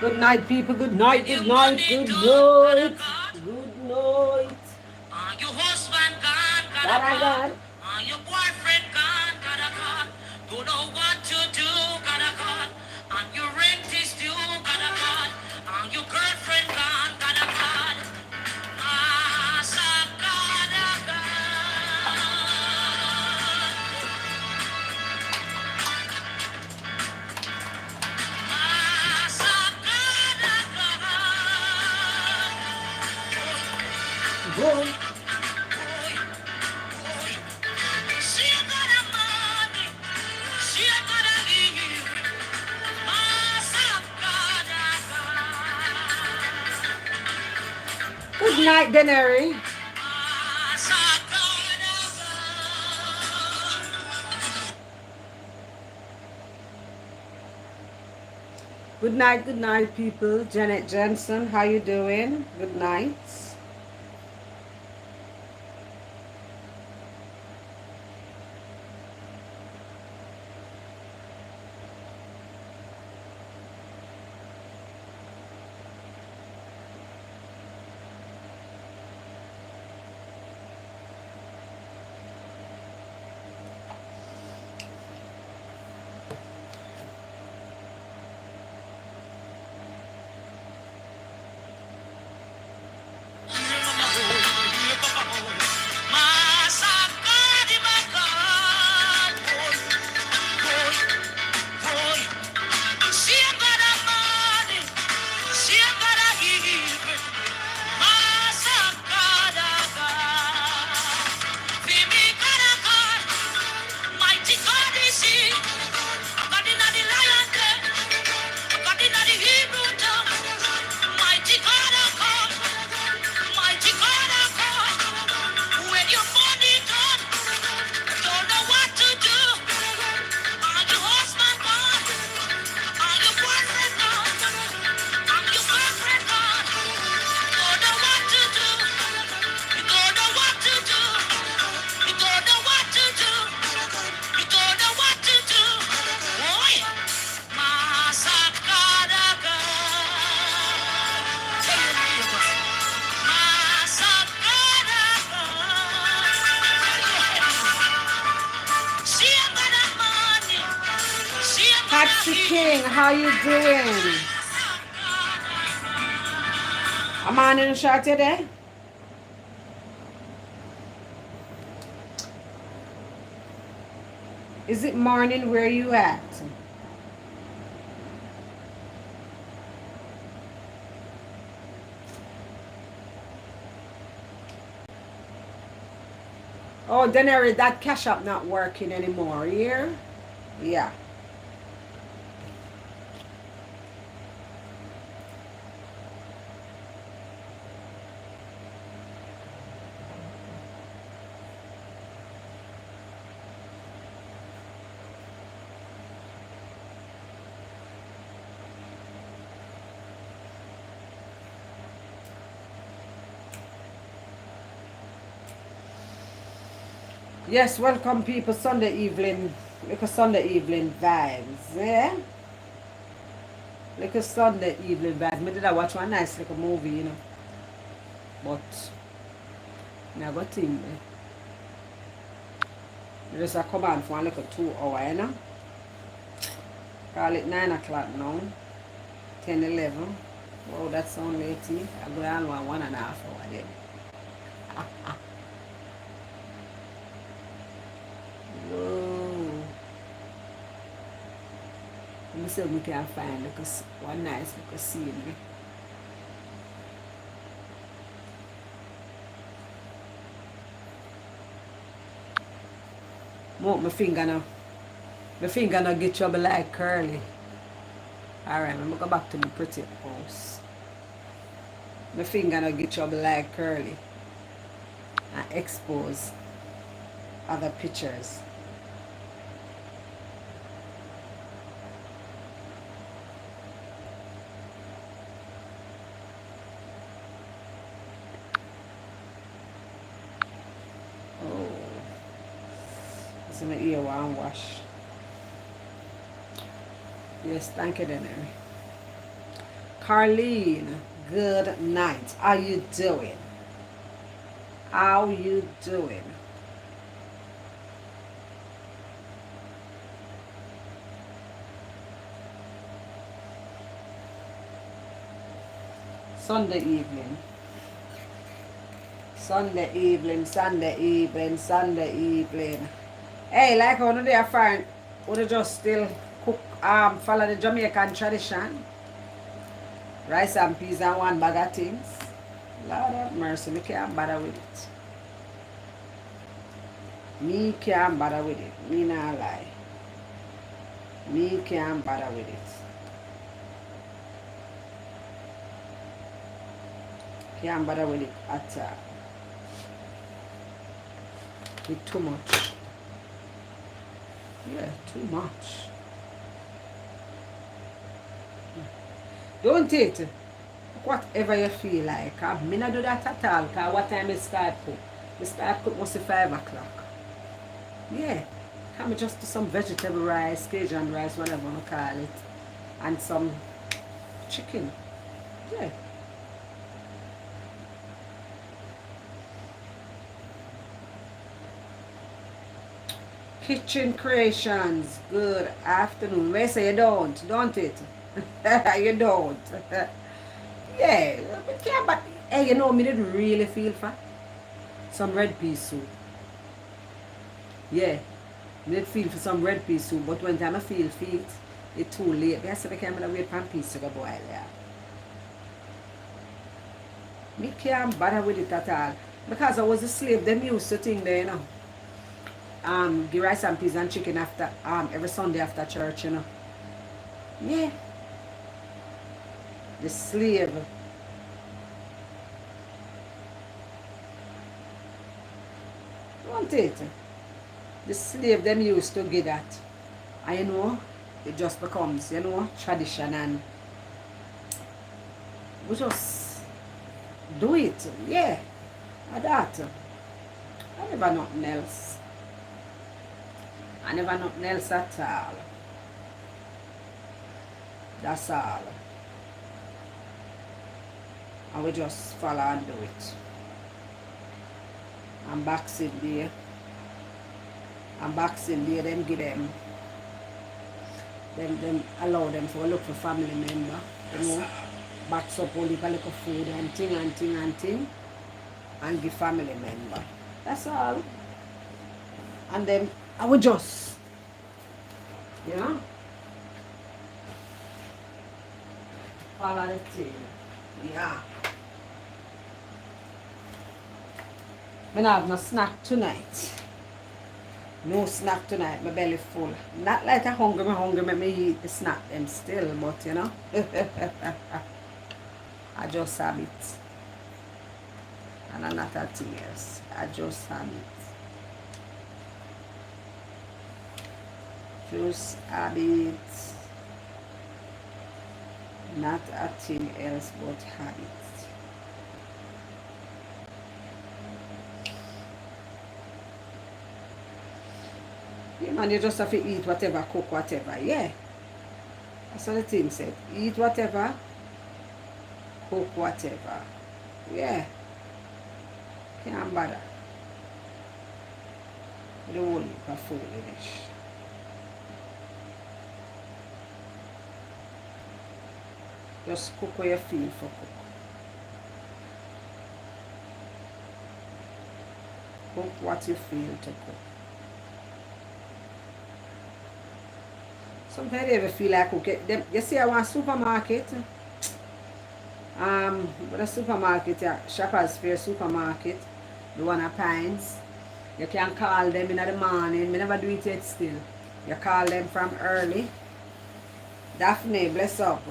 Good night, people. Good night, good night, good night. Good night. Your husband gone, God, gotta I gone. got. Your boyfriend gone, gotta gone. Don't know what to do, gotta gone. Your rent is due, gotta gone. Your girlfriend gone, gotta gone. Gotta gone. Good. Good night, Denary. Good night, people. Janet Jensen, how you doing? Good night. Mighty God is he, God in the lion den, God in the Hebrew tongue, mighty God of God, mighty God of God. When your body done, don't know what to do. Are you husband gone? Are you boyfriend gone? Are you girlfriend gone? Don't know what to do. You don't know what to do. You don't know what to do. You don't know what to do. Boy, Masakadaga. Tell your neighbors, Masakadaga. She ain't got that money. She ain't got that Patsy King, heat. how you doing? I'm on in the shot today. Is it morning where you at? Oh, Denary, that cash app not working anymore, here? Yeah. Yes, welcome people, Sunday evening. Look at Sunday evening vibes, yeah? Look at Sunday evening vibes. Me did I watch one nice little movie, you know. But, I got him. Just a come on for one little 2 hour, you know. Call it 9 o'clock now. 10, 11. Wow, that's only 18. I go on 1.5 hour then. Whoa. Let me see if we can find like one nice little scene. My finger now. My finger now get trouble like curly. Alright, I'm gonna go back to my pretty house. My finger now get trouble like curly. And expose other pictures. Oh, it's in my ear one wash. Yes, thank you, Denary. Carlene, good night. How you doing? How you doing? Sunday evening. Sunday evening, Sunday evening, Sunday evening. Hey, like one of their friend would just still cook, follow the Jamaican tradition. Rice and peas and one bag of things. Lord have mercy, me can't bother with it. Me can't bother with it. Me not lie. Me can't bother with it. Can't bother with it at all. It's too much. Yeah, too much. Don't it? Whatever you feel like. I not do that at all. Because what time I start cook? I start cook mostly 5 o'clock. Yeah. Can I just do some vegetable rice, Cajun rice, whatever I call it. And some chicken. Yeah. Kitchen Creations, good afternoon. Where say you don't it? You don't. Yeah, but hey, you know, me didn't really feel for some red pea soup. Yeah, me did feel for some red pea soup, but when time I feel feet, it's too late. I said I can't wait for a piece to go boil there. Me can't bother with it at all. Because I was a slave, them used to think there, you know. Give rice and peas and chicken after every Sunday after church, you know. Yeah. The slave. Don't it? The slave them used to get that. And you know, it just becomes, you know, tradition and we just do it. Yeah. Like that. I never nothing else. I never nothing else at all. That's all. And we just follow and do it. And Boxing Day. And Boxing Day, them give them allow them to look for family member. You know, box up all the little food and thing. And give family member. That's all. And then I would just, you know, follow the thing. Yeah. I don't have no snack tonight. No snack tonight. My belly full. Not like I'm hungry, make me eat the snack them still, but you know. I just have it. And I'm not a thing else. I just have it. Just have it. Not a thing else but have it. Yeah, man, you just have to eat whatever, cook whatever. Yeah. That's what the thing said. Eat whatever, cook whatever. Yeah. Can't bother. You don't want to food finish. Just cook what you feel for cook. Cook what you feel to cook. Sometimes I ever feel like cook it. Them, you see I want supermarket. But a supermarket, yeah, Shoppers Fair supermarket, the one at Pines. You can call them in the morning. I never do it yet still. You call them from early. Daphne, bless up.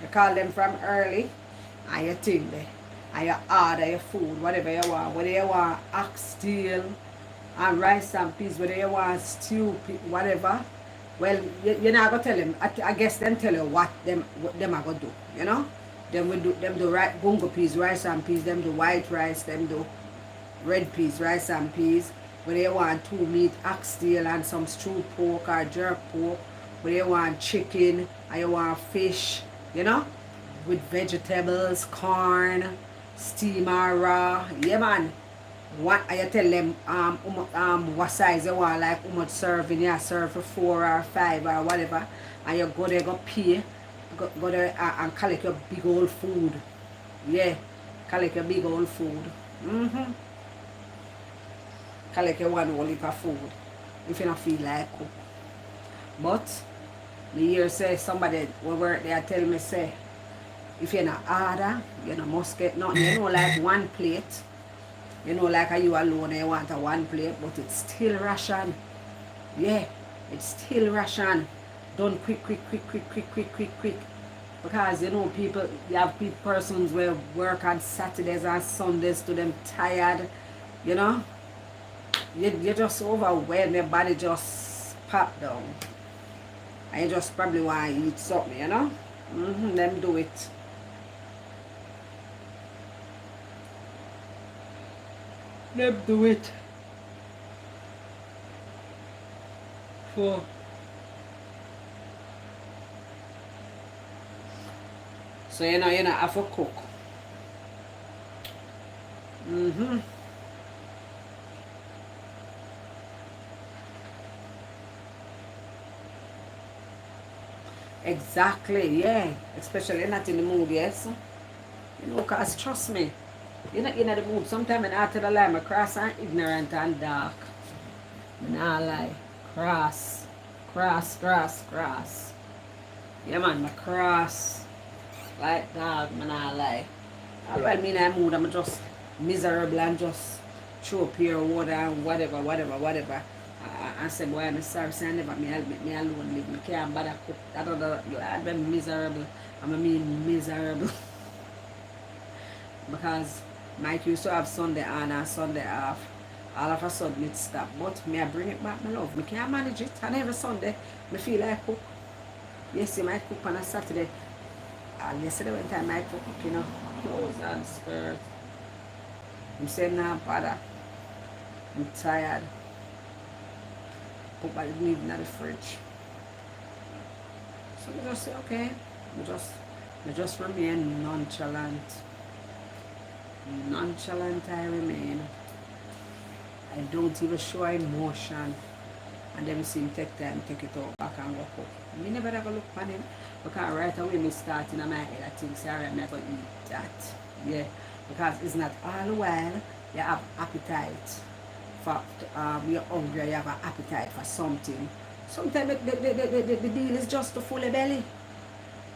You call them from early and you think there. And you order your food, whatever you want. Whether you want oxtail and rice and peas, whether you want stew, whatever. Well, you're not going to tell them. I guess them tell you what them are going to do, you know. Them do right, bungo peas, rice and peas. Them do white rice, them do red peas, rice and peas. Whether you want 2 meat, oxtail and some stewed pork or jerk pork. Whether you want chicken or you want fish. You know, with vegetables, corn, steam or raw. Yeah, man. What I tell them what size you want, like how much serving you serve for 4 or 5 or whatever, and you go there, go pay, go there and collect your big old food. Yeah, collect your big old food. Collect your one whole heap of food if you don't feel like cook. But the year say somebody will work there tell me say if you're not order, you know must get nothing. You know like one plate. You know like you alone you want a one plate, but it's still ration. Yeah, it's still ration. Done quick, quick, quick, quick, quick, quick, quick, quick. Because you know people, you have people, persons where work on Saturdays and Sundays to them tired, you know. You just overwhelmed, your body just pop down. And you just probably want to eat something, you know. Them do it. Them do it. For so you know have to cook. Exactly, yeah. Especially not in the mood, yes. You know, cause trust me, you're not in the mood. Sometimes in after the lie, I cross and ignorant and dark. I not lie. Cross. Cross, cross, cross. Yeah man, I cross. Like dog, I not lie. Well, me in a mood, I'm just miserable and just throw pure water and whatever, whatever, whatever. I said, boy, I'm sorry, say I never me alone live. Me can't bother cook. I've been miserable. I mean miserable. Because Mike used to have Sunday on and Sunday off. All of a sudden it stopped. But me I bring it back, my love. Me can't manage it. And every Sunday, me feel like cook. Yes, I might cook on a Saturday. And yesterday when time I cook, you know, clothes and skirts. I'm saying nah bother. I'm tired. Put my leave in the fridge. So I just say, okay. I just remain nonchalant. Nonchalant I remain. I don't even show emotion. And then see him take time, take it out back and go cook. Me never ever look on him. Because right away me start in my head, I think, sorry, I'm not going to eat that. Yeah. Because it's not all the while you have appetite for, you're hungry, you have an appetite for something. Sometimes the deal is just to full of belly.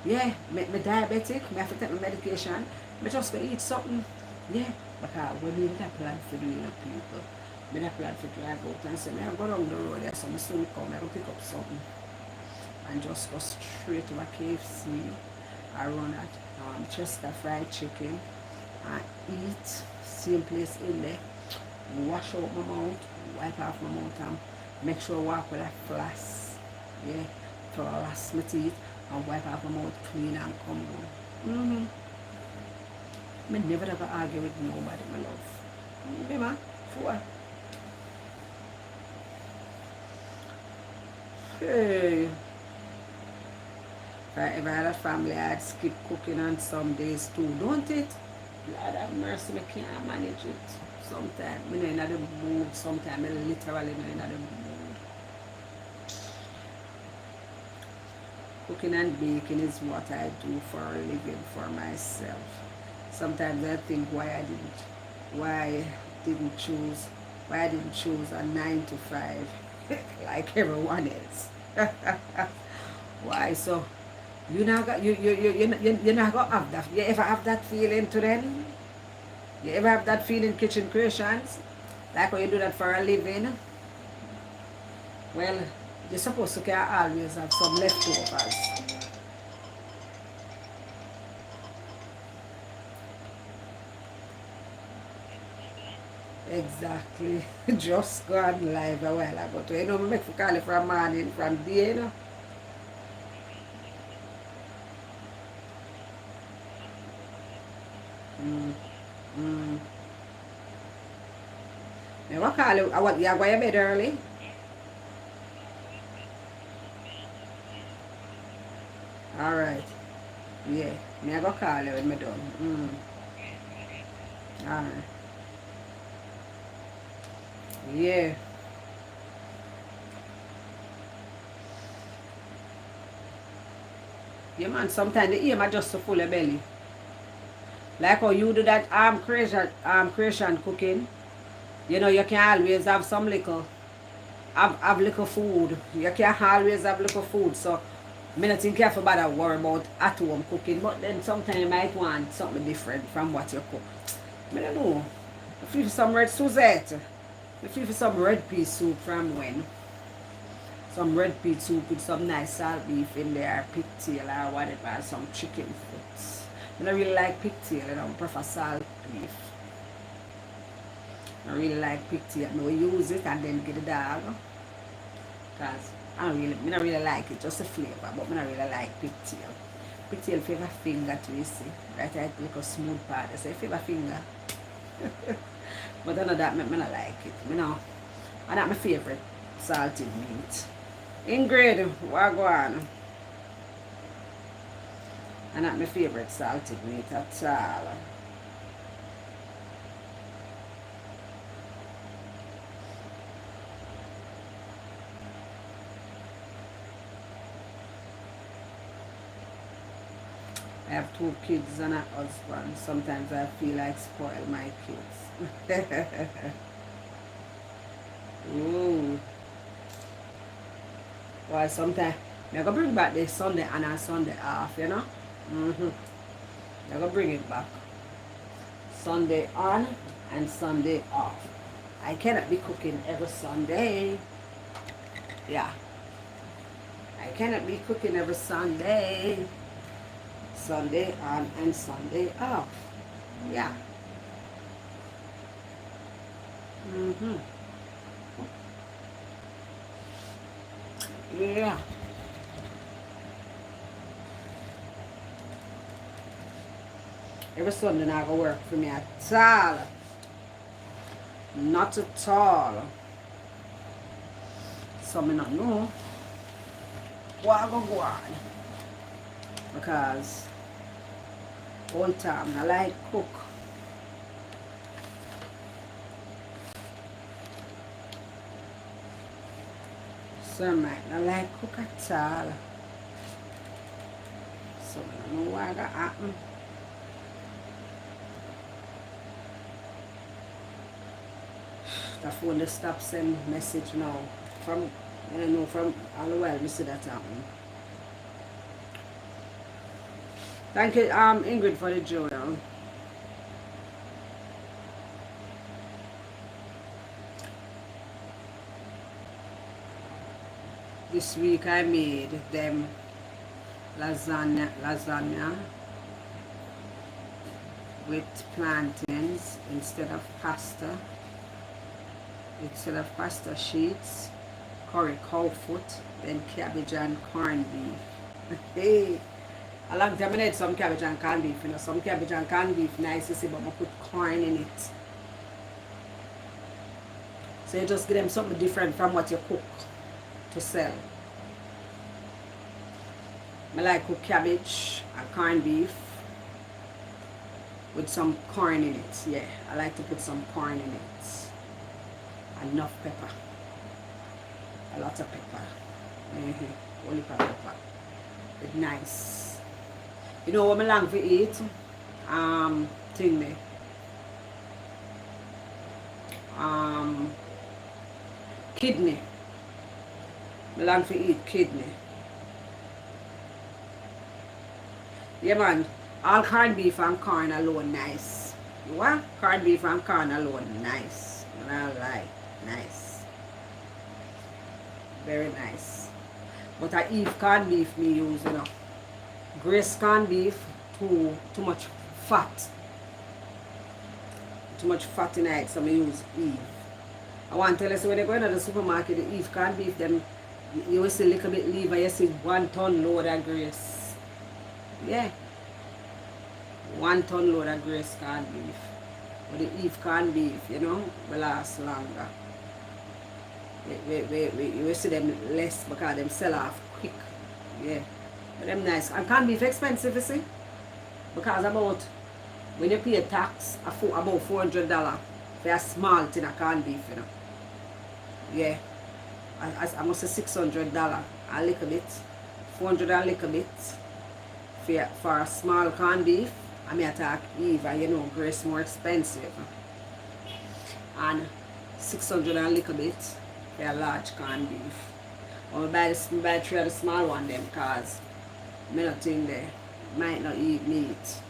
Yeah, me diabetic, me have to take my medication. Me just go eat something. Yeah, because when we have plan for doing it, people, we have plan for drive out and say, I'm going down the road there, so I soon come, I go pick up something. And just go straight to a KFC. I run at Chester fried chicken and eat, same place in there. Wash out my mouth, wipe off my mouth and make sure I walk with a floss. Yeah, floss my teeth and wipe off my mouth clean and come down. I never ever argue with nobody, my love. Remember? For hey. If I ever had a family, I'd skip cooking on some days too, don't it? Lord have mercy, I can't manage it. Sometimes I'm not in the mood, sometimes I'm literally not in the mood. Cooking and baking is what I do for a living for myself. Sometimes I think why I didn't choose a 9 to 5 like everyone else. Why so? You not got you not got have that. You ever have that feeling to them? You ever have that feeling kitchen creations? Like when you do that for a living? Well, you're supposed to can always have some leftovers. Exactly. Just gone live a while ago. You know, I make for call it from morning, from day, you know. Now, what call you? What, you go to bed early? Alright. Yeah. Me I go call you when me done. Alright. Yeah. Yeah man, sometimes the aim are just to full of belly. Like how you do that creation cooking. You know, you can always have some little have little food. You can always have little food. So me not think you have to bother worry about at home cooking, but then sometimes you might want something different from what you cook. I don't know. I feel for some red Suzette. I feel for some red pea soup from when. Some red pea soup with some nice salt beef in there, pigtail or whatever, some chicken foots. I don't really like pigtail, I don't prefer salt beef. I really like pigtail. I use it and then get the dog. Because I don't really like it, just the flavor, but I don't really like pigtail. Pigtail favorite finger to you see. Right, I like a smooth part. I say favorite finger. But none of that, I don't like it. And that's my favorite salted meat. Ingrid, what go on? And that's my favorite salted meat at all. I have 2 kids and a husband. Sometimes I feel like spoil my kids. Ooh. Well, sometimes I'm going to bring back the Sunday and a Sunday off, you know? I'm going to bring it back. Sunday on and Sunday off. I cannot be cooking every Sunday. Yeah. I cannot be cooking every Sunday. Sunday on and Sunday off. Yeah. Yeah. Every Sunday not gonna work for me at all. Not at all. So I don't know what I'm gonna go on. Because all time I like cook. So I like cook at all. So I don't know what gonna happen. The phone just stop sending message now. From I don't know from all the while we see that happen. Thank you, Ingrid, for the journal. This week I made them lasagna with plantains instead of pasta. Instead of pasta sheets, curry cow foot, then cabbage and corned beef. Hey. A long time I had some cabbage and corned beef, you know. Some cabbage and corned beef nice to see, but I put corn in it. So you just give them something different from what you cook to sell. I like cook cabbage and corned beef with some corn in it. Yeah, I like to put some corn in it. Enough pepper. A lot of pepper. Only pepper. It's nice. You know what I long to eat? Thing there. Kidney. I long to eat kidney. Yeah man, all corned beef and corn alone nice. What? Corned beef and corn alone nice. And I like nice. Very nice. But I eat corned beef me use, you know. Grace corned beef, too much fat. Too much fat in it, so I use Eve. I want to tell you, so when you go into the supermarket, the Eve corned beef, them you will see a little bit liver, you see 1 ton load of grace. Yeah. 1 ton load of grace corned beef. But the Eve corned beef, you know, will last longer. You will see them less because them sell off quick. Yeah. But them nice. And corned beef expensive, you see? Because about when you pay tax about $400 for a small tin of corned beef, you know. Yeah. I must say $600 a little bit. 400 a little bit for a small corned beef. I mean, I talk Eva, you know, Grace more expensive. And 600 and a little bit for a large corned beef. Or buy three of the small one them because I not think they might not eat meat.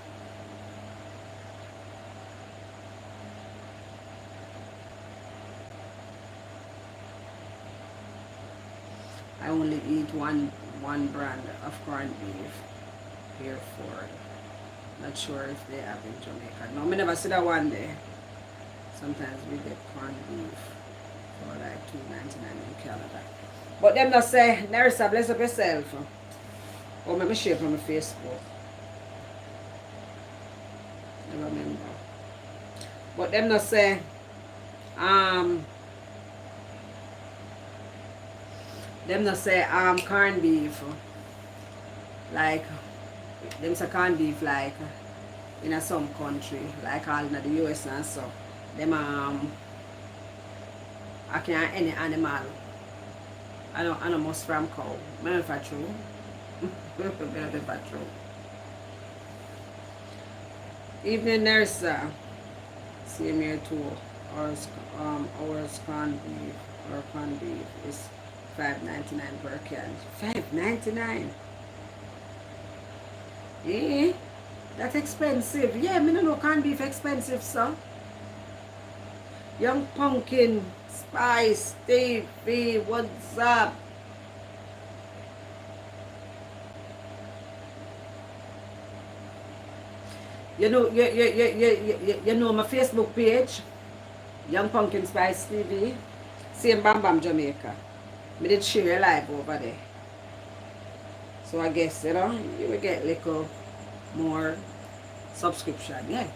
I only eat one brand of corned beef here for. Not sure if they have in Jamaica. No, I never see that one there. Sometimes we get corned beef for like $2.99 in Canada. But them not say, Nerissa, bless up yourself. Or let me share from my Facebook. I remember. But them not say, corned beef. Like, them say corned beef like in some country, like all in the US and so. Them I can't any animal. I know most from cow. I don't know if that's true. I don't know if that's true. Evening nurse, same here too. Ours corned beef or corned beef is $5.99 per can. $5.99. Eh? That's expensive. Yeah, me no know corned beef expensive, so. Young Pumpkin, Spice, Stevie, what's up? You know my Facebook page, Young Pumpkin Spice TV, same Bam Bam Jamaica. Me did share live over there. So I guess, you know, you will get little more subscription, yeah.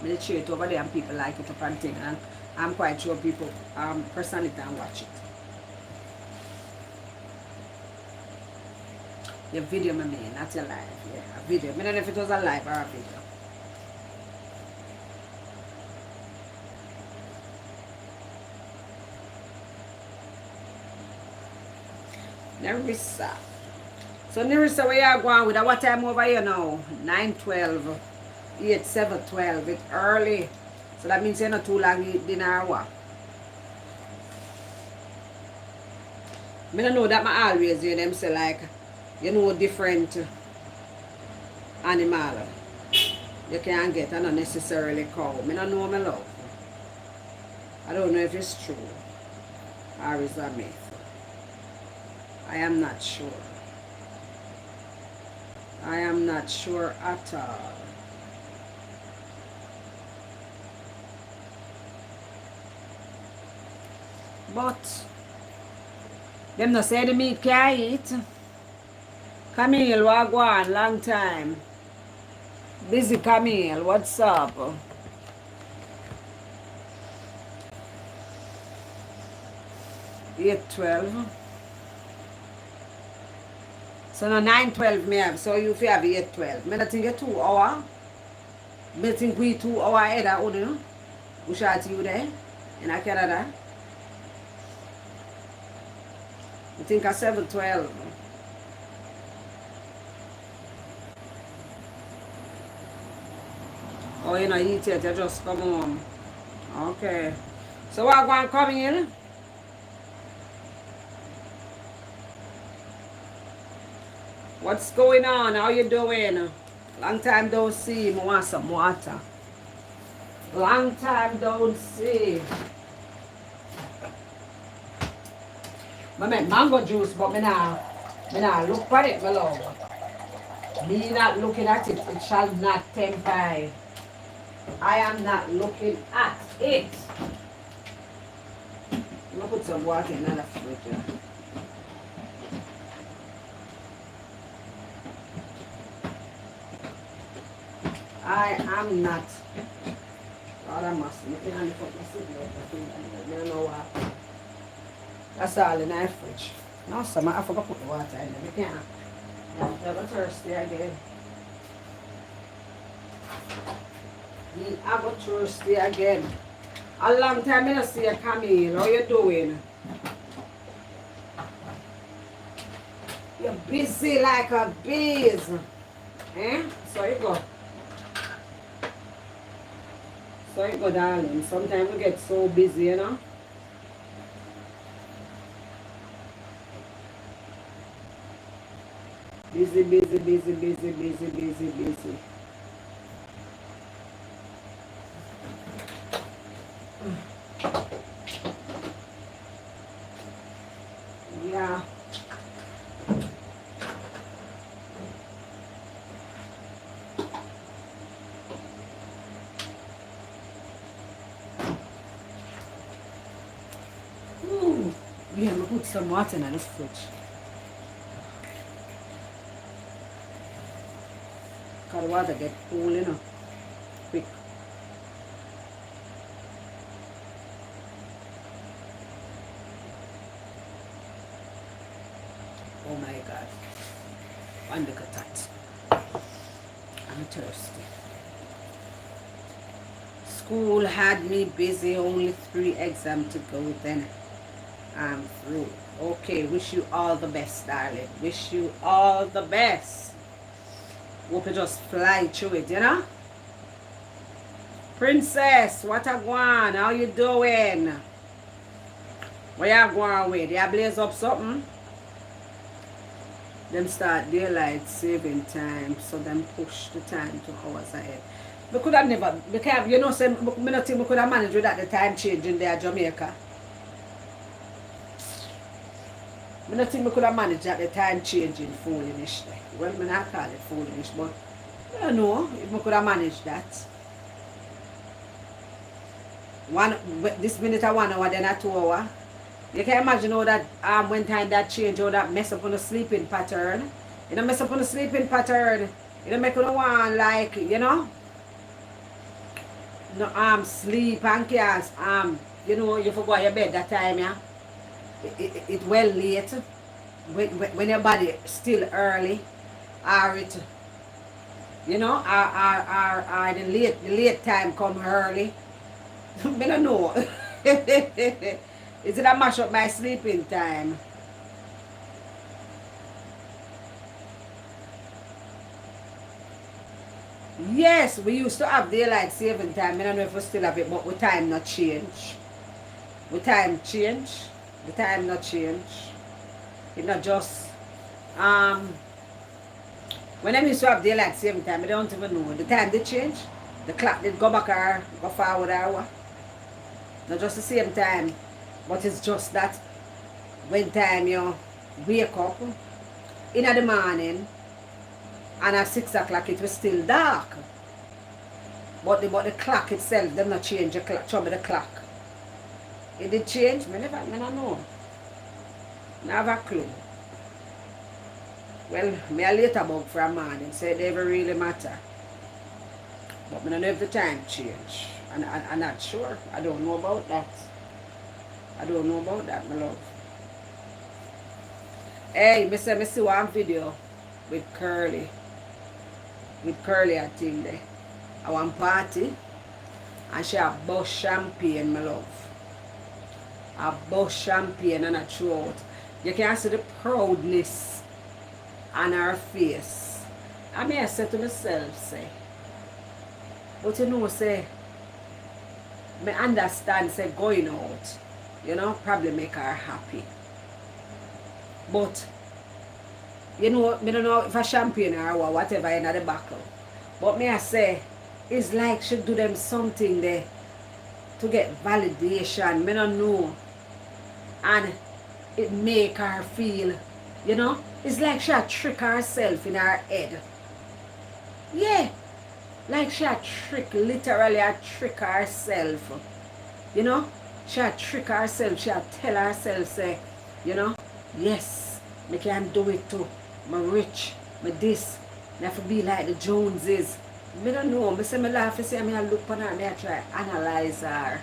Me did share it over there and people like it up and thing. And I'm quite sure people person it and watch it. Your video, my man, not your live. Yeah, a video. I don't know if it was a live or a video. Nerissa. So Nerissa, where you are going with? What time over here now? 9:12. 8, 7:12. It's early. So that means you're not too long eat dinner or what? I don't know that I always hear them say like, you know, different animal you can get and not necessarily cow. I don't know, my love. I don't know if it's true or is a myth. I am not sure. I am not sure at all. But them no say the meat can't eat. Camille, wagwan, long time. Busy Camille, what's up? 8:12. So now 9:12 me have, so you have 8:12. Me not think you 2 hour. Me think we 2 hour ahead of you know. We shot you there in Canada. I think I 7:12. Oh, you know, eat it, you just come home. Okay. So what going to come in? What's going on? How you doing? Long time don't see. I want some water. Long time don't see. I make mango juice, but me nah look at it, my love. Me not looking at it, it shall not tempt I. I am not looking at it. I'm gonna put some water in the fridge. I am not. God, I must. You can only put my cigarette. I don't know what. That's all in the fridge. No, summer, I forgot to put the water in there. You can't. I'm never thirsty again. I got thirsty again. A long time I don't see a Camille. How you doing? You're busy like a bees. Eh? So you go. So you go, darling. Sometimes we get so busy, you know. Busy, busy, busy, busy, busy, busy, busy. Yeah. Ooh. Yeah, I'm gonna put some water in the fridge. Cause the water get cool, you know, quick. Oh my God. And look at that. I'm thirsty. School had me busy, only 3 exams to go, then I'm through. Okay, wish you all the best, darling. Wish you all the best. Hope you just fly through it, you know? Princess, what a guan? How you doing? Where you going with? You blaze up something? Them start daylight saving time, so them push the time 2 hours ahead. We could have never, because you know, say, me not think we could have managed without the time changing there in Jamaica. I don't think we could have managed at the time changing foolish. Well, I not call it foolish, but I don't know if we could have managed that. This minute a 1 hour, then a 2 hour. You can imagine how that when time that change, how that mess up on the sleeping pattern. You don't mess up on the sleeping pattern. You don't make no one like, you know, no sleep and chaos. You know, you forgot your bed that time, yeah. It well late. When your body still early, or it, you know, or the late time come early. I don't know. Is it a mash up my sleeping time? Yes, we used to have daylight saving time. I don't know if we still have it, but the time not change. The time change. The time not change. It not just when I used to have daylight saving time, I don't even know. The time did change. The clock did go back or go forward or what. Not just the same time. But it's just that when time you wake up in the morning and at 6 o'clock it was still dark. But the clock itself, them not change the clock, trouble the clock. It did change? I don't know. I have a clue. Well, me a later bug for a morning, so it never really matter. But I don't know if the time change. And I'm not sure. I don't know about that. I don't know about that, my love. Hey, me see one video with Curly. With Curly, I think there. I want party. And she have bust champagne, my love. A bust champagne and a throat. You can see the proudness on her face. I may say to myself, say. But you know, say, me understand, say, going out, you know, probably make her happy. But, you know, I don't know if a champagne or whatever in the buckle. But me I say, it's like she do them something there to get validation. Me don't know. And it make her feel, you know, it's like she trick herself in her head. Yeah. Like she literally trick herself. You know? She trick herself. She tell herself, say, you know, yes, me can do it too. Me rich. Me this. Me have to be like the Joneses. Me don't know. Me say me laugh. I say me look on her. Me I try analyze her.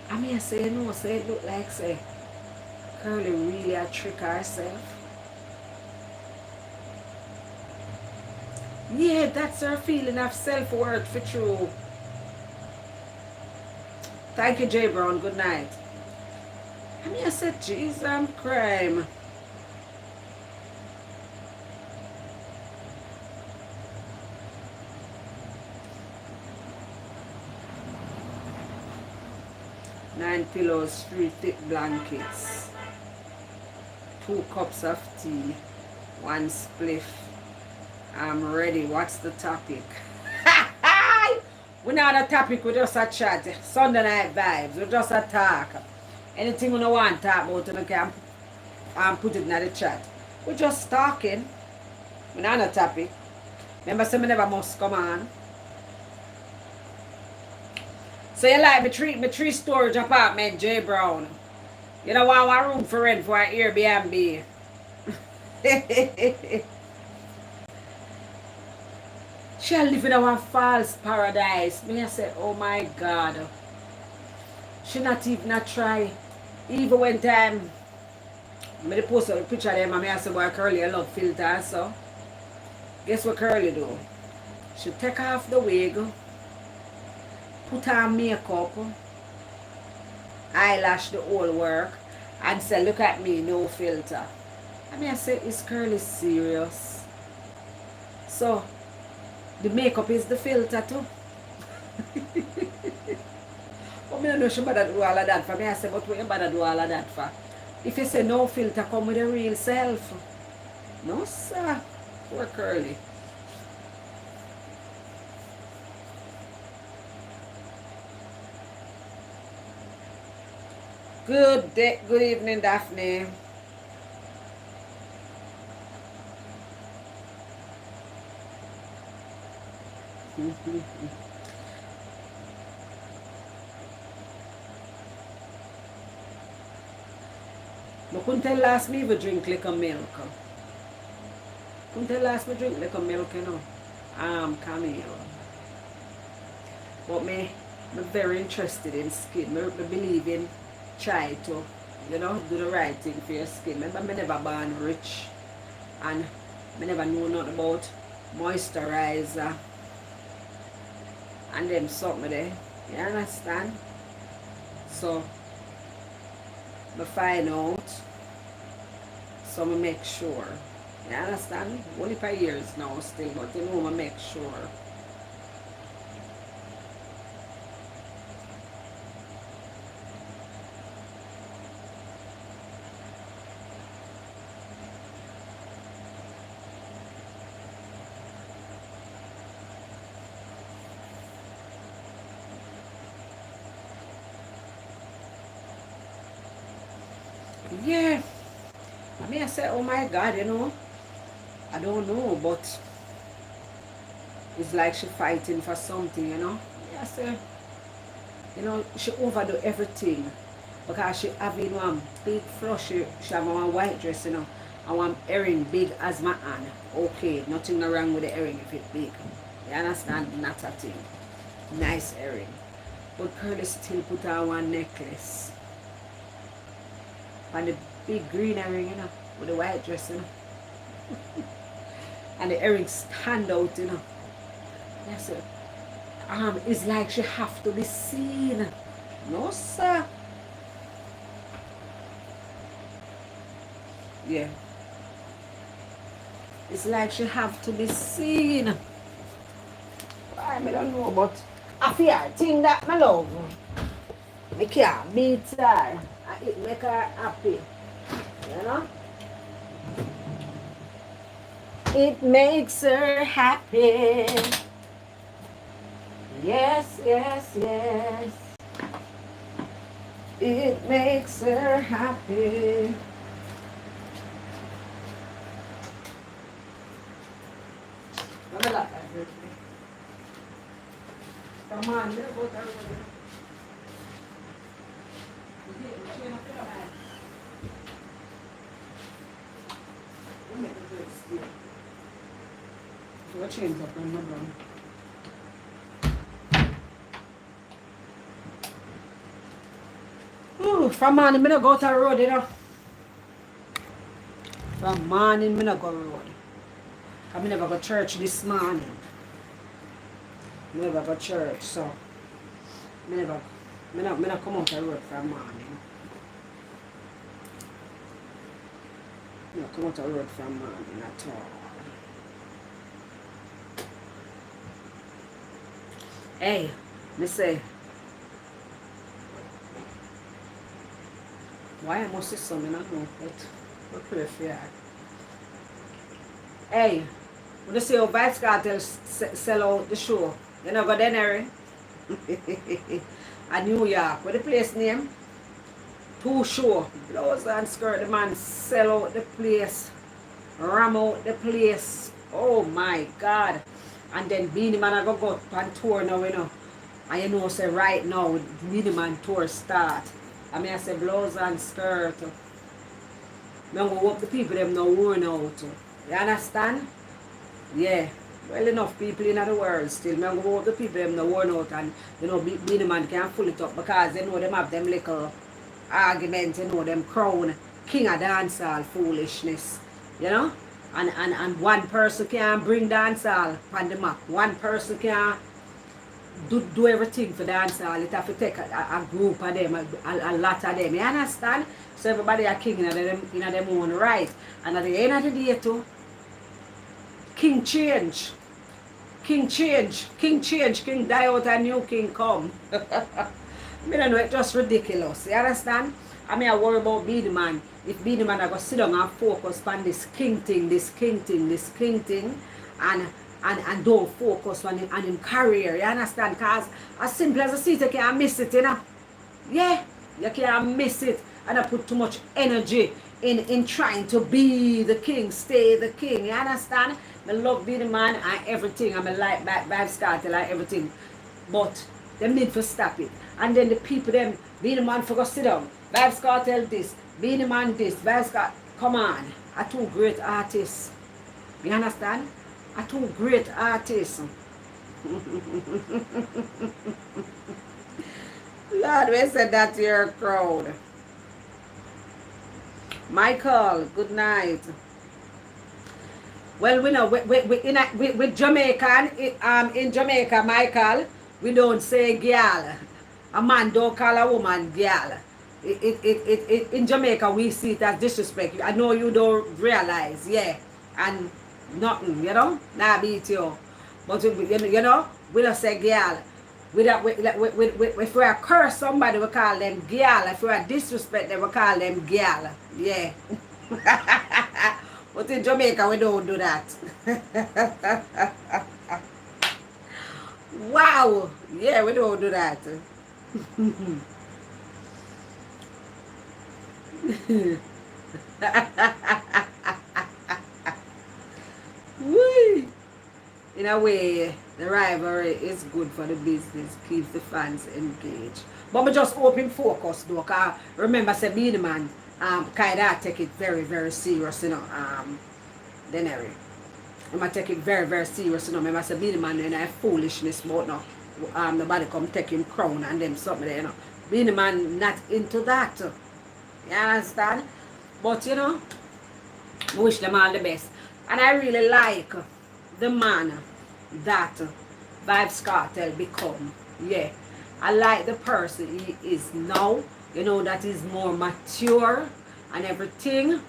I mean I say, no, say it look like, say, Curly really a trick herself. Yeah, that's her feeling of self-worth for true. Thank you, J Brown. Good night. I mean, I said, jeez, I'm crime. Nine pillows, 3 thick blankets, 2 cups of tea, 1 spliff. I'm ready. What's the topic? We're not a topic, we just a chat. Sunday night vibes, we just a talk. Anything we don't want to talk about, we can put it in the chat. We're just talking. We're not a topic. Remember, say me never must come on. So you like my three storage apartment, J Brown. You don't want one room for rent for an Airbnb. She live in a false paradise. Me I say, oh my God. She not even a try. Even when time me post a picture of them and I say, boy, Curly, I love filter. So guess what Curly do? She take off the wig, put on makeup, eyelash the whole work, and say, look at me, no filter. I mean, I say, is Curly serious? So, the makeup is the filter too. But me don't know she better do all of that for me. I say, but what you better do all of that for? If you say no filter, come with the real self. No, sir. Poor Curly. Good day, good evening, Daphne. But couldn't tell last me if drink like a milk. Couldn't tell last me drink like a milk, you know. Camille. But I'm very interested in skin. I believe in try to, you know, do the right thing for your skin. Remember, I never born rich. And I never know nothing about moisturizer. And them something there. You understand? So, I find out. So I make sure. You understand? Only for years now still, but you know I make sure. Yeah. I mean, I said, oh my God, you know, I don't know, but it's like she fighting for something, you know. Yeah, I said, you know, she overdo everything because she having one big flush, she have one white dress, you know, and one earring big as my hand. Okay, nothing wrong with the earring if it's big. You understand? Not a thing. Nice earring. But Curly still put on one necklace. And the big green earring, you know, with the white dress, you know. And the earrings stand out, you know. Yes, sir. It's like she have to be seen. No, sir. Yeah. It's like she have to be seen. I don't know, but I feel thing that my love. I can't beat her. It make her happy. You know? It makes her happy. Yes, yes, yes. It makes her happy. Come on, let's go down. What change up on my brown? Ooh, from morning, I don't go to the road, you know. From morning, I don't go to the road. I never go to church this morning. I never go to church, so I never Me not come out of road from morning. Me not come out of road from morning at all. Hey, me say, why I must say something I know, but we pray for you. Hey, when you see how Vibes Cartel sell out the show, you know, go Culinary. A New York, what the place name? Two show. Blouse and skirt, the man sell out the place. Ram out the place. Oh my God. And then Beanie Man I go on tour now, you know. And you know, say right now, Beanie Man tour start. I mean, I say blouse and skirt. I go hope the people them now worn out. You understand? Yeah. Well enough people in the world still. I go hope the people them now worn out and you know Beanie Man can't pull it up because they know them have them little arguments, you know, them crown king of dancehall foolishness. You know? And one person can bring dancehall on the map. One person can do everything for dancehall. It have to take a group of them, a lot of them. You understand? So everybody are king in them own right. And at the end of the day too, king change. King change. King change. King die out and new king come. Me don't know, it's just ridiculous. You understand? I mean, I worry about Beanie Man. If Beanie Man I go sit down and focus on this king thing, and don't focus on him career. You understand? Because as simple as I see it, you can't miss it, you know? Yeah, you can't miss it. And I put too much energy in trying to be the king, stay the king. You understand? I love Beanie Man and everything. I'm a like Vibes Cartel and everything. But them need to stop it. And then the people them, Beanie Man for go sit down. Vibes Cartel this, Beanie Man this, Vibes Cartel. Come on. Are two great artists. You understand? Are two great artists. Lord, we said that to your crowd. Michael, good night. Well, we know with Jamaican, in Jamaica, Michael, we don't say girl. A man don't call a woman girl. In Jamaica, we see it as disrespect. I know you don't realize, yeah. And nothing, you know, nah beat you. But you know, we don't say girl. If we are curse somebody, we call them girl. If we are disrespect them, we call them girl. Yeah. But in Jamaica, we don't do that. Wow. Yeah, we don't do that. Whee! In a way, the rivalry is good for the business, keeps the fans engaged. But we just open focus though, because remember, say Beanie Man, kind of take it very, very serious, you know, Culinary. I'm going to take it very, very serious, you know. Remember, say Beanie Man, you know, foolishness, but no, nobody come take him crown and them something there, you know. Beanie Man not into that. You understand? But, you know, I wish them all the best. And I really like the man that Vibes Cartel become. Yeah. I like the person he is now. You know, that is more mature and everything.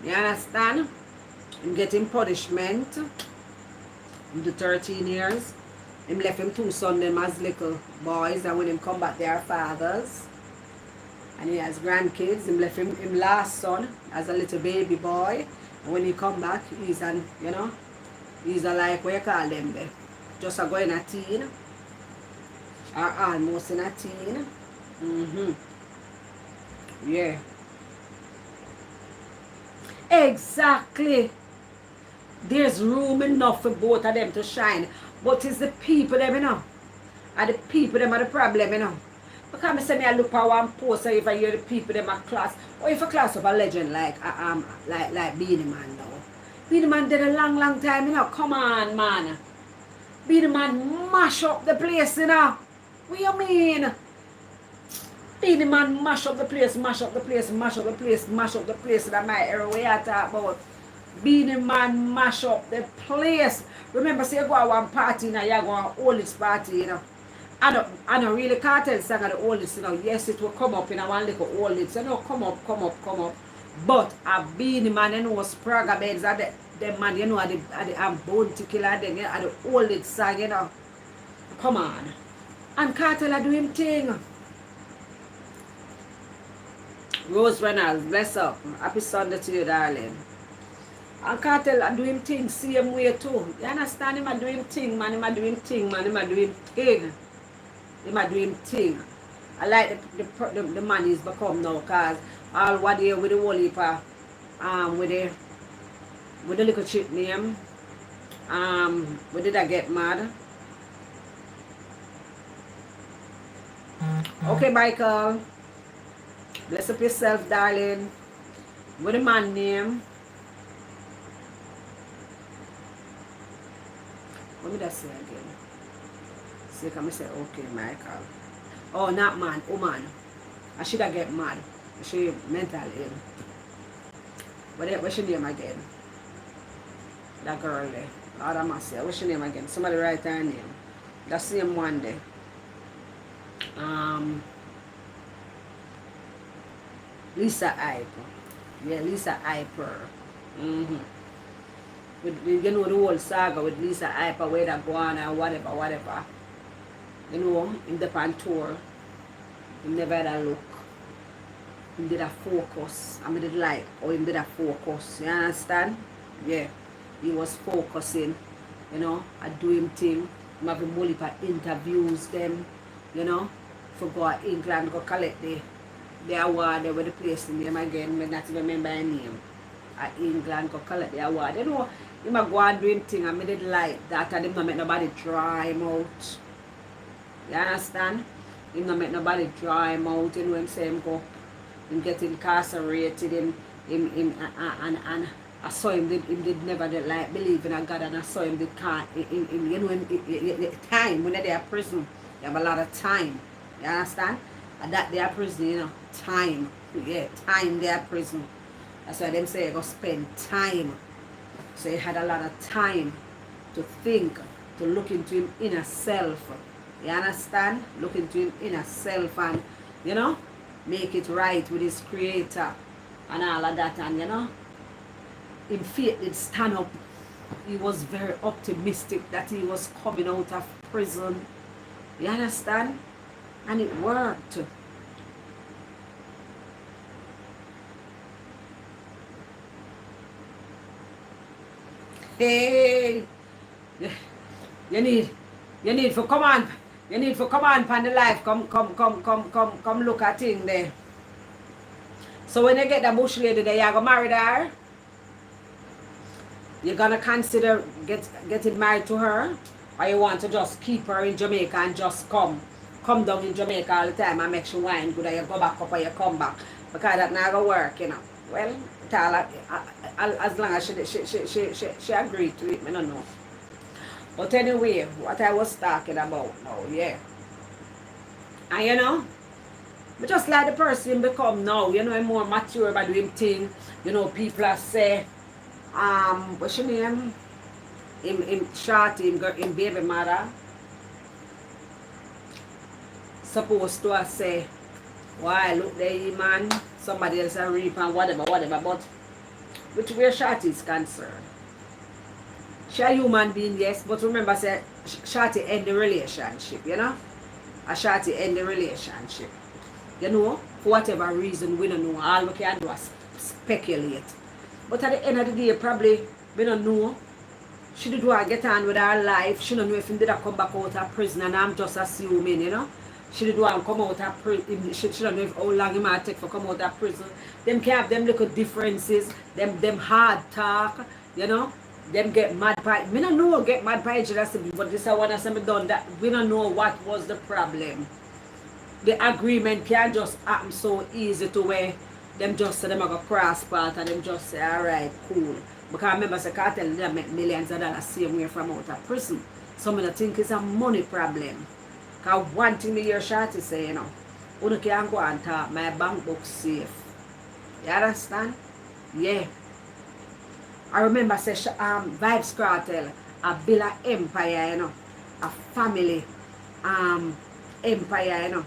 You understand? Him getting punishment. In the 13 years. Him left him two sons them as little boys, and when him come back they are fathers. And he has grandkids. Him left him last son as a little baby boy. And when he come back, he's an, you know, he's a like, what you call them there? Just a going a teen. Or almost in a teen. Yeah. Exactly. There's room enough for both of them to shine. But it's the people them, you know. And the people them are the problem, you know. Because I say I look at one post, so if I hear the people them a class, or if a class of a legend like Beanie Man now. Beanie Man did a long, long time, you know. Come on, man. Beanie Man mash up the place, you know. What you mean? Beanie Man mash up the place, mash up the place, mash up the place, mash up the place. That my era way I talk about. Beanie Man mash up the place. Remember, say you go to one party now, you go to all this party, you know. I don't really cartel song of the oldest, you know. Yes, it will come up in a one little oldest, you know, come up. But a beanie man, you know, Sprague beds are the man, you know, are the bounty killer, then you know, are the oldest song, you know. Come on. And cartel are doing thing. Rose Reynolds, bless up. Happy Sunday to you, darling. And cartel are doing things same way too. You understand? Him are doing thing, man. Him are doing thing, man. Him are doing thing. Him are doing thing. I like the man he's become now, cause all what day with the whole heap with the little chip name, we did I get mad? Okay, Michael, bless up yourself, darling. With the man name, what did I say again? See, come say okay, Michael. Oh, not man, woman. I should have get mad. She mental ill. What's your name again? That girl there. Lord of mercy. What's your name again? Somebody write her name. That same one there. Lisa Hyper. Yeah, Lisa Hyper. You know the whole saga with Lisa Hyper, where that go on or whatever. You know, in the pan tour, he never had a look. He did a focus. I mean, did like, or he did a focus. You understand? Yeah. He was focusing, you know, I do him thing. He have a whole heap of interviews them, you know, for go to England, go collect the award they were the place in them again, but not even remember her name. At England, go collect the award. You know, he might go and do him thing, and I did like that, and him not make nobody dry him out. You understand? Him not make nobody dry him out, you know what I'm saying? Go, him get incarcerated, and I saw him did never did like believe in a God, and I saw him did can't in you know in time when they're in prison, they have a lot of time. You understand? And that they are prison, you know, time. Yeah, time they are prison. That's why them say go spend time. So he had a lot of time to think, to look into him inner self. You understand? Look into him inner self and, you know, make it right with his creator and all of that, and you know, in faith did stand up. He was very optimistic that he was coming out of prison. You understand? And it worked. Hey, you need for come on. You need for come on pan the life. Come look at thing there. So when you get the bush lady there, you're gonna marry her. You're gonna consider getting married to her, or you want to just keep her in Jamaica and just come down in Jamaica all the time and make sure wine good, and you go back up or you come back, because that not gonna work, you know. Well, as long as she agreed to it, I don't know. But anyway, what I was talking about now, yeah. And you know, but just like the person become now, you know, I'm more mature by doing things. You know, people are say, what's your name? In short, in baby mother. Supposed to say, why look there, man, somebody else a reap and whatever, but which way Shorty is concerned. She a human being, yes, but remember, say, Shorty end the relationship, you know? A Shorty end the relationship. You know, for whatever reason, we don't know. All we can do is speculate. But at the end of the day, probably, we don't know. She did want to get on with her life. She don't know if he did come back out of prison, and I'm just assuming, you know. She did want to come out of prison. She don't know if how long it might take for come out of prison. Them can have them little differences, them hard talk, you know. Them get mad by, we don't know get mad by each other, but this is what I said done that. We don't know what was the problem. The agreement can't just happen so easy to where them just say them are going to cross path and them just say, alright, cool. Because remember, I can't tell them make millions of dollars same way from out of prison. Some of the think it's a money problem. Because one thing me hear Shorty say, you know, you can go and talk, my bank book safe. You understand? Yeah. I remember say Vibes Cartel, a build an empire, you know, a family, empire, you know.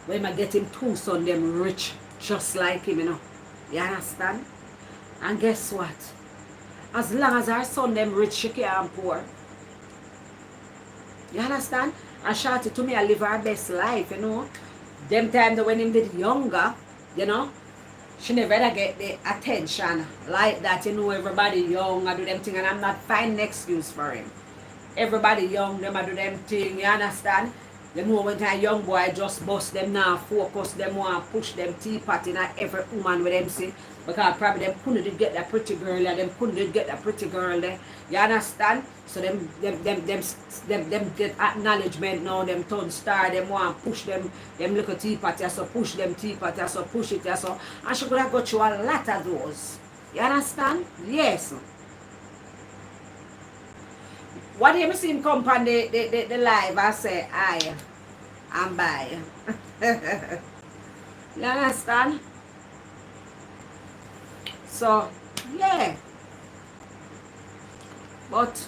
When I get him two son, them rich just like him, you know. You understand? And guess what? As long as our son them rich, she can't poor. You understand? And Shorty to me, I live her best life, you know. Them time that when him did younger, you know, she never ever get the attention like that, you know, everybody young, I do them thing, and I'm not finding an excuse for him. Everybody young, them I do them thing, you understand? You know when a young boy just bust them now, focus them want push them teapot in every woman with them see. Because probably them couldn't get that pretty girl there, them couldn't get that pretty girl there. You understand? So them get acknowledgement now, them turn star, them want push them little teapot here, so push them teapot here, so push it here, so and she could have got you a lot of those. You understand? Yes. What do you see him come on the live and say, I'm by. You understand? So, yeah. But,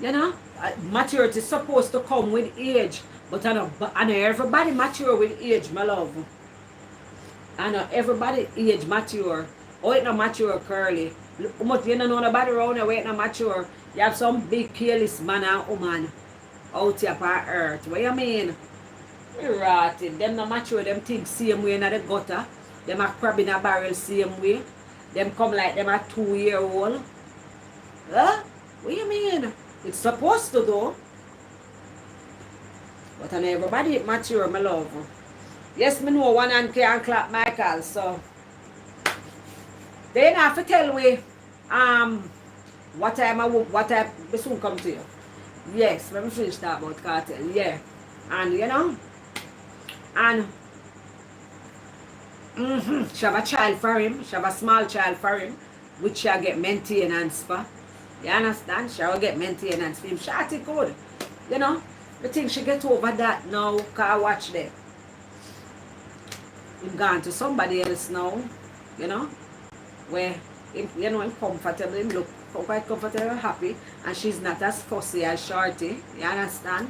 you know, maturity is supposed to come with age. But I know everybody mature with age, my love. I know everybody age mature. Oh, it not mature curly. Much you don't know nobody around here wait not mature. You have some big careless man and woman out here on earth. What you mean? Rotted. Them not mature, them think same way in the gutter. Them are crab in a barrel same way. Them come like them are 2-year-old. Huh? What you mean? It's supposed to do. But I know everybody mature, my love. Yes, me know one hand can clap Michael, so they have to tell me what time we soon come to you. Yes, let me finish that about cartel. Yeah. And you know, and she have a child for him, she have a small child for him, which she'll get maintenance for. You understand? She'll get maintenance for him. Shorty good. You know, I think she get over that now, cause watch there. Him gone to somebody else now, you know, where him, you know, him comfortable, him look quite comfortable, happy, and she's not as fussy as Shorty. You understand?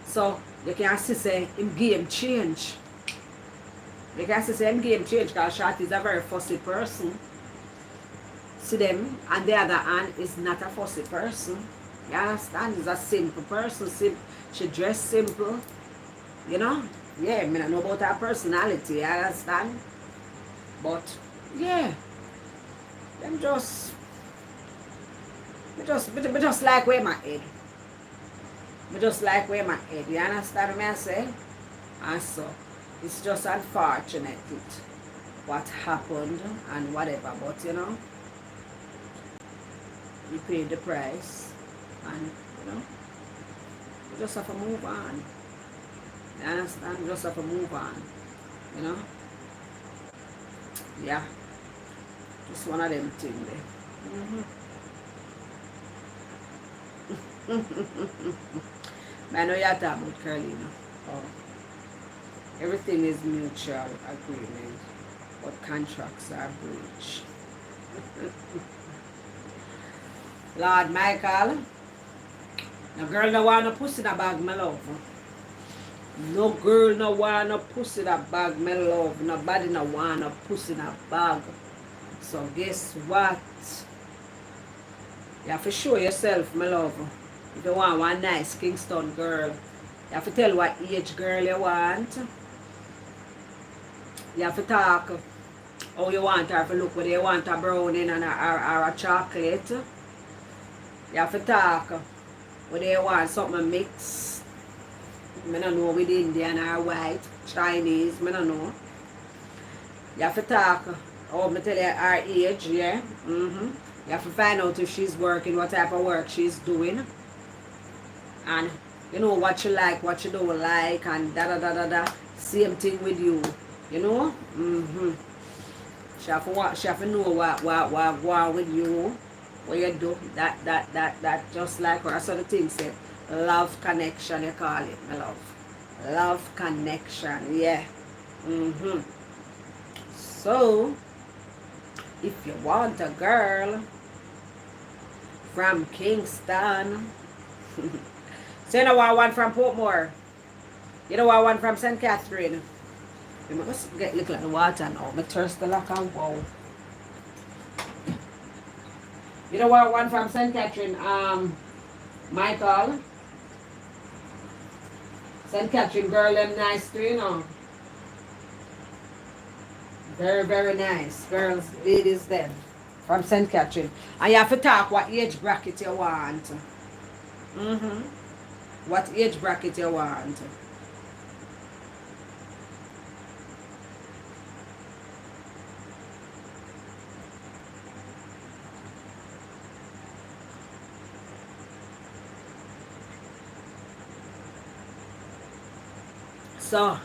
So you can see say him game change. You can see say him game change because Shorty is a very fussy person. See them, and the other hand is not a fussy person. You understand? He's a simple person. She dress simple. You know? Yeah, I mean, I know about her personality, you understand? But, yeah. Them just like where my head. Me just like where my head. You understand what I say? And so, it's just unfortunate what happened and whatever. But, you know, you paid the price. And, you know, you just have to move on. You understand? You just have to move on. You know? Yeah. Just one of them things there. I know you're talking about Carolina. Oh. Everything is mutual agreement, but contracts are breached. Lord Michael, no girl no want no pussy in a bag, my love. No girl no want no pussy in a bag, my love. Nobody no want no pussy in a bag. So guess what? You have to show yourself, my love. If you want one nice Kingston girl, you have to tell what age girl you want. You have to talk how you want her to look, whether you want a brownie and or a chocolate. You have to talk whether you want something mixed. I don't know with Indian or white, Chinese, I don't know. You have to talk, oh, I tell you her age, yeah. You have to find out if she's working, what type of work she's doing. And you know what you like, what you don't like, and da. Same thing with you, you know. She have to know what with you, what you do, that just like her. So the thing said, love connection, you call it, my love. Love connection, yeah. So, if you want a girl from Kingston, So you know what one from Portmore? You know what one from St. Catherine? You must get look like the water now. My thirst like a wow. You know what one from St. Catherine? Michael. St. Catherine girl them nice too, you know. Very, very nice. Girls, ladies them. From St. Catherine. And you have to talk what age bracket you want. Mm-hmm. What age bracket you want. So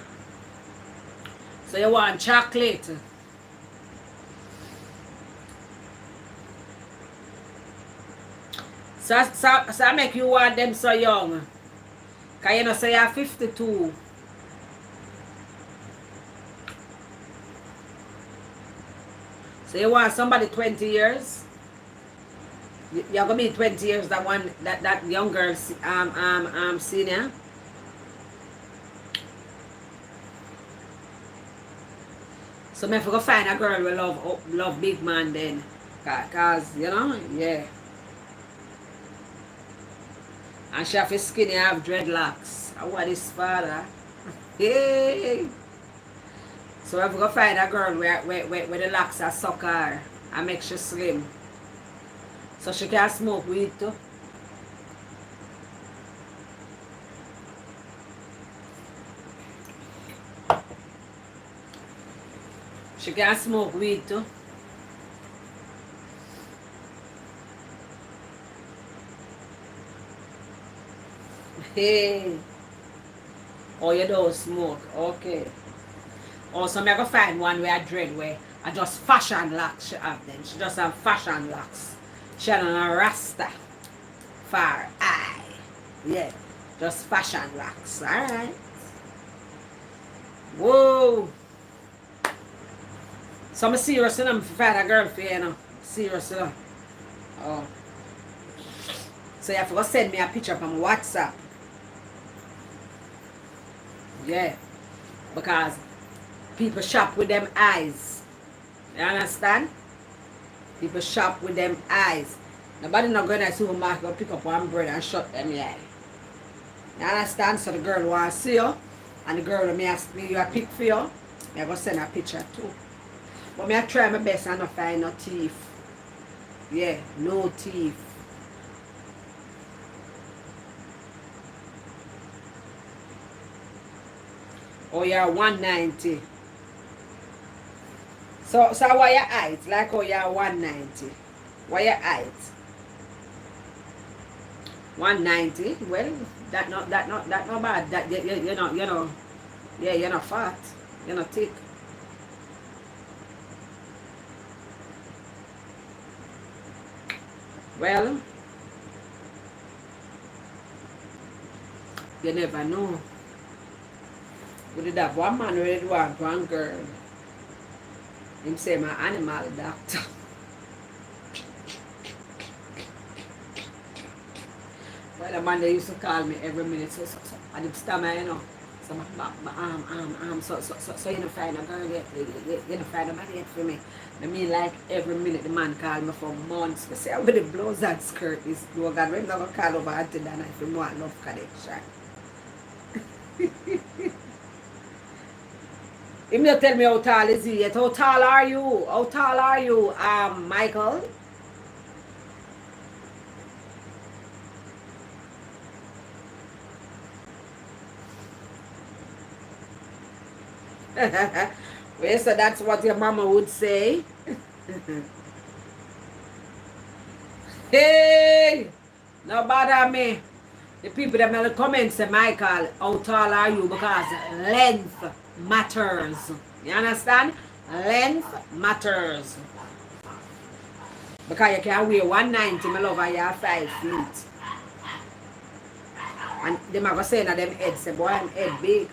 you want chocolate. So I make you want them so young. Cause you know say you're 52. So you want somebody 20 years? You're gonna be 20 years that one that young girl senior. So me have to go find a girl who love big man then. Cause you know, yeah. And she have a skinny have dreadlocks. I want his father. Hey. So I have to go find a girl where the locks are suck her and make she slim. So she can smoke weed too. She can smoke weed too. Hey. Oh, you don't smoke. Okay. Also, I'm going to find one where I dread where I just fashion locks she have then. She just have fashion locks. She have a rasta. Far eye. Yeah. Just fashion locks. Alright. Whoa. So I'm serious, I'm find a girl for you, you know. Serious, you know. Oh. So you have to go send me a picture from WhatsApp. Yeah. Because people shop with them eyes. You understand? People shop with them eyes. Nobody not going to the supermarket go pick up one bread and shut them eye. You understand? So the girl want to see you. And the girl may ask me you a pic for you. I go send a picture too. But me I try my best and not find no teeth. Yeah, no teeth. Oh, you're 190. So what your height? Like oh you're 190. What your height? 190. Well, that not bad. That you know. Yeah, you're not fat. You're not thick. Well, you never know. We did have one man ready to want one girl. Him say my animal doctor. Well, the man they used to call me every minute. So I did stammer, you know. So my arm. So you know find a girl yet. You know find a man yet for me. I mean like every minute the man call me for months. I say with the blouse and skirt is oh God, when never call over until that night if you want love connection. Him not tell me how tall is he yet. How tall are you? How tall are you, Michael? Well, so that's what your mama would say. Hey! No bother me. The people that will comment say, Michael, how tall are you? Because length matters. You understand? Length matters. Because you can weigh 190, my love, and you have 5 feet. And they might go say that them head say, boy, I'm head big.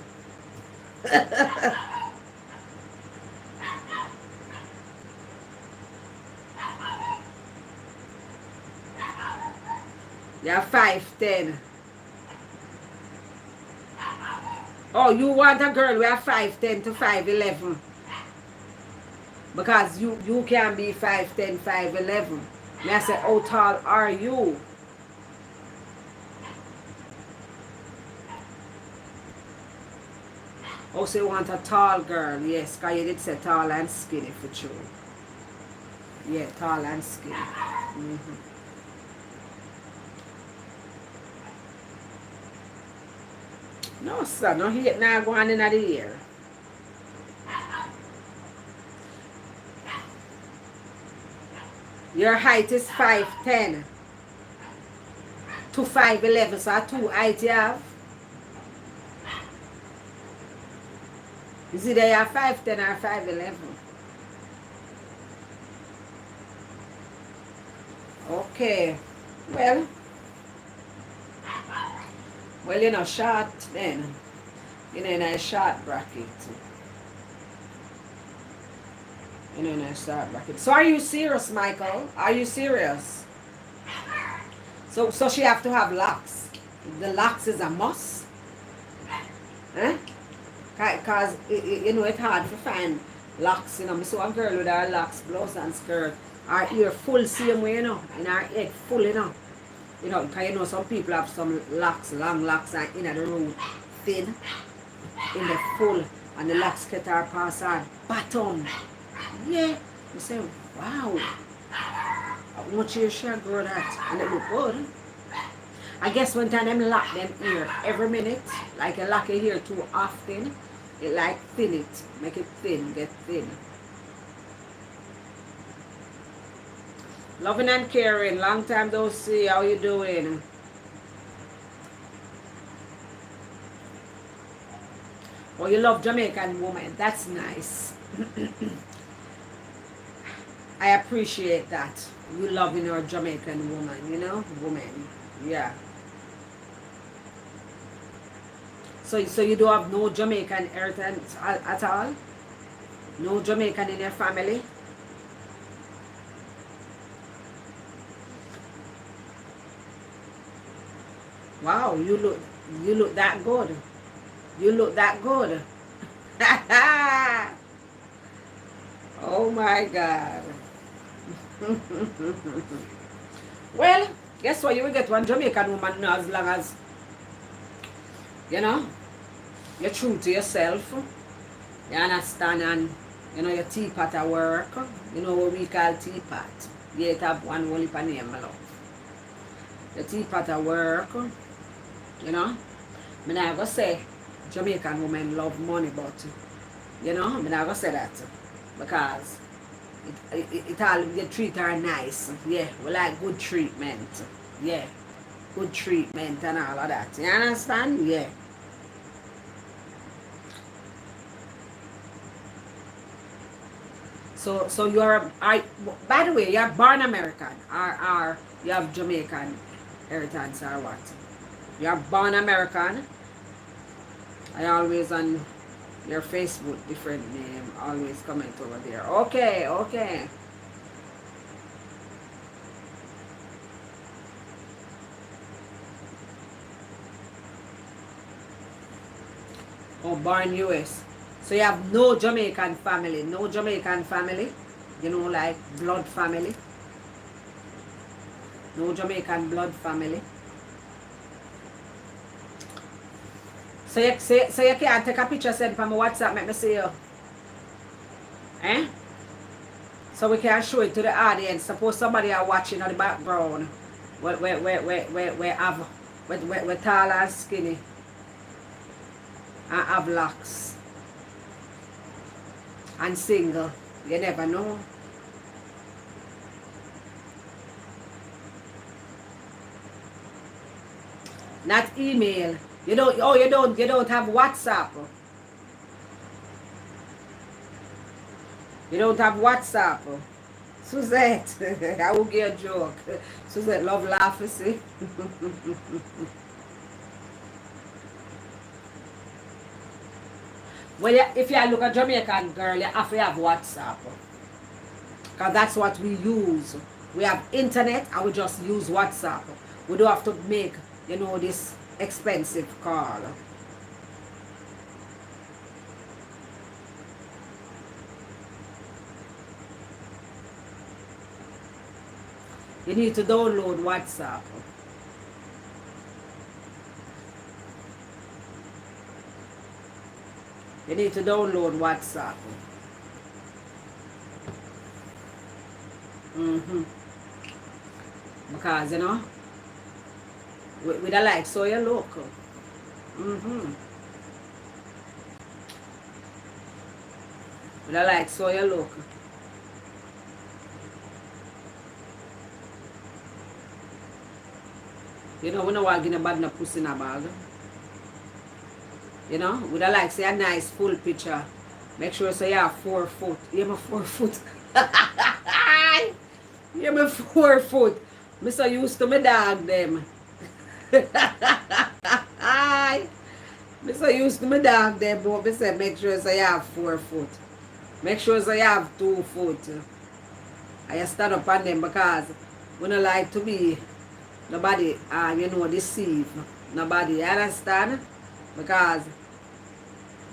You're 5'10". Oh, you want a girl we are 5'10" to 5'11". Because you can be 5'10", 5'11". And I say, how tall are you? Also, you want a tall girl. Yes, because you did say tall and skinny for sure. Yeah, tall and skinny. No, sir, no hate now going in the ear. Your height is 5'10" to 5'11", so 2 height you have. Is it that you're 5'10" or 5'11"? Okay. Well, you know, short then. You know, in a short bracket. You know, in a short bracket. So are you serious, Michael? Are you serious? So she have to have locks. The locks is a must. Eh? Because, you know, it's hard to find locks, you know. I saw a girl with her locks, blouse and skirt. Her ear full same way, you know. In her head full, you know. You know, because you know some people have some locks, long locks, and in the root thin, in the full, and the locks get her past her bottom. Yeah. You say, wow. How much you should grow that? And it look good. I guess one time them lock them ear every minute, like you lock your ear too often, it like thin it, make it thin, get thin. Loving and caring, long time don't see, how you doing? Oh, you love Jamaican woman, that's nice. I appreciate that. You loving your Jamaican woman, you know, woman, yeah. So you don't have no Jamaican inheritance at all? No Jamaican in your family? Wow, you look that good. You look that good. Oh my God. Well, guess what? You will get one Jamaican woman now as long as, you know, you're true to yourself. You understand? And, you know, your teapot at work. You know what we call teapot. Yeah, it have one whole heap of name, my love. Your teapot at work. You know? I'm not going to say Jamaican women love money, but, you know, I'm not going to say that. Because it all, you treat her nice. Yeah, we like good treatment. Yeah, good treatment and all of that. You understand? Yeah. So you are, by the way, you're born American or you have Jamaican inheritance or what? You're born American. I always on your Facebook different name, always comment over there. Okay, okay. Oh, born US. So you have no Jamaican family, no Jamaican family, you know, like blood family. No Jamaican blood family. So you can't take a picture send from my WhatsApp, make me see you. Eh? So we can show it to the audience. Suppose somebody are watching on the background. We're tall and skinny. And have locks. And single. You never know. Not email. You don't have WhatsApp. You don't have WhatsApp. Suzette, I will get a joke. Suzette love laughing, see? Well, if you look at Jamaican girl, you have to have WhatsApp. Because that's what we use. We have internet and we just use WhatsApp. We don't have to make, you know, this expensive call. You need to download WhatsApp. You need to download WhatsApp. Because, you know, with a like, so you look. With a like, so you look. You know, we don't want to get a bad no pussy in a bag. You know, with a like, say a nice full picture. Make sure so you have 4 foot. You have 4 foot. You have 4 foot. I'm so used to my dog them. I'm so used to my dog them, but I said make sure so you have 4 foot. Make sure so you have 2 foot. I stand up on them because we don't like to be nobody, you know, deceive nobody. You understand? Because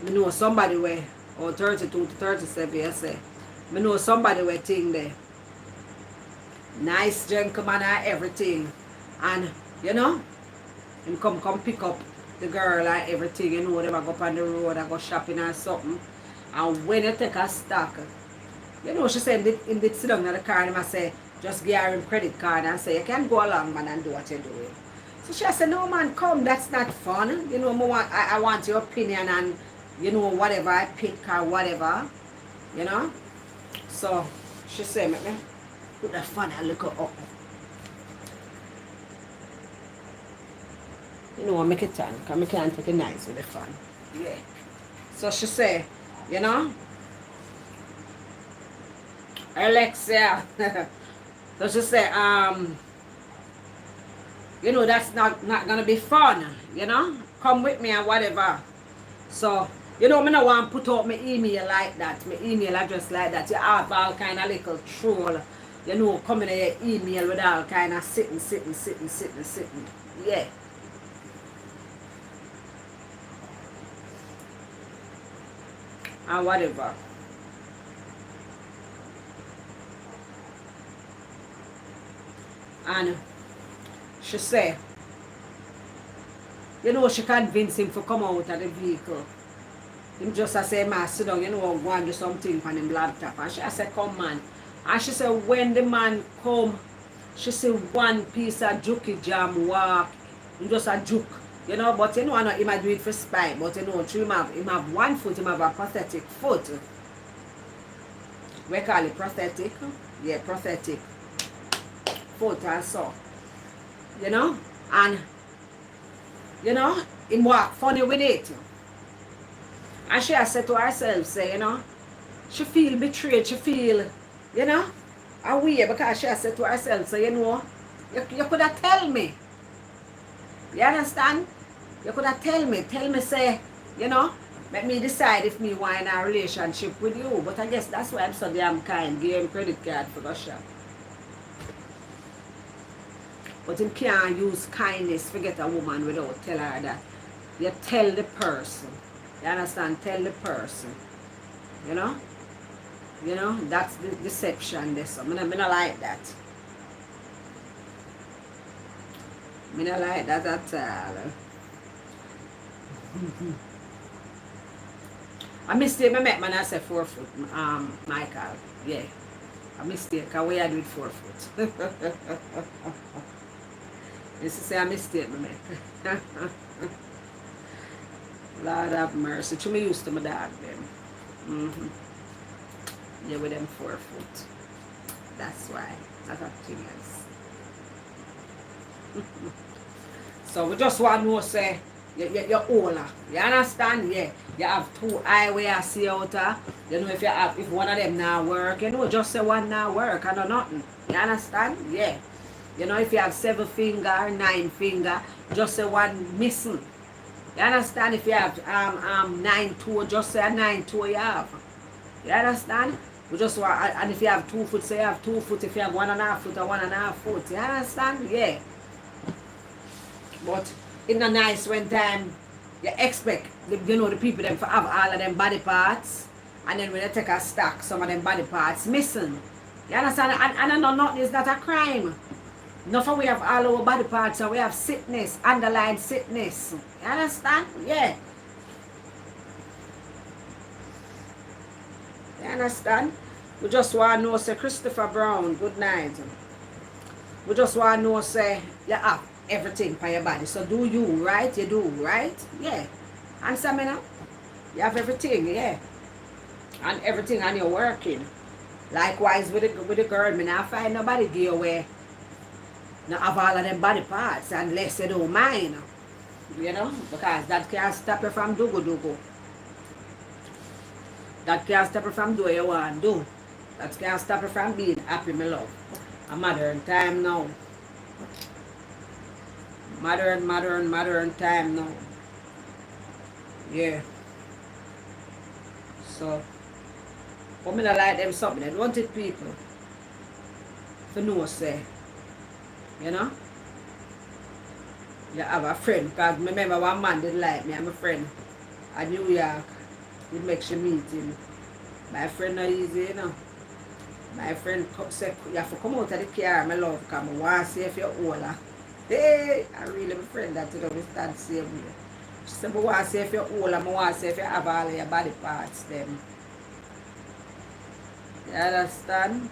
I know somebody where, or 32 to 37, you say, I know somebody where thing there. Nice gentleman and everything. And, you know, him come pick up the girl and everything, you know, they go up on the road and go shopping or something. And when you take a stock, you know, she said, in the sit down in the car and I say, just give her him credit card and say, you can go along, man, and do what you're doing. So she said, no, man, come, that's not fun. You know, I want your opinion and, you know, whatever I pick or whatever, you know. So she said, make me put that fun and look up. You know, I make it turn, because I can't take it nice with the fun. Yeah. So she said, you know, Alexia. So she said, you know, that's not gonna be fun, you know. Come with me and whatever. So, you know, I don't want to put out my email like that, my email address like that. You have all kind of little troll, you know, coming in your email with all kind of sitting. Yeah. And whatever. And she said, you know, she convinced him to come out of the vehicle. Him just say, ma, sit down, you know, go and do something on him laptop. And she said, come, man. And she said, when the man come, she said, one piece of jukey jam walk. Him just a juke. You know, but you know, I know he might do it for spite. But you know, him have 1 foot, him have a prosthetic foot. We call it prosthetic. Yeah, prosthetic foot and so. You know? And, you know, him walk funny with it. And she has said to herself, say, you know, she feel betrayed, she feel, you know, away because she has said to herself, say, you know, you could have tell me. You understand? You could have tell me, say, you know, let me decide if me want a relationship with you. But I guess that's why I'm so damn kind. Give him credit card for the shop. But him can't use kindness to get a woman without tell her that. You tell the person. You understand? Tell the person. You know? You know? That's the deception there. So I don't like that. I don't like that at all. I mistake, I met man I said 4 foot, Michael. Yeah. I mistake, because we had with 4 foot. This is a mistake, I make. Lord have mercy. To me used to my dog them. Yeah, with them 4 foot. That's why. That's what it is. So we just want to know, say, you're older. You understand? Yeah. You have 2 eye where you see out. You know, if one of them now work, you know, just say one now work and nothing. You understand? Yeah. You know, if you have 7 finger, 9 finger, just say one missing. You understand? If you have 9 toe, just say a 9 toe you have. You understand? We just want, and if you have 2 foot, say you have 2 foot. If you have 1.5 foot or 1.5 foot. You understand? Yeah. But it's not nice when time you expect, you know, the people them to have all of them body parts, and then when they take a stock, some of them body parts missing. You understand? And I know nothing is not a crime. Enough of we have all our body parts and we have sickness, underlying sickness. You understand? Yeah. You understand? We just want to know, say, Christopher Brown, good night. We just want to know, say, you have everything for your body. So do you, right? You do, right? Yeah. Answer me now. You have everything, yeah. And everything and you're working. Likewise with the girl, me not find nobody give away. Not have all of them body parts unless you don't mind. You know? Because that can't stop you from do. That can't stop you from doing what you want to do. That can't stop you from being happy, my love. A modern time now. Modern time now. Yeah. So, but me not like them something. I wanted people to know, say, you know, you have a friend. Because remember one man didn't like me. I'm a friend at New York. It makes you meet him. My friend not easy, you know. My friend said, you have to come out of the car, my love, because I want to see if you're older. Hey, I really my friend that you know, we stand same way. She said, I want to see if you're older, I want to see if you have all of your body parts, them. You understand?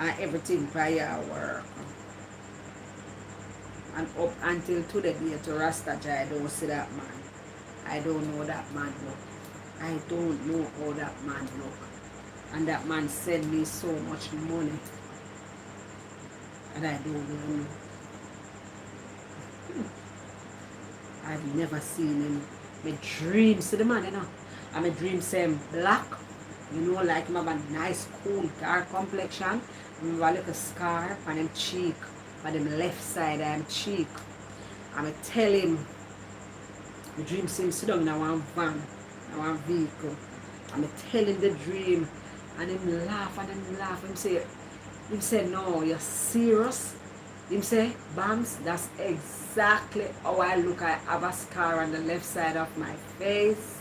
And everything for your work. And up until today, to Rastaja, I don't see that man. I don't know that man look. I don't know how that man look. And that man sent me so much money. And I don't know. I've never seen him. My dream, see the man, you know. And my dream say him black. You know, like him have a nice, cool, dark complexion. Him have a little scar on him cheek. On him left side of him cheek. And I tell him, my dream say him sit down in one van, in one vehicle. And I tell him the dream. And him laugh and him laugh. Him say, no, you're serious? Him say, Bams, that's exactly how I look. I have a scar on the left side of my face.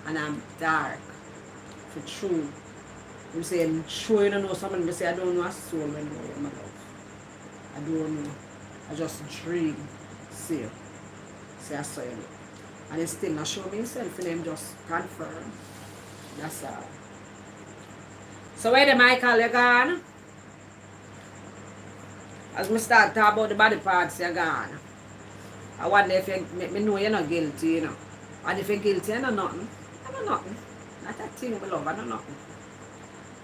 And I'm dark. For true. Him say, I'm sure you don't know something. Him say, I don't know a soul when you my love. I don't know. I just dream. See you. Say, I saw you. And he still not show me himself. And him just confirm. That's all. So where the Michael you gone? As me start talk about the body parts you gone. I wonder if you me know you're not guilty, you know. And if you're guilty, you know nothing. I know nothing. Not a thing, my love, I know nothing.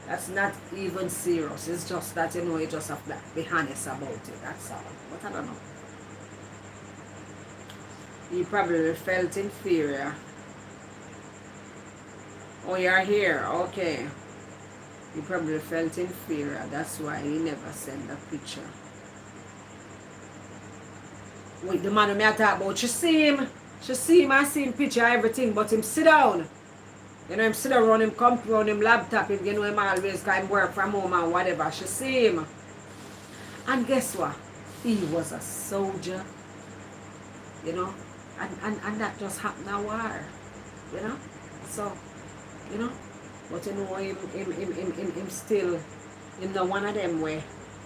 That's not even serious. It's just that you know you just have to be honest about it. That's all. But I don't know. You probably felt inferior. Oh, you're here. Okay. You probably felt inferior. That's why he never sent a picture. Wait, the man who me I talk about, she see him. I see him picture everything, but him sit down. You know, him sit down on him computer, on him laptop, you know him always can work from home and whatever. She see him. And guess what? He was a soldier. You know? And that just happened a war. You know? So, you know? But you know, him still, him not one of them where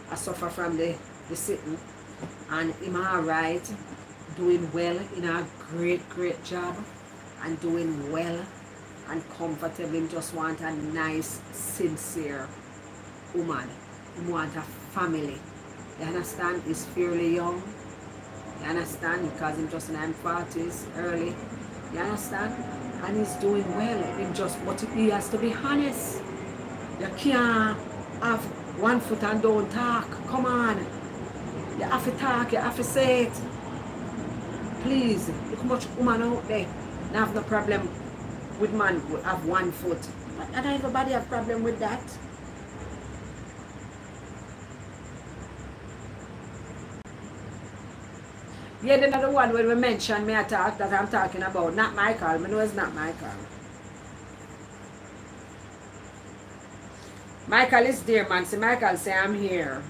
I suffer from the sitting. And him alright, doing well in a great job. And doing well and comfortable. Him just want a nice, sincere woman. He want a family. You understand? He's fairly young. You understand? Because him just in his 40s, early. You understand? And he's doing well. Him just, but he has to be honest. You can't have one foot and don't talk. Come on. You have to talk, you have to say it. Please, look much woman out there. Don't have no problem with man who have one foot. And everybody have problem with that. Yeah, the other one when we mention me I talk that I'm talking about. Not Michael. I know it's not Michael. Michael is there, man. See, Michael say I'm here.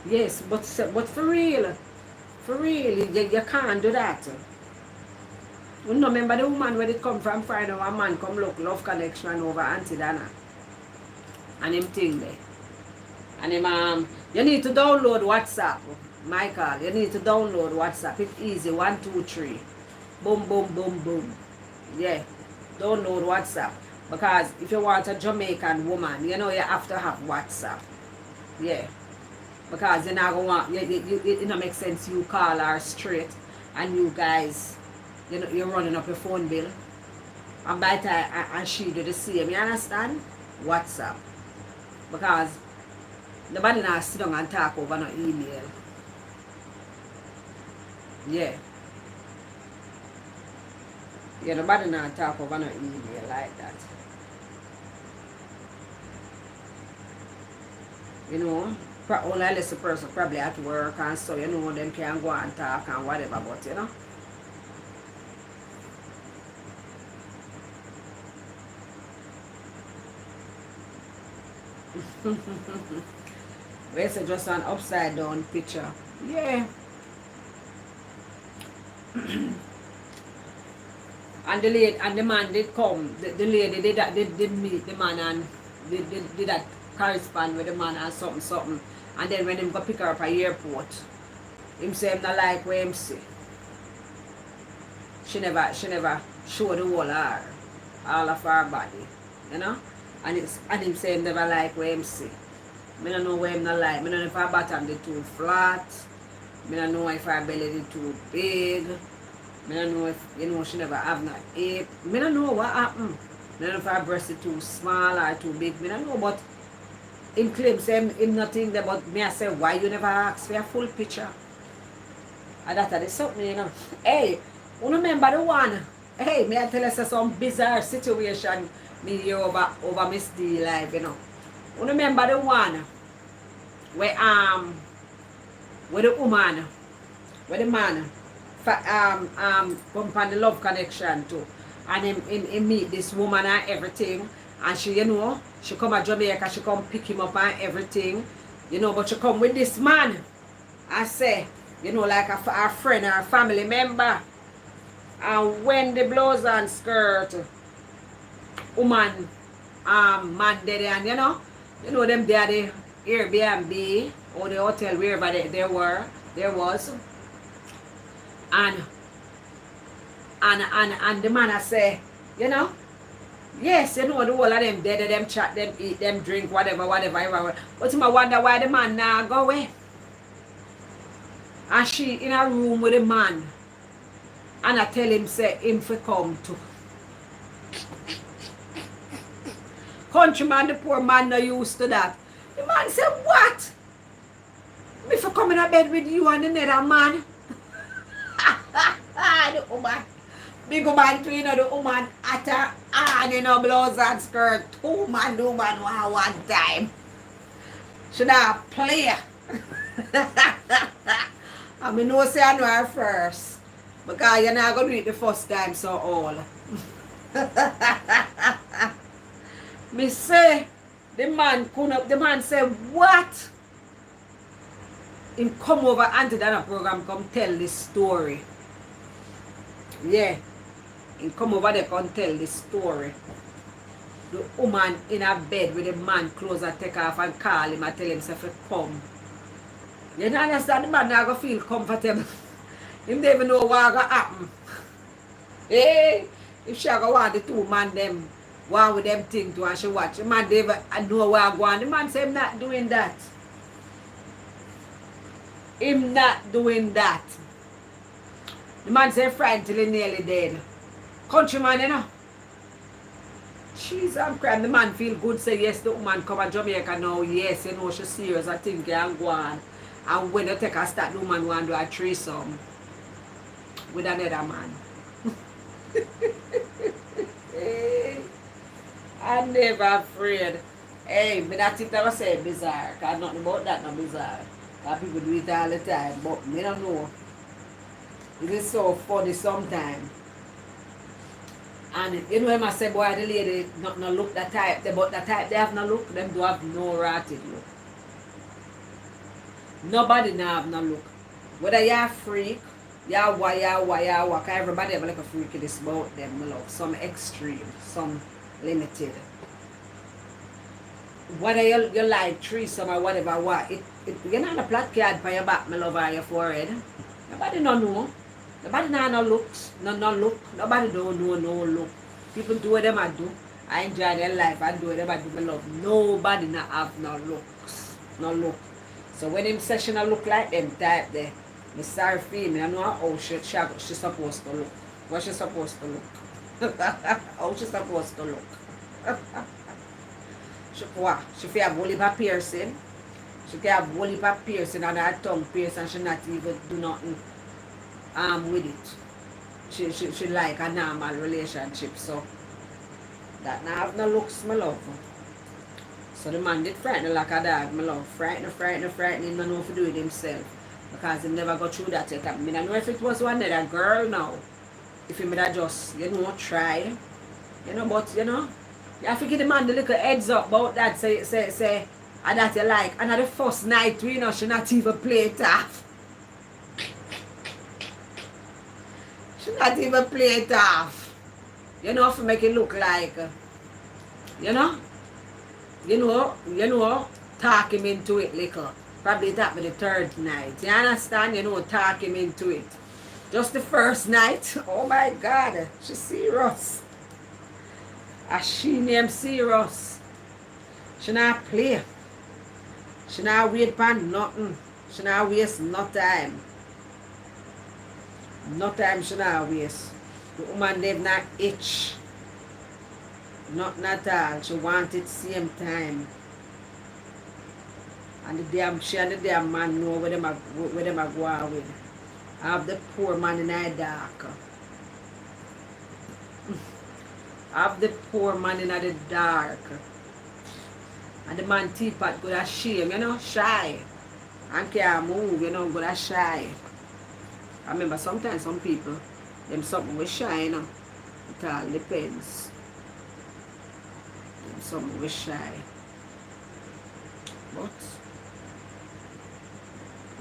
Yes, but for real, you can't do that. You know, remember the woman where it come from Friday, a man come look love connection over Auntie Dana. And him thing there. And him, you need to download WhatsApp, Michael. You need to download WhatsApp. It's easy. 1, 2, 3. Boom, boom, boom, boom. Yeah. Download WhatsApp. Because if you want a Jamaican woman, you know you have to have WhatsApp. Yeah. Because you're not going to want, it don't make sense you call her straight and you guys, you know, you're running up your phone bill. And by the time, and she do the same, you understand? WhatsApp. Because nobody now sit down and talk over no email. Yeah. Yeah, nobody now talk over no email like that. You know, only unless the person probably at work and so, you know, them can go and talk and whatever, but you know. Where's it just an upside down picture? Yeah. And the lady and the man did come. The lady did meet the man and did that correspond with the man and something. And then when him go pick her up at the airport, him say him not like what him see. She never showed the whole her, all of her body, you know. And him say him never like what him see. I don't know what him not like. I don't know if her bottom is too flat. I don't know if her belly is too big. I don't know if, you know, she never have no ache. I don't know what happened. I don't know if her breast is too small or too big. I don't know, but him claims him nothing there, but me I say, why you never ask for a full picture? And that is something, you know. Hey, you remember the one? Hey, me I tell you some bizarre situation me hear over Miss D live, you know. You remember the one where the woman, where the man come from the love connection too, and him meet this woman and everything, and she, you know, she come to Jamaica, she come pick him up and everything, you know, but she come with this man, I say, you know, like a friend or a family member, and when the blouse and skirt, woman, man dead, and you know them there the Airbnb or the hotel wherever there was, and the man I say, you know, yes, you know, the whole of them dead, them chat, them eat, them drink, whatever. But I wonder why the man now go away. And she in a room with the man, and I tell him, say, him for come to. Countryman, the poor man not used to that. The man said, what? Me for come in a bed with you and another man? The woman. Big woman too, you know, the woman at her hand, you know, blouse and skirt. Two man, one time. Should I play? I mean, no say I know her first. Because you're not going to do it the first time so all. Me say, the man come up, the man say, what? Him come over Auntie Dana program, come tell this story. Yeah. Him come over there, come tell this story. The woman in a bed with the man clothes and take off and call him and tell him, say, come. You don't understand, the man not going to feel comfortable. Him don't even know what going to happen. Hey, if she go want the two man them, one with them thing to and she watch. The man don't even know what going on. The man say him not doing that. Him not doing that. The man say frightened till he nearly dead. Countryman, you know. Jeez, I'm crying. The man feel good, say yes, the woman come to Jamaica now. Yes, you know, she's serious. I think and go on. And when you take a start, the woman want to do a threesome with another man. Hey, I'm never afraid. Hey, but that thing that I say bizarre. Because nothing about that not bizarre. Because people do it all the time. But me don't know. It is so funny sometimes. And you know when I say, boy, the lady not no look that type. But the type they have no look, them do have no rotted look. Nobody now have no look. Whether you're a freak, you're waka, everybody have like a freak in this about them, my love. Some extreme, some limited. whether you like threesome or whatever, what, you're not a plot card for your back, my love, or your forehead. Nobody no know. Nobody no looks. No look. Nobody don't know no look. People do what them I do. I enjoy their life. I do what them I do, my love. Nobody not have no looks. No look. So when them session look like them type there, me sorry for me. I know how she supposed to look. What she supposed to look. How she supposed to look. She fi have whole heap of piercing. She can have whole heap of piercing and her tongue piercing and she not even do nothing with it. She like a normal relationship, so that now have no looks, my love. So the man did frighten like a dog, my love. Frighten, he don't know if he do it himself. Because he never got through that yet. I mean, I know if it was one other girl now, if he would have just, try. But you have to give the man the little heads up about that. Say, and that you like. And at the first night, she not even play it off. She not even play it off. To make it look like, talk him into it little. Probably that be the third night. You understand? Talk him into it. Just the first night, oh my God, she's serious. She named serious. She not play. She not wait for nothing. She not waste no time. No time she not waste. The woman did not itch. Nothing at all. She wanted same time. And she and the damn man know where them are going with. Have the poor man in the dark. Have the poor man in the dark. And the man teapot go that shame, shy. And can't move, go that shy. I remember sometimes some people, them something was shy, It all depends. Them something was shy. But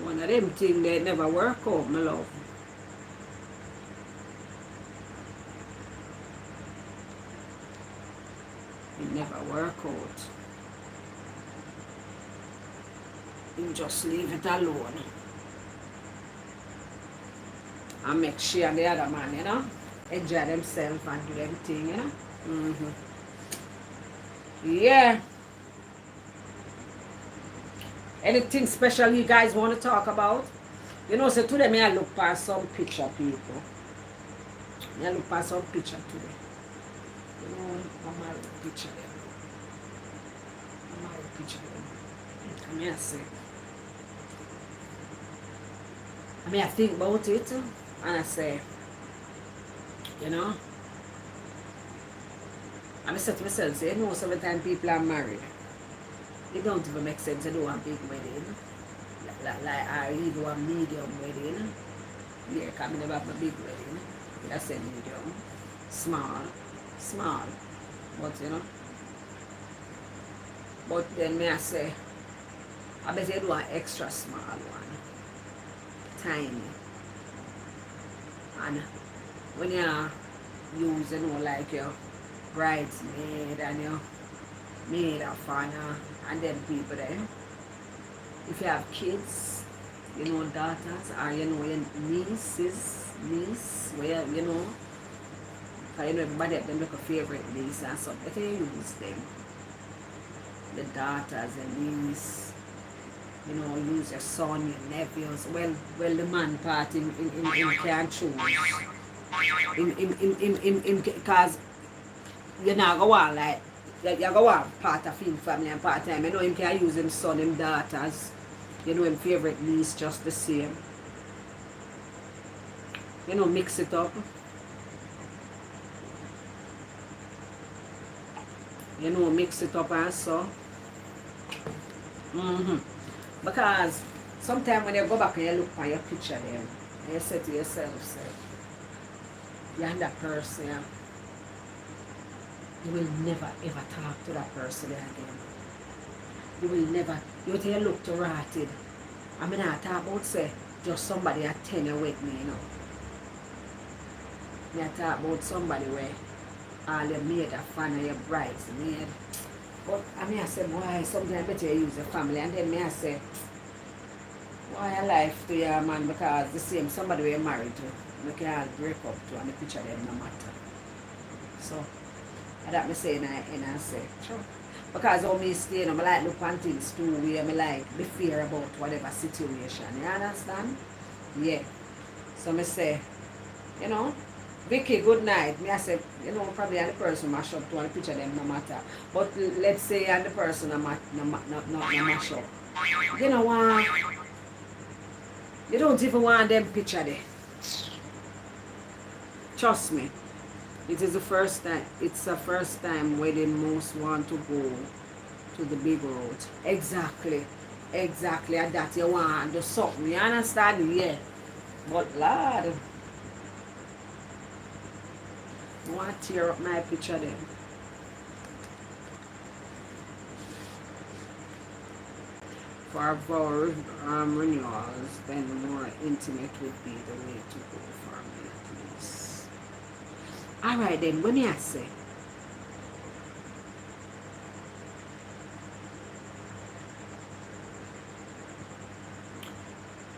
one of them things that never work out, my love. It never work out. You just leave it alone. And make sure the other man, enjoy themselves and do them thing, Yeah. Anything special you guys want to talk about? So today I look past some picture, people. I look past some picture today. I'm married picture them. I'm married picture them. I say. I think about it and I say, I say to myself, every time people are married, it don't even make sense to do a big wedding. Like I do a medium wedding. Yeah, because I never have a big wedding. I say medium. Small. But But then I say, I bet you do an extra small one. Tiny. And when you use, like your bridesmaid and your maid of honor and then people there. If you have kids, daughters, or your niece, where because everybody have them like a favorite niece and stuff. But you use them. The daughters and niece, use your son, your nephews. Well the man part in can't choose. Because you're not going to like, you're going to part of him family and part of time. Him can use him son, him daughters, him favorite niece just the same. Mix it up. Mix it up and so. Because sometimes when you go back and you look at your picture then, and you say to yourself, say, you're that person, you will never ever talk to that person again. You will never, you take a look to rotted. I mean, I talk about, say, just somebody at 10 you with me, I talk about somebody where all your maid are fan of your bridesmaid. But I mean I say, why sometimes better you use a family and then me I say, why a life to your man because the same somebody we married to, you can break up to and the picture them no matter. So that me say and I say, sure. Because how me stay, I like look on things too where I like be fear about whatever situation. You understand? Yeah. So me say, you know, Vicky, good night. Me I say, you know, probably the person mash up to and the picture them no matter. But let's say and the person no mash up. You know what? You don't even want them picture there. Trust me. It is the first time. It's the first time where they most want to go to the big road. Exactly. Exactly. And that you want to do something. You understand? Yeah. But Lord, I want to tear up my picture then. For our renewals, then more intimate would be the way to go for me at least. Alright then, what me I say?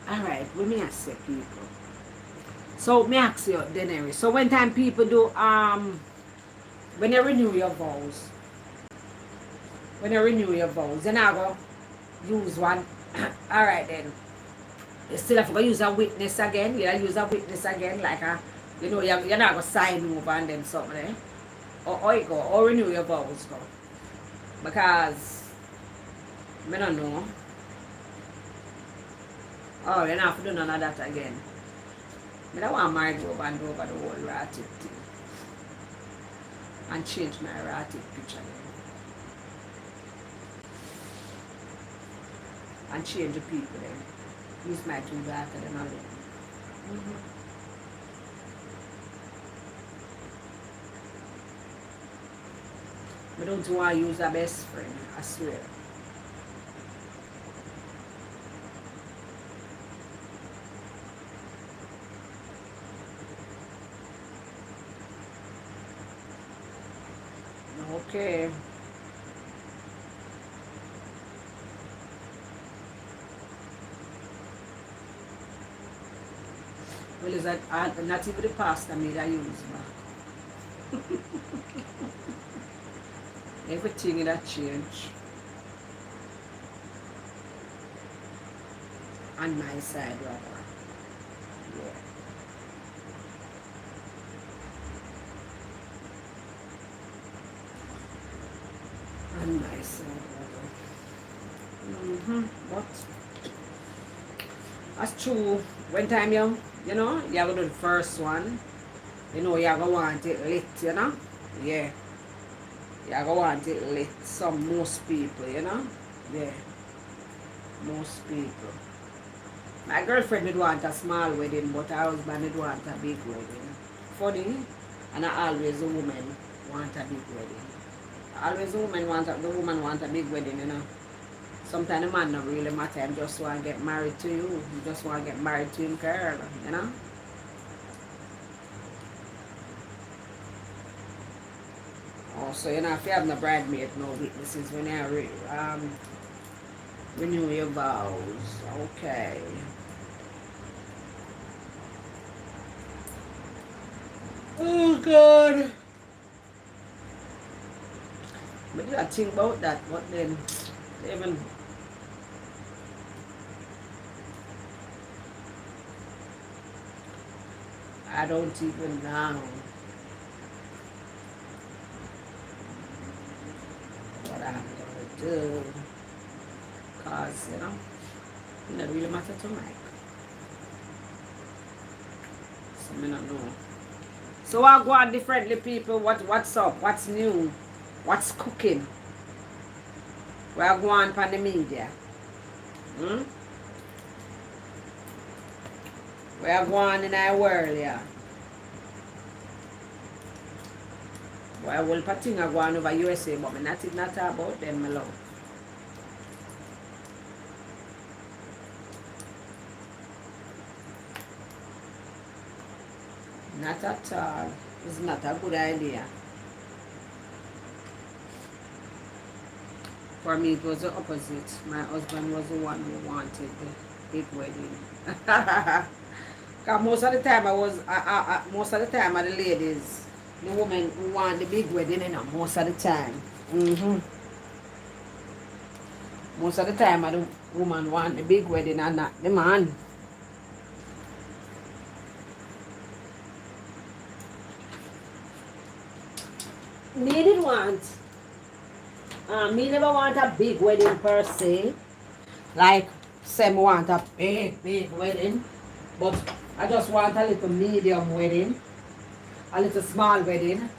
Alright, what me I say people? So me ask you then so when time people do when you renew your vows, then I go use one. Alright then. You still have to go use a witness again. You use a witness again, like a you know, you're not gonna sign over and then something, eh? Or you go, or renew your vows go. Because I don't know. Oh, you're not have to do none of that again. I don't want married over and over the whole ratted thing. And change my ratted picture then. And change the people then. Use my two daughters and all that. I don't want to use a best friend, I swear. Okay. Well, is that not even the pasta made I use back. Everything in that change. On my side, rather. Yeah. On my side, rather. But that's true. When time you know, you're gonna do the first one. You know, you're gonna want it lit, you know? Yeah. You're gonna want it lit. Most people, you know? Yeah. Most people. My girlfriend would want a small wedding, but her husband would want a big wedding. Funny, and I always the woman want a big wedding. Always the woman want a big wedding, you know. Sometimes the man don't really matter. Him just want to get married to you. He just want to get married to him girl, you know. Also, you know, if you have no bridesmaid, no witnesses when you renew your vows. Okay. Oh God. But did I think about that? But then even I don't even know what I'm gonna do. Cause you know, it doesn't really matter to Mike. So I don't know. So I go on differently people, what's up? What's new? What's cooking? Where I go on the media? Where I go on in our world, yeah. Where I will thing I go on over USA, but me not about them, my love. Not at all. It's not a good idea. For me, it was the opposite. My husband was the one who wanted the big wedding. Cause most of the time most of the time are the ladies, the women who want the big wedding, you know, most of the time. Most of the time are the woman want the big wedding and not the man. Me didn't want, me never want a big wedding per se. Like, some want a big wedding. But I just want a little medium wedding. A little small wedding.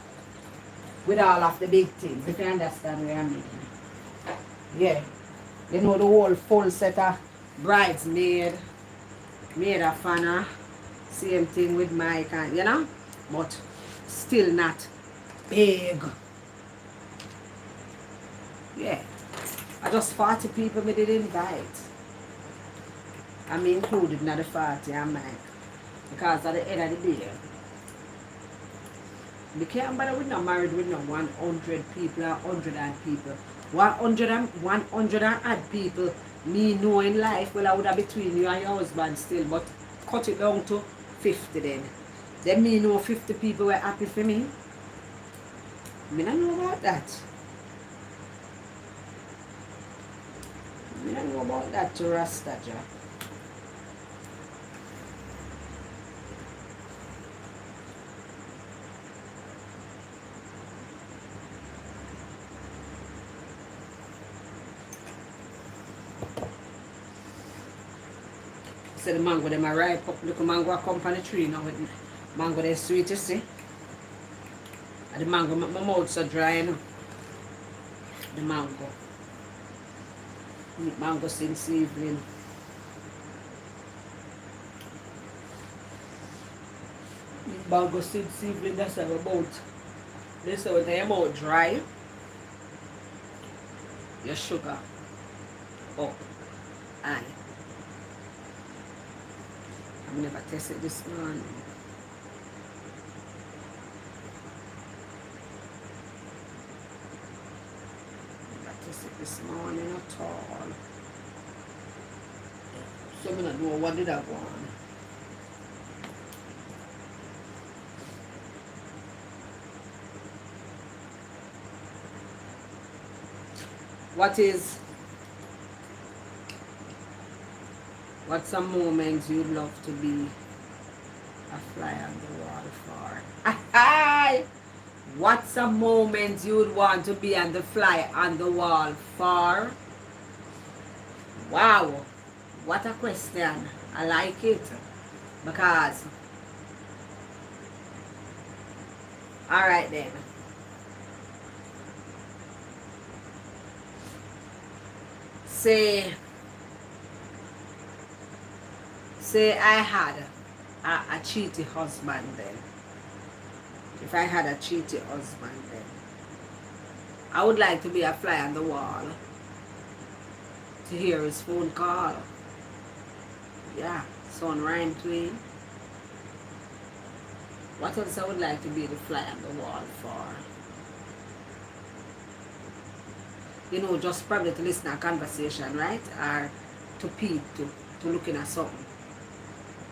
With all of the big things. If you understand what I mean. Yeah. You know the whole full set of bridesmaid. Maid of honor. Same thing with Mike and, you know. But still not big. Yeah. I just 40 people me did invite. I'm included in the 40 and Mike. Because at the end of the day, we can't bother with no married with no 100 people or 100 odd people. 100 and odd people me know in life, well I would have between you and your husband still, but cut it down to 50 then. Then me know 50 people were happy for me. Me don't know about that. Me don't know about that to Rasta Jah. So the mango them a ripe up. Look, the mango a come from the tree now. With mango they sweet, you see. And the mango, my mouth so dry, you know. The mango. Eat mango since evening. Eat mango since evening, that's how about. This is when your mouth dry. Your sugar up. Aye. I've never tasted this morning. Never tasted this morning at all. So I don't know what did I want. What's some moments you'd love to be a fly on the wall for? What's some moments you'd want to be on the fly on the wall for? Wow, what a question. I like it. Because, alright then. Say I had a cheaty husband then. If I had a cheaty husband then, I would like to be a fly on the wall to hear his phone call. Yeah, son rhyme to him. What else I would like to be the fly on the wall for? You know, just probably to listen to a conversation, right? Or to peep, to looking at something.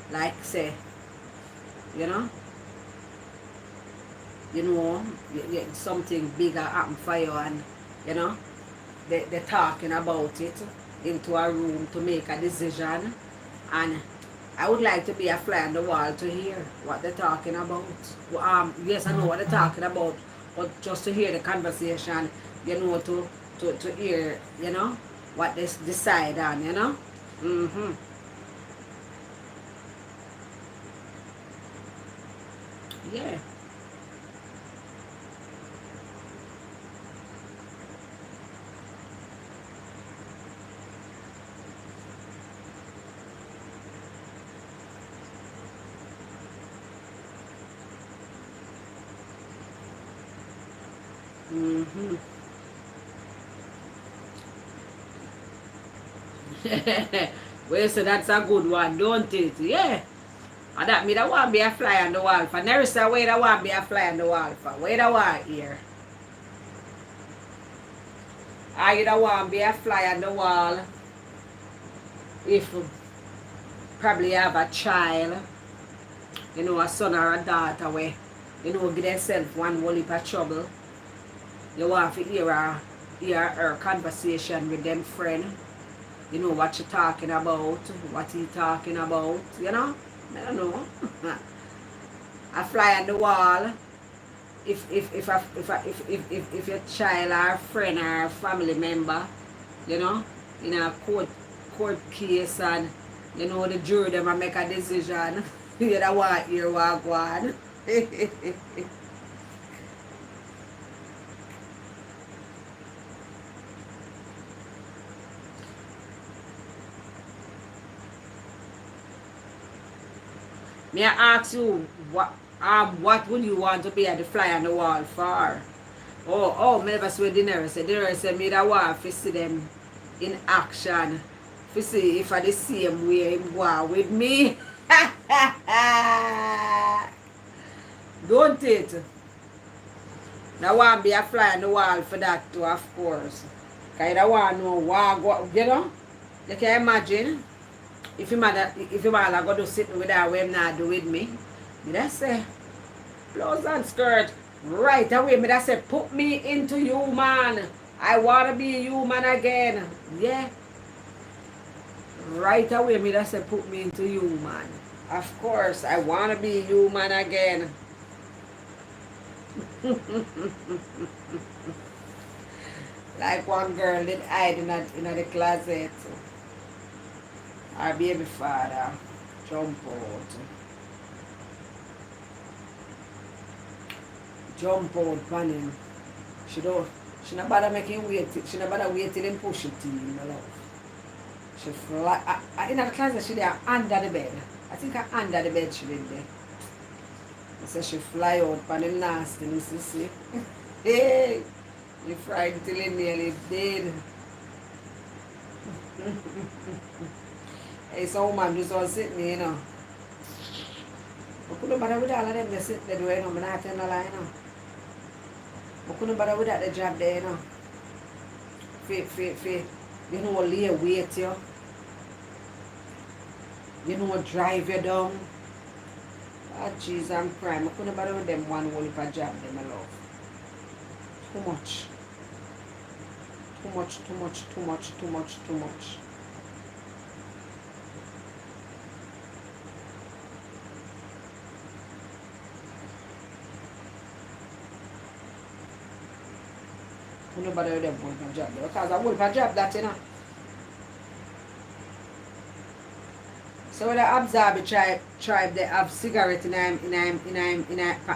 Like say, you know, something bigger happen for you and, you know, they're talking about it into a room to make a decision. And I would like to be a fly on the wall to hear what they're talking about. Yes, I know what they're talking about, but just to hear the conversation, you know, to hear, you know, what they decide on, you know. Yeah. Well, so that's a good one, don't it? Yeah. And that me that want be a fly on the wall for. Never say where that want be a fly on the wall for. Where that want here. I either want to be a fly on the wall if probably have a child, you know, a son or a daughter where, you know, give themselves one whole heap of trouble. You want to hear her conversation with them friend. You know what she talking about, what he talking about, you know? I don't know. I fly on the wall. If your child or friend or family member, you know, in a court case and you know the jury them make a decision, you don't want your walk one. May I ask you what would you want to be at the fly on the wall for? Oh, me never see dinner. Say me that want to see them in action. To see if I the same way him go with me. Don't it? Now want be a fly on the wall for that too, of course. Cause you don't want to know what, you know? You can imagine if you man go to sit with that way him not do with me. Me that say blouse and skirt right away. Me that say put me into you, man. I wanna be human again. Yeah. Right away, me that say put me into human. Of course, I wanna be human again. Like one girl did hide in the closet. Our baby father jump out. Jump out on him. She not bother making wait. She not bother wait till him push it in, my love. She fly in the closet. She there under the bed. I think under the bed she did there. So she fly out on him nasty, you see. Hey, you fried till he nearly dead. Hey, so woman just all sitting there, you know. I couldn't bother with all of them. They sit there doing, you know. I'm not telling a lie, you know. I couldn't bother with that the job there, you know. You know, lay wait you. You know, drive you down. Ah, jeez, I'm crying. I couldn't bother with them one whole heap of job, them, my love. Too much. Too much, too much, too much, too much, too much. Nobody with them one job because I work a job that, you know. So when I observe the tribe they have cigarette in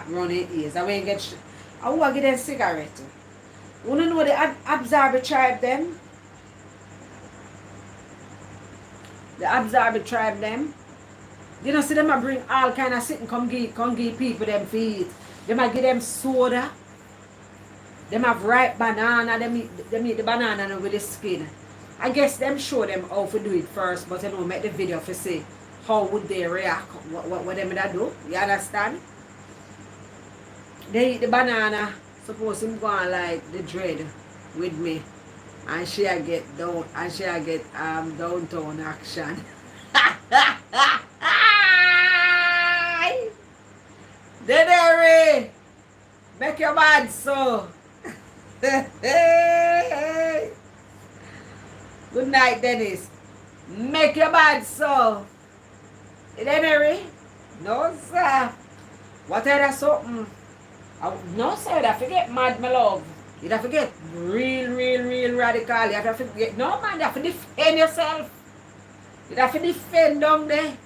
running ears. I won't get I will get them cigarette. You know the observe the tribe them? The observe the tribe them. You know see them I bring all kind of sitting come give people them feed. They might give them soda. Them have ripe banana, them eat the banana with the skin. I guess them show them how to do it first, but you know, make the video for see how would they react, what them that do. You understand? They eat the banana, suppose him go on like the dread with me. And she get down and she get downtown action. Denary! Make your bad so. Good night, Dennis. Make your bad so. Denary? No, sir. What are that something? No, sir, you have to get mad, my love. You have to get real radical. You have to get, no, man, you have to defend yourself. You have to defend down there.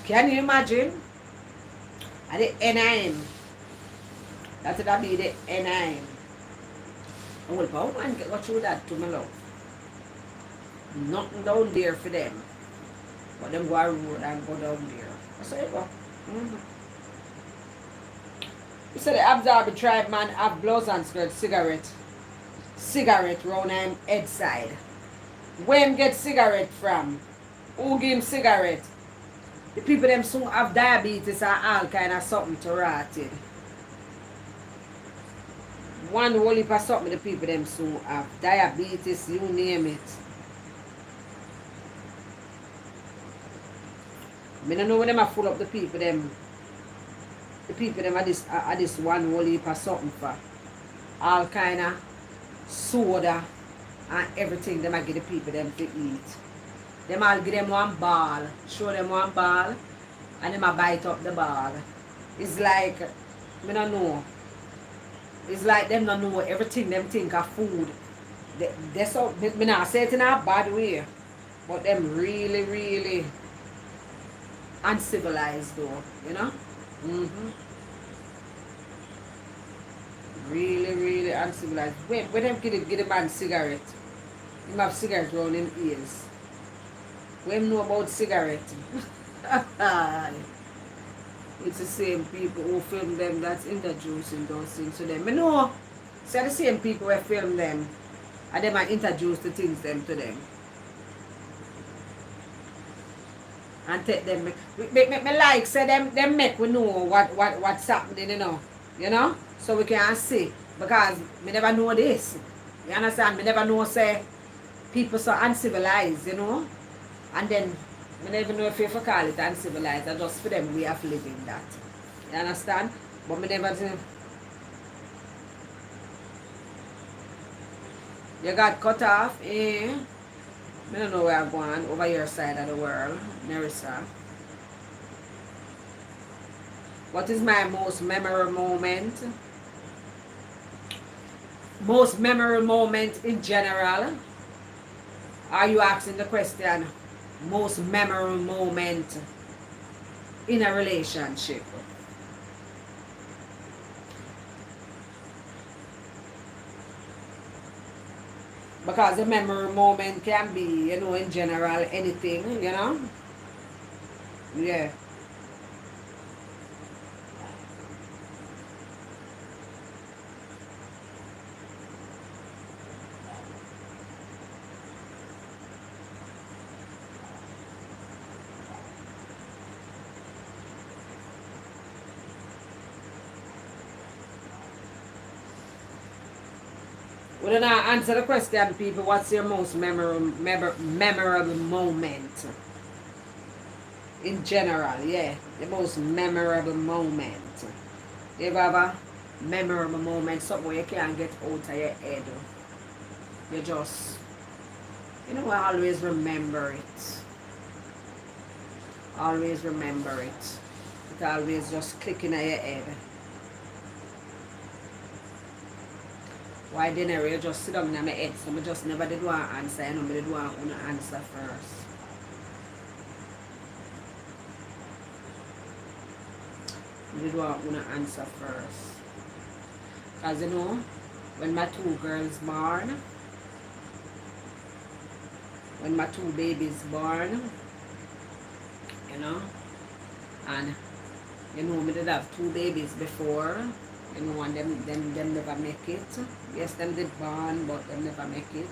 Can you imagine? At the NIM. That's what be the NIM. I will go and get what through that to my love. Nothing down there for them. But them go a road and go down there. That's how it go. You said the observe the tribe man have blouse and skirt cigarette round him head side. Where him get cigarette from? Who give him cigarette? The people them soon have diabetes and all kind of something to rot in. One whole heap of something the people them soon have. Diabetes, you name it. I don't know when them are full up the people them are this one whole heap of something for. All kind of soda and everything them I give the people them to eat. Them all give them one ball, show them one ball, and them a bite up the ball. It's like, I don't know. It's like them don't know everything them think of food. That's all, me not say it in a bad way, but them really, really uncivilized though, you know? Really, really uncivilized. When them give the man cigarette, him have cigarette round him ears. When him know about cigarette? It's the same people who film them that's introducing those things to them. I know, it's the same people who film them and them are introduce the things them to them. And take them, me like say them make we know what's happening, you know, so we can see, because me never know this, you understand, me never know say people so uncivilized, you know, and then I never know if you call it uncivilized, I just for them way of living that, you understand, but me never do. You got cut off, eh? I don't know where I'm going, over your side of the world, Nerissa. What is my most memorable moment? Most memorable moment in general? Are you asking the question, most memorable moment in a relationship? Because a memorable moment can be, in general, anything, Yeah. We don't answer the question, people. What's your most memorable moment? In general, yeah. The most memorable moment. You ever have a memorable moment, something where you can't get out of your head? You just, I always remember it. Always remember it. It always just clicking at your head. Why didn't you just sit down in my head? So I just never did want to answer. I did want to answer first. I did want to answer first. Because when my two girls born, when my two babies born, and me did have two babies before. And them never make it. Yes, them did born, but them never make it.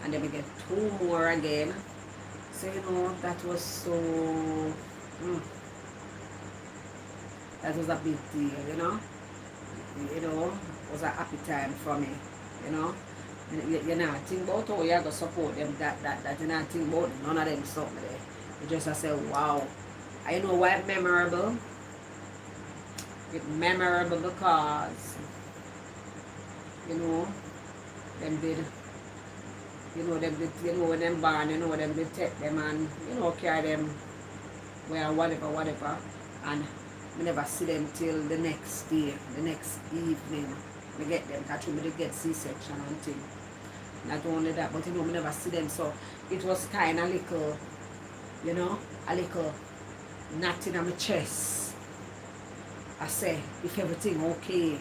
And then we get two more again. So, that was so, that was a big deal, It was a happy time for me, You're not think about how you're going to support them, that you're not think about none of them something there. You just say, wow. I know why memorable. It's memorable because, them did, when them born, them did take them and, carry them, well, whatever, and we never see them till the next day, the next evening. We get them, catch me to get C-section and thing. Not only that, but, we never see them, so it was kind of little, a little knot in my chest. I say, if everything okay,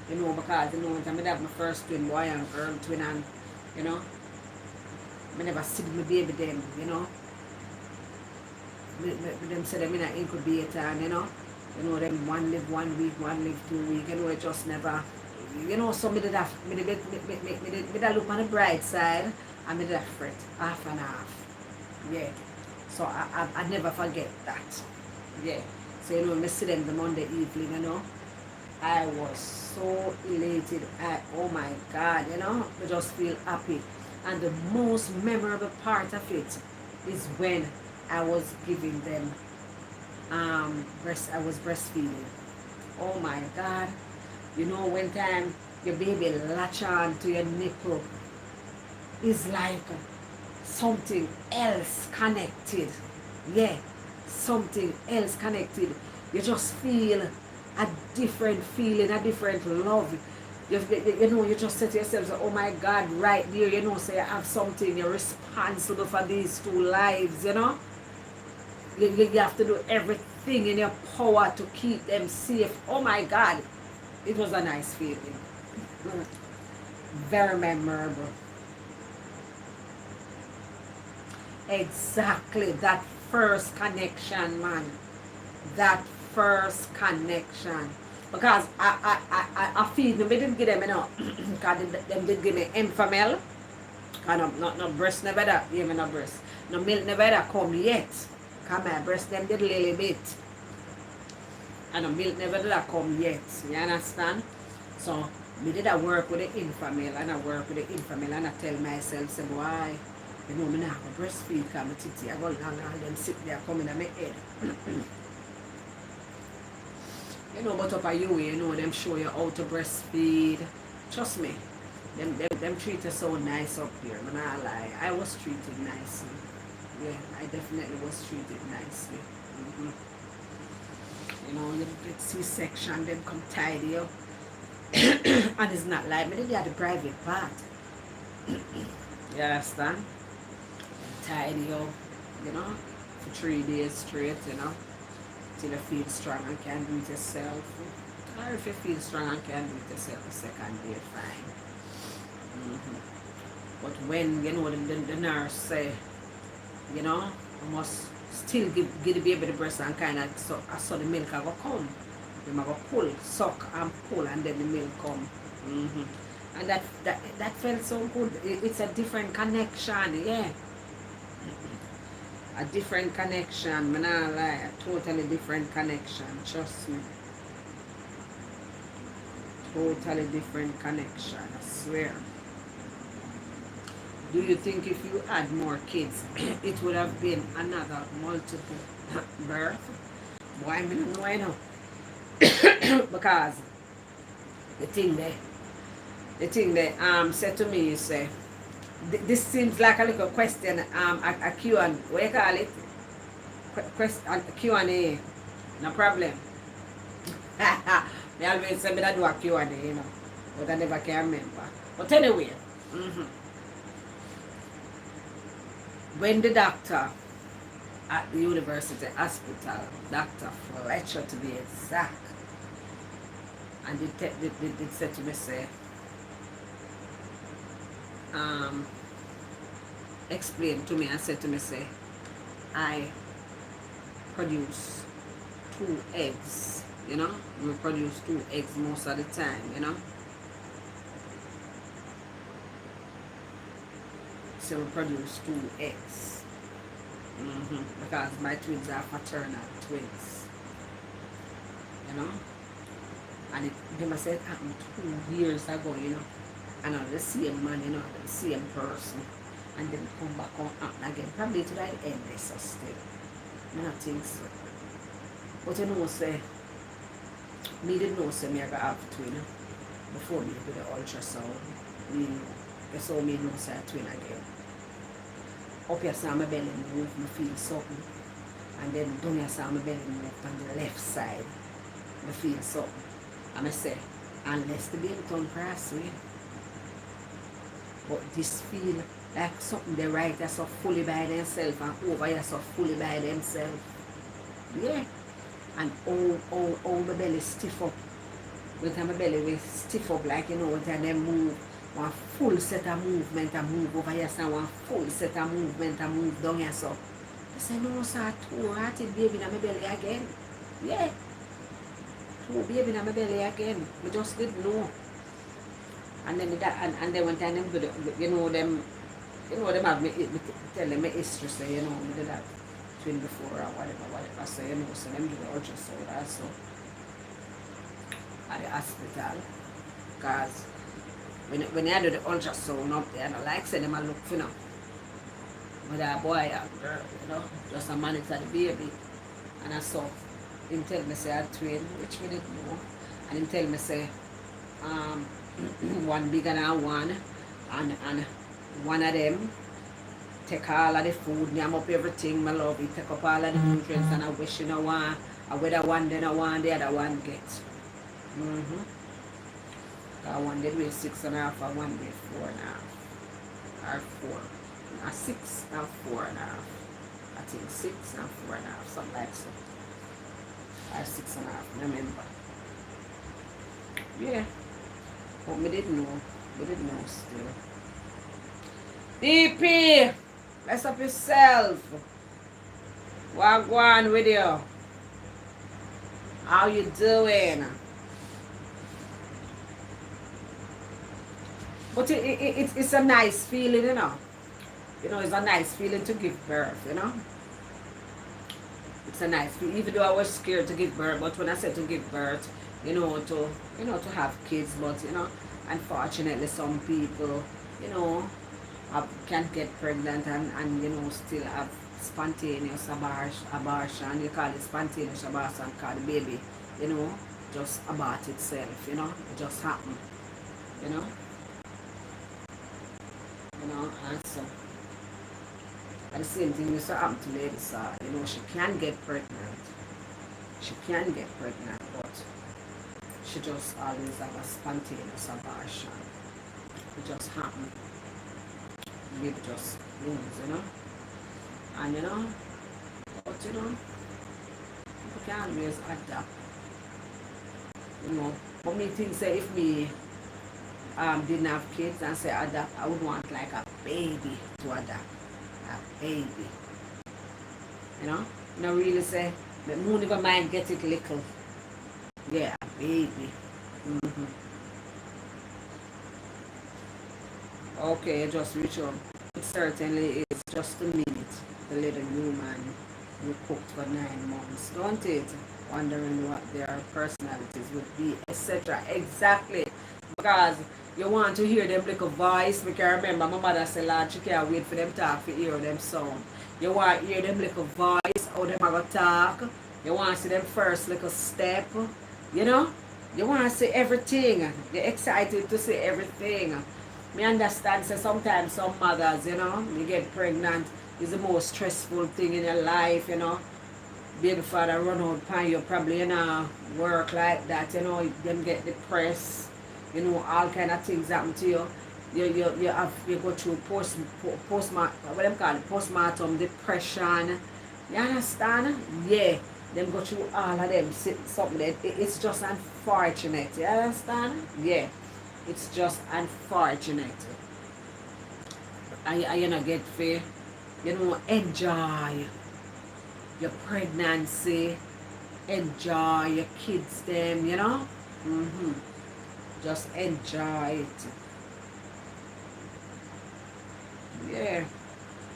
because, I have my first twin, boy and girl twin, and, I never see my baby them, them say them in an incubator, and, them one live 1 week, one live 2 weeks, it just never, so me did look on the bright side, and me did fret, half and half, yeah, so I never forget that, yeah. So, I see them the Monday evening, I was so elated. Oh my God, I just feel happy. And the most memorable part of it is when I was giving them I was breastfeeding. Oh my God. When time your baby latch on to your nipple, it's like something else connected. Yeah, something else connected. You just feel a different feeling, a different love. You just say to yourself, oh my God, right there, say you have something, you're responsible for these two lives, You have to do everything in your power to keep them safe. Oh my God, it was a nice feeling. Very memorable. Exactly, that first connection, man. That first connection. Because I feed them, I didn't give them, because them did give me Enfamil. And no breast never that, give me no breast. No milk never that come yet. Because my breast them did a little bit. And the milk never did that come yet. You understand? So, me did I work with the Enfamil, and I work with the Enfamil, and I tell myself, say, why? Me not have a breastfeed because my titty I go long and them sit there coming on my head. But up at you, them show you how to breastfeed. Trust me, them treat us so nice up here. I'm not lie. I was treated nicely. Yeah, I definitely was treated nicely. You get C-section, them come tidy up. And it's not like me, they had the private part. You understand? Tidy up, for 3 days straight, till you feel strong and can do it yourself. Or if you feel strong and can do it yourself, the second day, fine. But when, the nurse say, you must still give the baby the breast and kind of, so the milk will come. They will pull, suck and pull, and then the milk come. And that felt so good. It's a different connection, yeah. A different connection, I'm not lie, a totally different connection, trust me. Totally different connection, I swear. Do you think if you had more kids, it would have been another multiple birth? Why I don't know, I know. Because the thing they said to me, you say, this seems like a little question, a Q&A, what you call it? Q&A, no problem. They always say me I do a Q&A, but I never can remember. But anyway, when the doctor at the university hospital, Dr. Fletcher to be exact, and they said to me, say, explained to me and said to me, say, I produce 2 eggs, we produce 2 eggs most of the time, So we produce 2 eggs. Because my twins are fraternal twins, and they must have happened 2 years ago, and I'm the same man, the same person, and then come back on again, probably to that end, they so still. I don't think so. But say, me didn't know, say, me I got have twin, before me do the ultrasound. You saw me know, say, a twin again. Up here, saw my belly move, I feel something. And then down here, saw my belly move on the left side, I feel something. And I say, unless the baby turn crossway. But this feel like something they right are so fully by themselves, and over here so fully by themselves. Yeah. And all my belly stiff up. When my belly will stiff up like, when they move. One full set of movement and move over here, so one full set of movement and move down here, so. I say, no, sir, 2 hearted baby in my belly again. Yeah. 2 baby in my belly again. I just didn't know. And then and then one time them do them have me tell them my history, so me did that twin before or whatever. So so them do the ultrasound also. at the hospital. Because when I do the ultrasound up there, I don't like say them I look for now. Whether a boy or girl, just a monitor the baby. And I saw him tell me say I twin, which we didn't know. And him tell me say one bigger than one, and one of them take all of the food, name up everything, my love, he take up all of the nutrients, and I wish you know one, I whether one then I want the other one get. One did weigh 6.5, or one weigh 4.5, or 4, or 6 and 4.5. I think 6 and 4.5, something like so. Or 6.5, remember. Yeah. But we didn't know. We didn't know still. DP! Mess up yourself. What go on with you? How you doing? But it's a nice feeling, it's a nice feeling to give birth, It's a nice feeling, even though I was scared to give birth, but when I said to give birth, to have kids, but, unfortunately some people, can't get pregnant and still have spontaneous abortion. You call it spontaneous abortion because the baby, just abort itself, it just happen, and so. And the same thing used to happen to Lady Saw. She can get pregnant. She can get pregnant, but she just always have a spontaneous abortion. It just happen. Baby just lose, And but people can always adapt. But me think say if me didn't have kids and say adapt, I would want like a baby to adapt. A baby. Really say, but moon never mind get it little. Yeah, a baby. Okay, just reach up. It certainly is just a minute. The little human who cooked for 9 months, don't it? Wondering what their personalities would be, etc. Exactly. Because you want to hear them little voice. Because remember, my mother said, Lord, she can't wait for them talk to hear them sound. You want to hear them little voice, how them are going to talk. You want to see them first little step. You want to see everything. You're excited to see everything. Me understand, so sometimes some mothers, you get pregnant, is the most stressful thing in your life, Baby father run out upon you, probably, work like that, them get depressed. All kind of things happen to you. You go through postpartum depression. You understand? Yeah. Them go through all of them something that it's just unfortunate. You understand? Yeah. It's just unfortunate. And get fair. Enjoy your pregnancy. Enjoy your kids them, Just enjoy it. Yeah.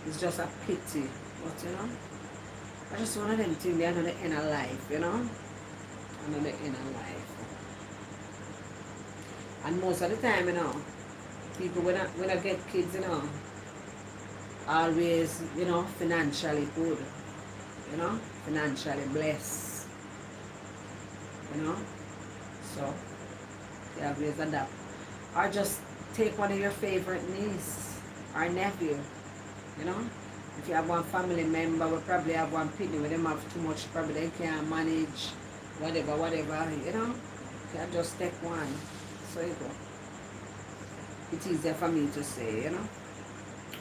It's just a pity. But I just want them to be another inner life, Another inner life. And most of the time, people when I get kids, always, financially good. Financially blessed. So they always adapt. Or just take one of your favorite niece or nephew, If you have one family member, we probably have one picnic with them have too much, probably they can't manage, whatever, You can just take one. So you go. It's easier for me to say,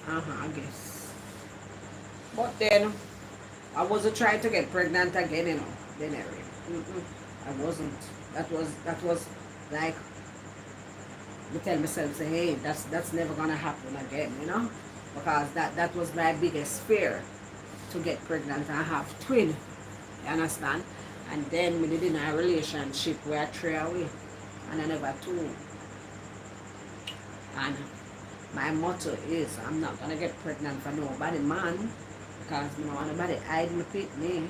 I guess. But then, I wasn't trying to get pregnant again, Then I wasn't. That was like, I tell myself, say, hey, that's never gonna happen again, Because that was my biggest fear, to get pregnant and have twin. You understand? And then we did in a relationship where I threw away. And I never told. And my motto is, I'm not gonna get pregnant for nobody, man, because I don't want nobody hide me pick me.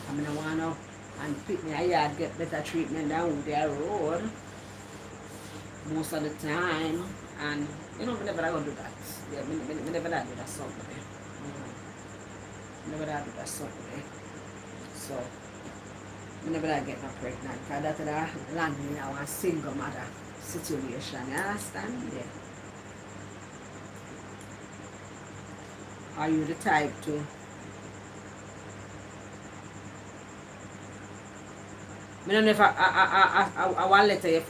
I don't want to and pick me a yard get better treatment than their road most of the time. And you know, me never gonna do that. Yeah, me never do that something. Never do that something. So me never get no pregnant. Cause that's the land me now a single mother situation. You understand? Yeah. Are you the type to I don't know if I want to tell you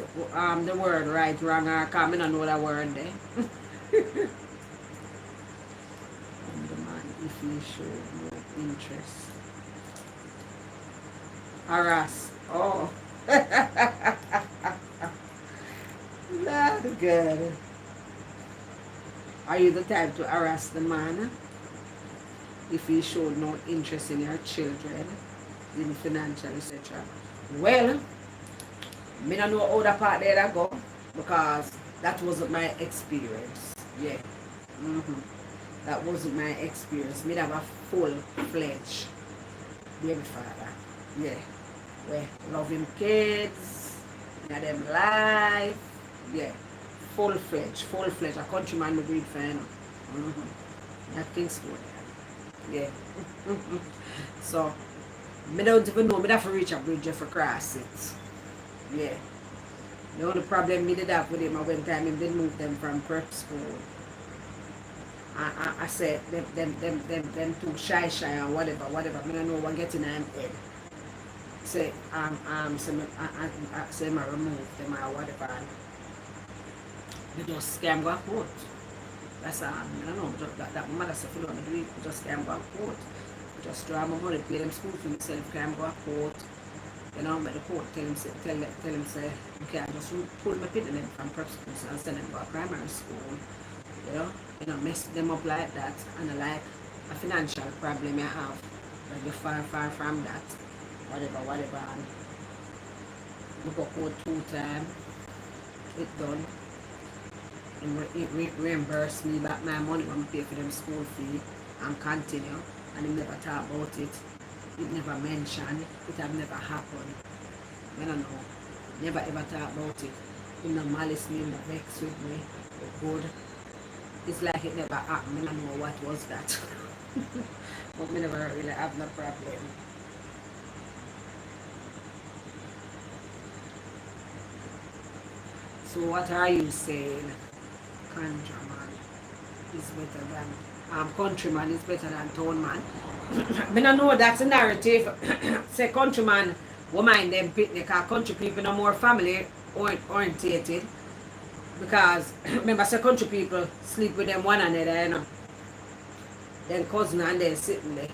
the word right, wrong, or because I don't know that word there. And the man, if he showed no interest. Harass. Oh. That's good. Are you the type to harass the man if he showed no interest in your children, in financial, etc.? Well, I don't know how that part there that go because that wasn't my experience. Yeah. That wasn't my experience. Me have a full-fledged baby father. Yeah. Where loving kids, in them life. Yeah. Full-fledged. A countryman with breed for you know. That thing's good. Yeah. So I don't even know. I have to reach a bridge for cross it. Yeah. The only problem me did have with him, I went time him did move them from prep school. I said them too shy and whatever. I don't know what getting in head. Say say I remove them or whatever. And they just scam go court. That's all. I don't know. That mother said you don't do it, just scam go court. Just draw my money, pay them school for myself, scam go court. You know, but the court tell him say, you can't just pull my pin in them from prep school and send them to primary school. You know, mess them up like that, and like a financial problem you have, like you're far from that, whatever, and we go court 2 times, it done, and it reimburse me back my money when I pay for them school fee, and continue, and he never talk about it. It never mentioned, it have never happened. I don't know. Never ever talk about it. He no malice me, no vex with me, good. It's like it never happened. I don't know what was that. But me never really have no problem. So what are you saying? Countryman is better than countryman is better than town man. I don't know that's a narrative. Say countryman will mind them picnic because country people are more family orientated. Because remember say country people sleep with them one another, you know. Then cousin and then sitting there.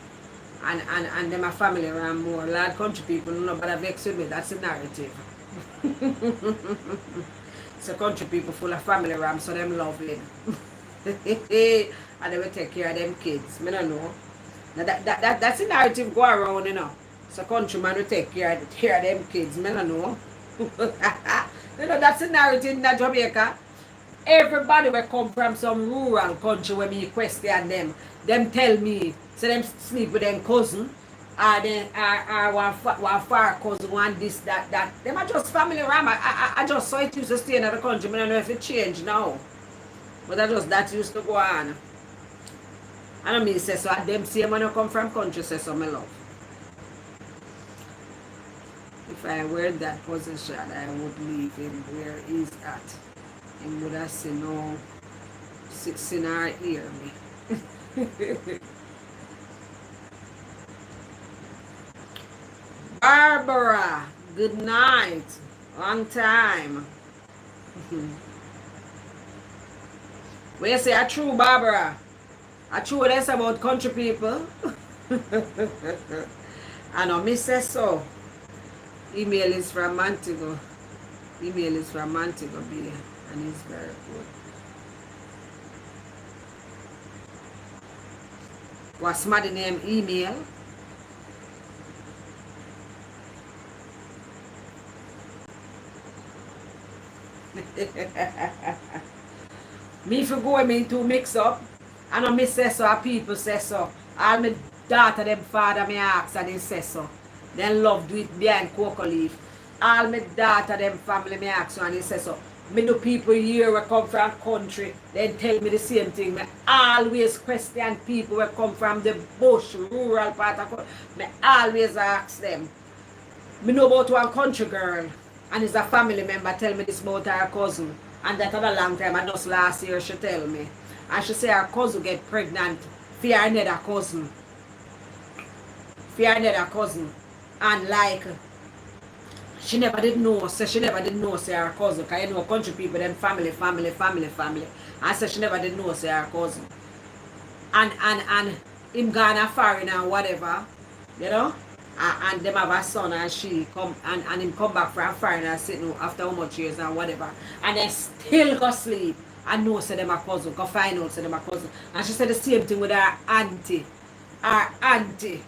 And them are family around more. Large country people nobody vex with me. That's a narrative. So country people full of family around, so them lovely. And they will take care of them kids. I don't know. Now that's the narrative go around, you know. So countryman will take care of them kids. I don't know. You know, that's the narrative in Jamaica. Everybody will come from some rural country where me question them. Them tell me, so them sleep with them cousin, or then one far cousin, one this, that. Them are just family around. I just saw it used to stay in the country. I don't know if it changed now. But that used to go on. I don't mean say so them same when you come from country say so my love. If I were in that position I would leave him where he's at. He would have seen no seen or hear me. Barbara, good night. Long time. When you say a true Barbara, a true that's about country people. I know me say so. Email is from Montego. Email is from Montego Bay, and it's very good. What's my name? Email. Me if you go me into mix up, I know me say so, people say so. All my daughter, them father, me ask and they say so. Then love do it behind cocoa leaf. All my daughter, them family, me ask you, and he says so. Me do people here who come from country, then tell me the same thing. Me always question people who come from the bush, rural part of country. Me always ask them. Me know about one country girl, and it's a family member tell me this about her cousin. And that had a long time, and just last year she tell me. And she say her cousin get pregnant for her another cousin. For her another cousin. And like, she never did know, so she never did know say her cousin. Because you know country people, them family. And so she never did know say her cousin. And him gone a foreign and whatever, you know? And them have a son and she come and him come back from foreign and sit now after how much years and whatever. And they still go sleep and know say them a cousin, go find out say them a cousin. And she said the same thing with her auntie. Her auntie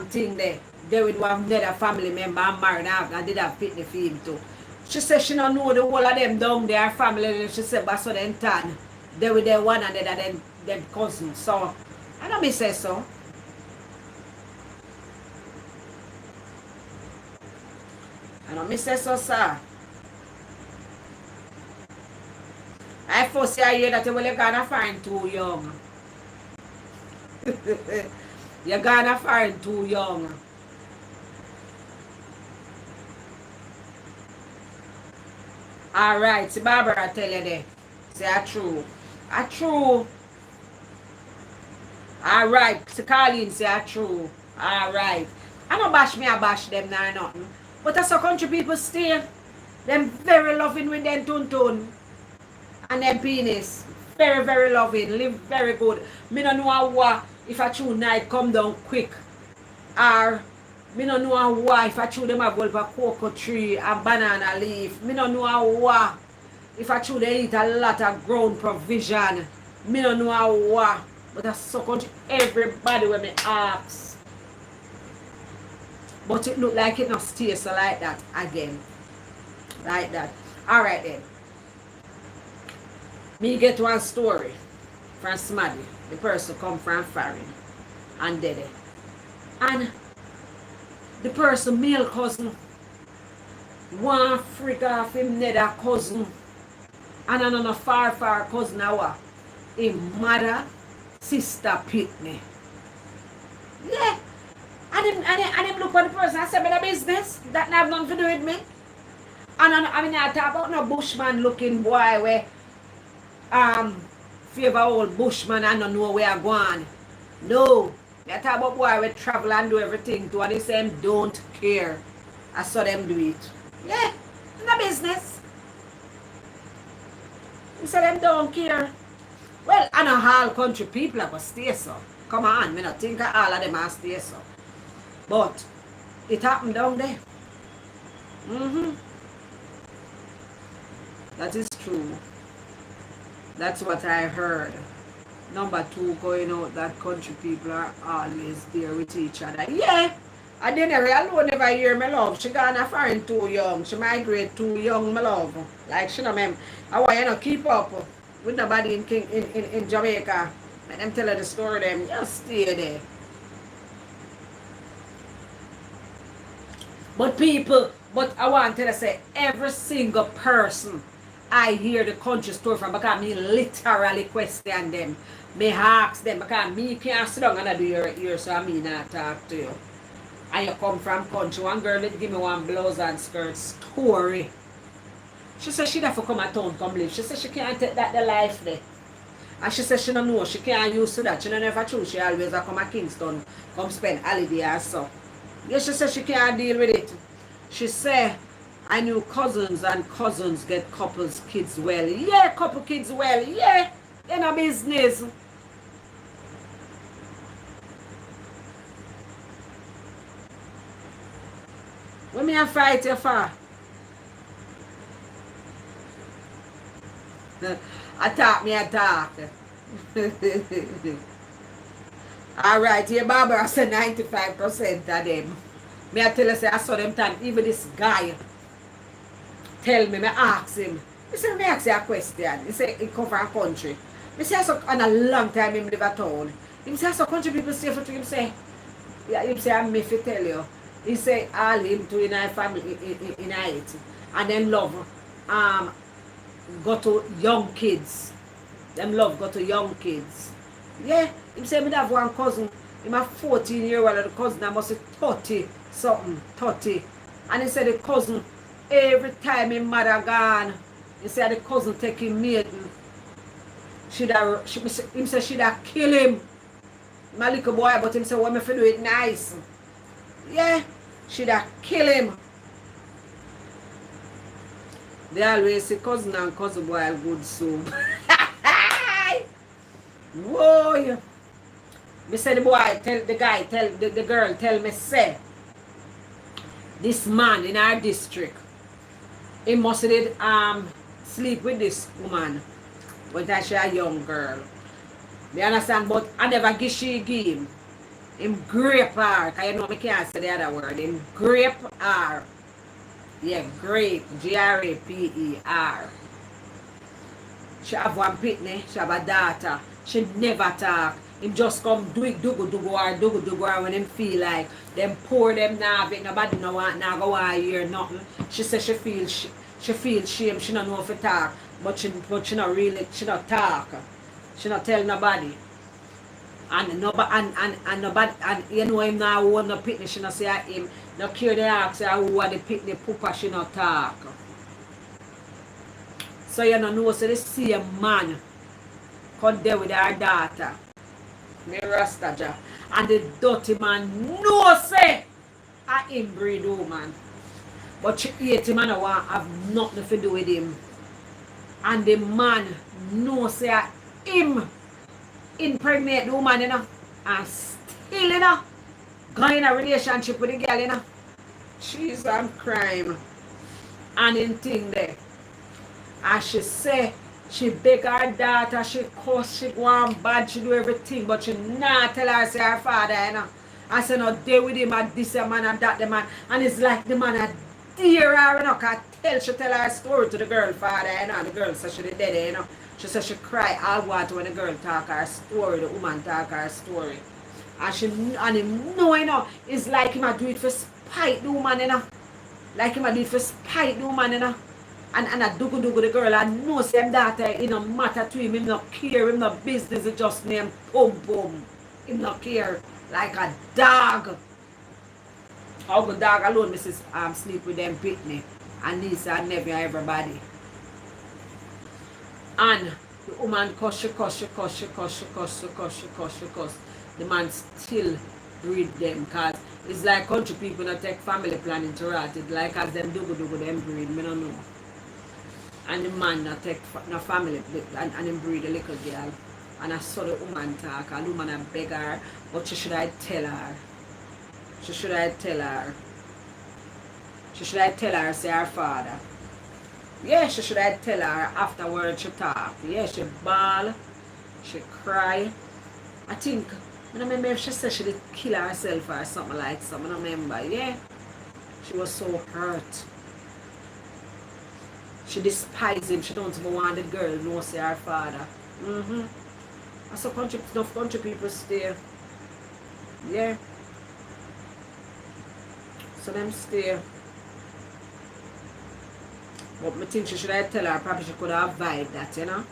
thing there. They with one another family member and married and did have pitney for him too. She said she don't know the whole of them down there, family. She said, but so then turn. They with their one another, them cousins. So, I don't say so. I don't say so, sir. I first hear that you're gonna find too young. You're gonna find too young. Alright, see Barbara tell you there. Say a true. A true. Alright, see Colleen say a true. Alright. I don't bash me, I bash them nor nothing. But that's how country people stay. Them very loving with them tun. And them penis. Very, very loving. Live very good. Me don't know what if a true night come down quick. Or me don't know why if I chew them have a cocoa tree and banana leaf. Me don't know why if I chew they eat a lot of ground provision. Me don't know why. But that's so country everybody when me ask. But it look like it not stay so like that again. Like that. Alright then. Me get one story from Smaddy. The person come from foreign and did it. And the person, male cousin, one freak off him nether cousin, and another far cousin our him mother, sister pitney. Yeah. And him look at the person and say, "Better business, that have nothing to do with me." And I mean I talk about no bushman looking boy where favor old bushman and don't know where I go on. No. I talk about boy we travel and do everything to and they say don't care. I saw them do it. Yeah, it's no business. He said them don't care. Well, I know all country people are going to stay so. Come on, me not think all of them are stay so. But it happened down there. That is true. That's what I heard. Number two, going out that country people are always there with each other. Yeah. And then alone never hear my love. She gonna find too young. She migrate too young, my love. Like she know me. I want you to keep up with nobody in Jamaica. Let them tell her the story them. Just stay there. But I want to tell you say every single person I hear the country story from because me literally question them. Me ask them because me can't sit down and I do your ear so I mean not talk to you. And you come from country. One girl that give me one blouse and skirt story. She said she have to come at town come live. She said she can't take that the life there. And she said she don't know, she can't use to that. She don't know if I true. She always come at Kingston, come spend holiday and so. Yeah, she said she can't deal with it. She said I knew cousins and cousins get couples kids well. Yeah, couple kids well. Yeah, in a business. What me a fight you for? I talk. Alright, here Barbara said 95% of them. Me I tell you say I saw them time. Even this guy tell me ask him. He said, me ask you a question. He said, he come from a country. Me say, so, and a long time him live at town. He say, so country people say for him say, Yeah, him say I'm me fi tell you. He say all him to in a family in Haiti. And then love go to young kids. Them love go to young kids. Yeah, him say me have one cousin, him a 14-year-old, and the cousin I must say 30 something, 30. And he said the cousin, every time him mother gone, he said the cousin take him maiden. Him say she'd have kill him. My little boy, but him say, what me fi do it nice. Yeah, she'd have kill him. They always say cousin and cousin boy are good so. Whoa. Me say the boy, tell the guy, tell the girl, tell me say, this man in our district, he must did sleep with this woman when she a young girl. You understand? But I never give him. Him grape her. Because you know me can't say the other word. Him grape her. Yeah, grape. Graper. She have one pitney. She have a daughter. She never talk. Him just come do it dugu or when him feel like them pour them now. Nobody no want now go on hear nothing. She says she feel shame. She don't know if to talk. But she not really, she not talk. She not tell nobody. And nobody and nobody, and you know him now who no pitney, she not say him. No care they ask her who are the pitney pooper, she not talk. So you know so the same man come there with her daughter. Me Rastaja. And the dirty man no say a inbreed woman. But she hate him and I want have nothing to do with him. And the man no say him impregnate the woman, you know, and still, you know, going in a relationship with the girl, you know. She's on crime. And in thing there. And she say, she beg her daughter, she cuss, she go on bad, she do everything, but she not tell her say her father, you know. I say no, deal with him and this man and that the man. And it's like the man a dear her, you know, cause she tell her story to the girl father, you know, and the girl says she dead, you know. She said she cry all water when the girl talk her story, the woman talk her story. And him know, you know, it's like him a do it for spite the woman, you know. Like him a do it for spite the woman, you know. And a dugu the girl, and know same daughter, it no matter to him not care, him no business, it just name pum pum. Him not care. Like a dog. How the dog alone, Mrs. Sleep with them pitney. And niece and nephew and everybody. And the woman cuss. The man still breed them because it's like country people not take family planning to rat. It's like as them dugu them breed, me don't know. And the man not take no family and him breed a little girl. And I saw the woman talk and the woman a beg her, but she should I tell her. She should I tell her say her father. Yeah, she should have tell her afterwards she talk. Yeah, she bawl, she cry. I think, I don't remember if she said she did kill herself or something like that. I don't remember, yeah. She was so hurt. She despised him. She don't even want the girl to know say her father. I saw enough country people stay. Yeah. So them stay. But I think she should have tell her, probably she could have avoided that, you know.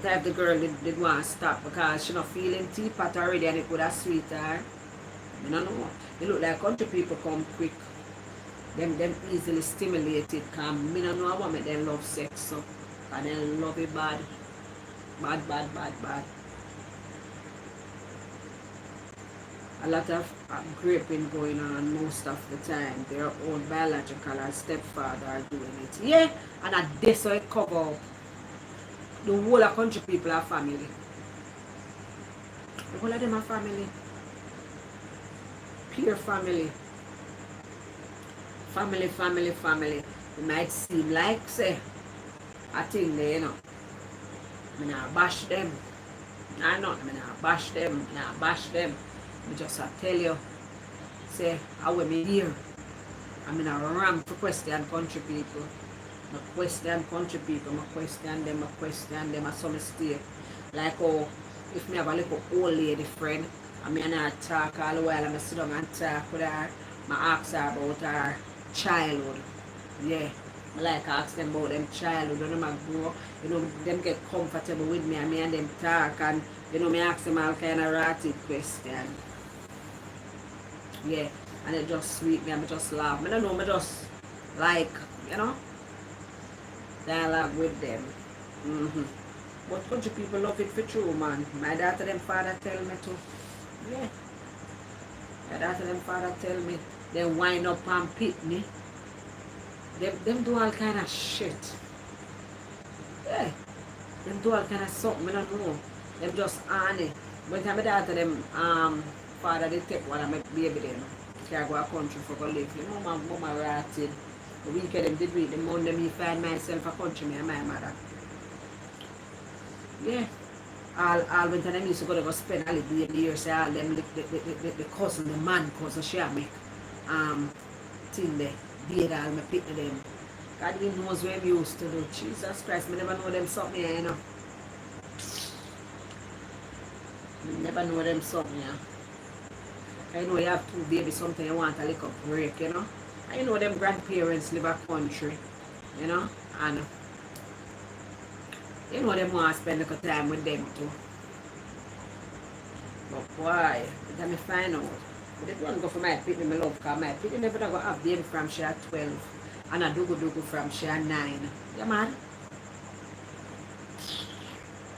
That if the girl did want to stop because she not feeling teapot already and it could have sweet her. I don't know. They look like country people come quick. Them easily stimulated because I don't know what make them love sex so. And they love it bad. Bad. A lot of graping going on most of the time. Their own biological or stepfather are doing it. Yeah, and at this so it cover up. The whole of country people are family. The whole of them are family. Pure family. Family. It might seem like say a thing there, you know. I not bash them. I not bash them. I just tell you, say, I will be here. I mean, I ram to question country people. I question country people. I question them. I saw me stay. Like, oh, if me have a little old lady friend, I mean, I talk all the while, I sit down and talk with her. I ask her about her childhood. Yeah. I like ask them about them childhood when them grow. You know, them get comfortable with me and me and them talk and you know, me ask them all kind of ratty questions. Yeah. And it just sweet me and I just laugh. I don't know, I just like, you know, dialogue with them. But country people love it for true, man. My daughter them father tell me to. Yeah. My daughter them father tell me they wind up and pit me. Them do all kind of shit. Yeah. Them do all kind of something, I don't know. Them just on it. When time my daughter them father they take one of my baby them. Can't go a country for go live. You know, my mama ratted. The weekend them did read the Monday me find myself a country me and my mother. Yeah. All when time I used to go spend all the years, all them the cousin, the man cousin she make thing there. Beard all my pick them. God even knows where we used to do. Jesus Christ, me never know them something here, you know. Never know them something here. I know you have two babies, something you want a little break, you know. I know them grandparents live a country, you know, and you know them want to spend a little time with them too. But why? Let me find out. But they don't go for my pity, my love, because my pity never go have baby from she at 12 and a dugu from she at 9. Yeah, man.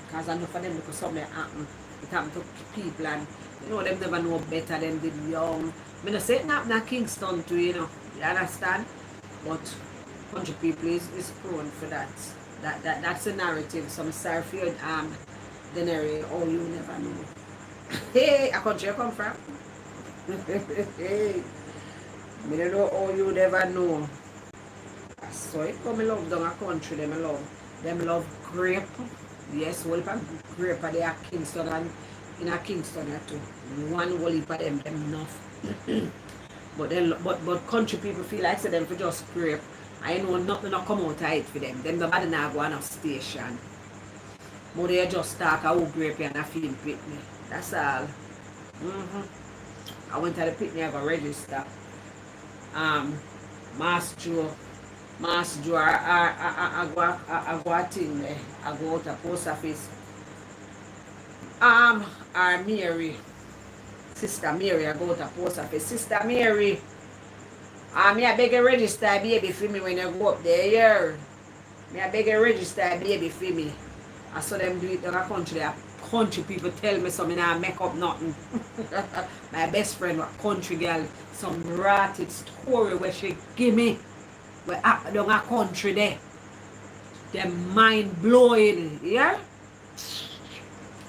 Because I know for them because something happen. It happened to people and you know them never know better than the young. I mean, I say it not in Kingston too, you know. You understand? But country people is prone for that. That's a narrative. So I'm sorry for your Culinary. Oh, you never know. Hey, a country you come from? Hey. I don't know how you never know. So it come love down a country, them love grape. Yes, whole heap of grape they are Kingston and in a Kingston too. One whole heap of them enough. but country people feel like say them for just grape. I know nothing not come out of it for them. Them nobody not go on a station. But they just talk about grape and I feel pitney. That's all. I went to the pitney, I got register. Master Joe, I go a thing there. I go out to post office. Our Mary, Sister Mary, I go to post office. Sister Mary, me I beg you register baby for me when you go up there, yeah. Me I beg you register baby for me. I saw them do it in a country there. Country people tell me something I make up nothing. My best friend, a country girl, some ratted story where she give me. We up down a country there. Them mind blowing, yeah?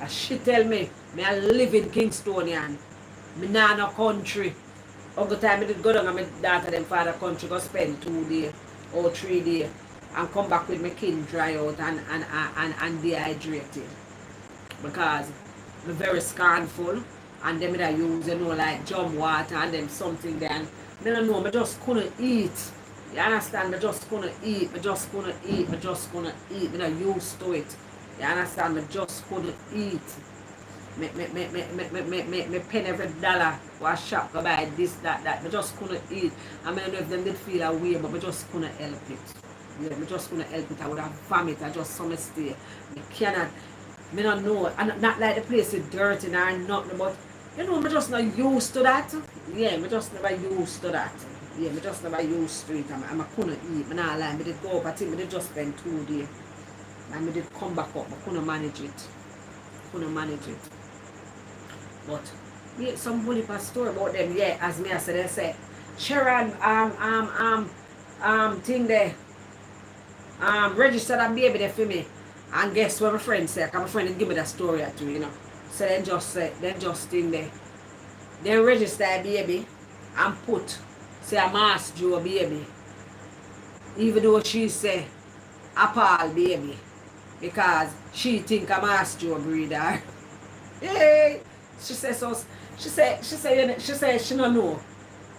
And she tell me I live in Kingstonian. Me nah no country. Other time I did go down and my daughter them father country go spend 2 days or 3 days and come back with my kin dry out and dehydrated. Because I'm very scornful and them that use, you know, like jump water and them something there. And I don't know, I just couldn't eat. You understand? I just couldn't eat. I just couldn't eat. I just couldn't eat. I'm not used to it. You understand? I just couldn't eat. Me pen every dollar was shop go buy this, that. I just couldn't eat. I mean, I don't know if them did feel a way, but I just couldn't help it. Yeah, I just couldn't help it. I would have vomit. I just some stay. I cannot. I don't know. And not like the place is dirty or nothing, but you know, I'm just not used to that. Yeah, I'm just never used to that. Yeah, I just never used to it. I couldn't eat. I not lie. I did go up. I think I did just spend 2 days. And I did come back up. I couldn't manage it. But yeah, some bully story about them. Yeah, as me I said, they say Sharon thing there registered a baby there for me. And guess what my friend said? Because my friend did give me that story too, you know. So then just thing there. They register a baby and put say a Master Joe baby. Even though she say a Paul baby. Because she think a Master Joe breeder. Hey, she said she don't know.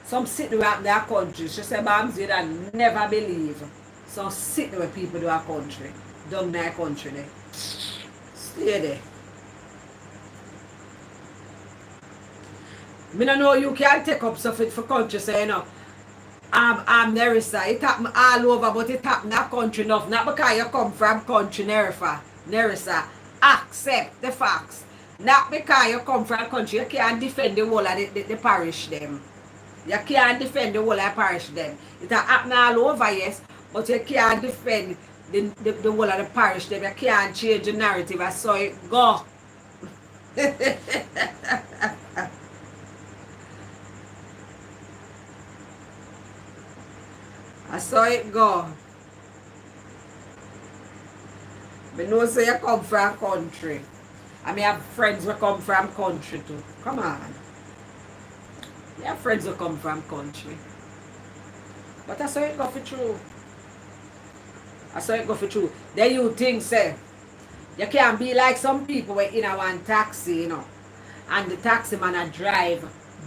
Some sitting around their country. She said Bamsy that never believe. Some sitting where people do a country. Down their country there. Stay there. Me no know you can take up stuff for country, so you know. I'm Nerissa. It happen all over, but it happen not country enough. Not because you come from country, Nerissa. Accept the facts. Not because you come from country, you can't defend the whole of the parish them. You can't defend the whole of the parish them. It happen all over, yes, but you can't defend the whole of the parish them. You can't change the narrative. I saw it go. I saw it go. But no say you come from country. I mean, I have friends who come from country too. Come on. You have friends who come from country. But I saw it go for true. I saw it go for true. Then you think, say, you can't be like some people who in a one taxi, you know. And the taxi man a drive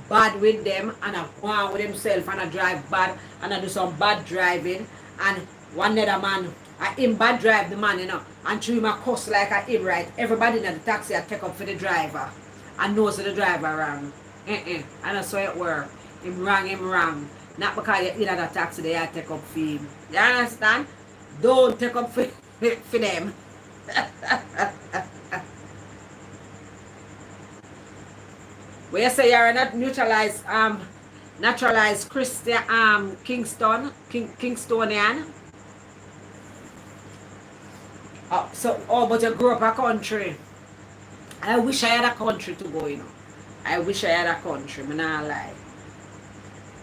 bad with them and a go on with himself and a drive bad and a do some bad driving, and one other man him bad drive the man, you know, and through him a cuss like a him, right? Everybody in the taxi a take up for the driver and knows the driver wrong. And that's how it work. Him wrong. Not because you're in the taxi they a take up for him. You understand? Don't take up for them. Where you say you're not naturalized Christian Kingstonian. But you grew up a country. I wish I had a country to go, you know. I wish I had a country, I'm not lie.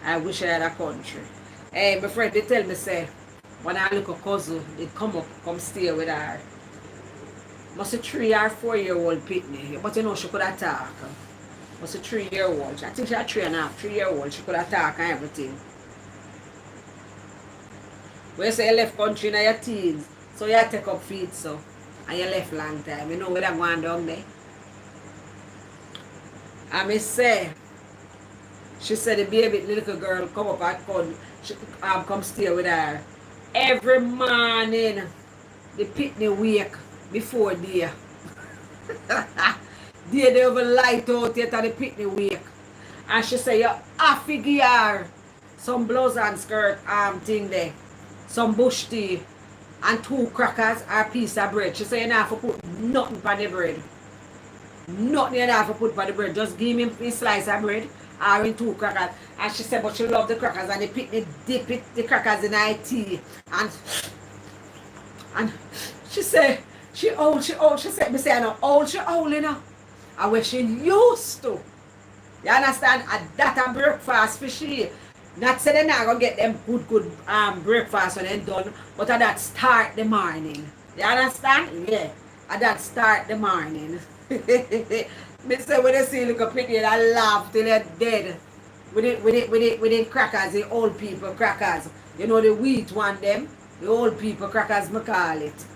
I wish I had a country. Hey, my friend, they tell me, say, when I look a cousin, they come stay with her. Must a 3 or 4 year old pitney, but you know she could attack. Must a 3 year old. I think she had 3 year old. She could attack and everything. When you say you left country in your teens, so you take up feet, so, and you left long time. You know where they're going down there. I may say, she said the baby little girl come up and come stay with her. Every morning, the pitney wake before day. They over light out yet and the pitney wake. And she say, you have to give her some blouse and skirt thing there, some bush tea, and 2 crackers or a piece of bread. She say you don't have to put nothing on the bread. Nothing you don't have to put on the bread. Just give me a slice of bread or in 2 crackers. And she said, but she love the crackers and the pitney dip the crackers in her tea. And she said, she old. She said, me say, I know, old, she old, you know. And where she used to. You understand? And that a breakfast for she. Not say they're not going to get them good breakfast when they're done, but that start the morning. You understand? Yeah. And that start the morning. Me say when they see little pretty, I laugh till they're dead. With it crackers, the old people crackers. You know the wheat one them? The old people crackers, me call it.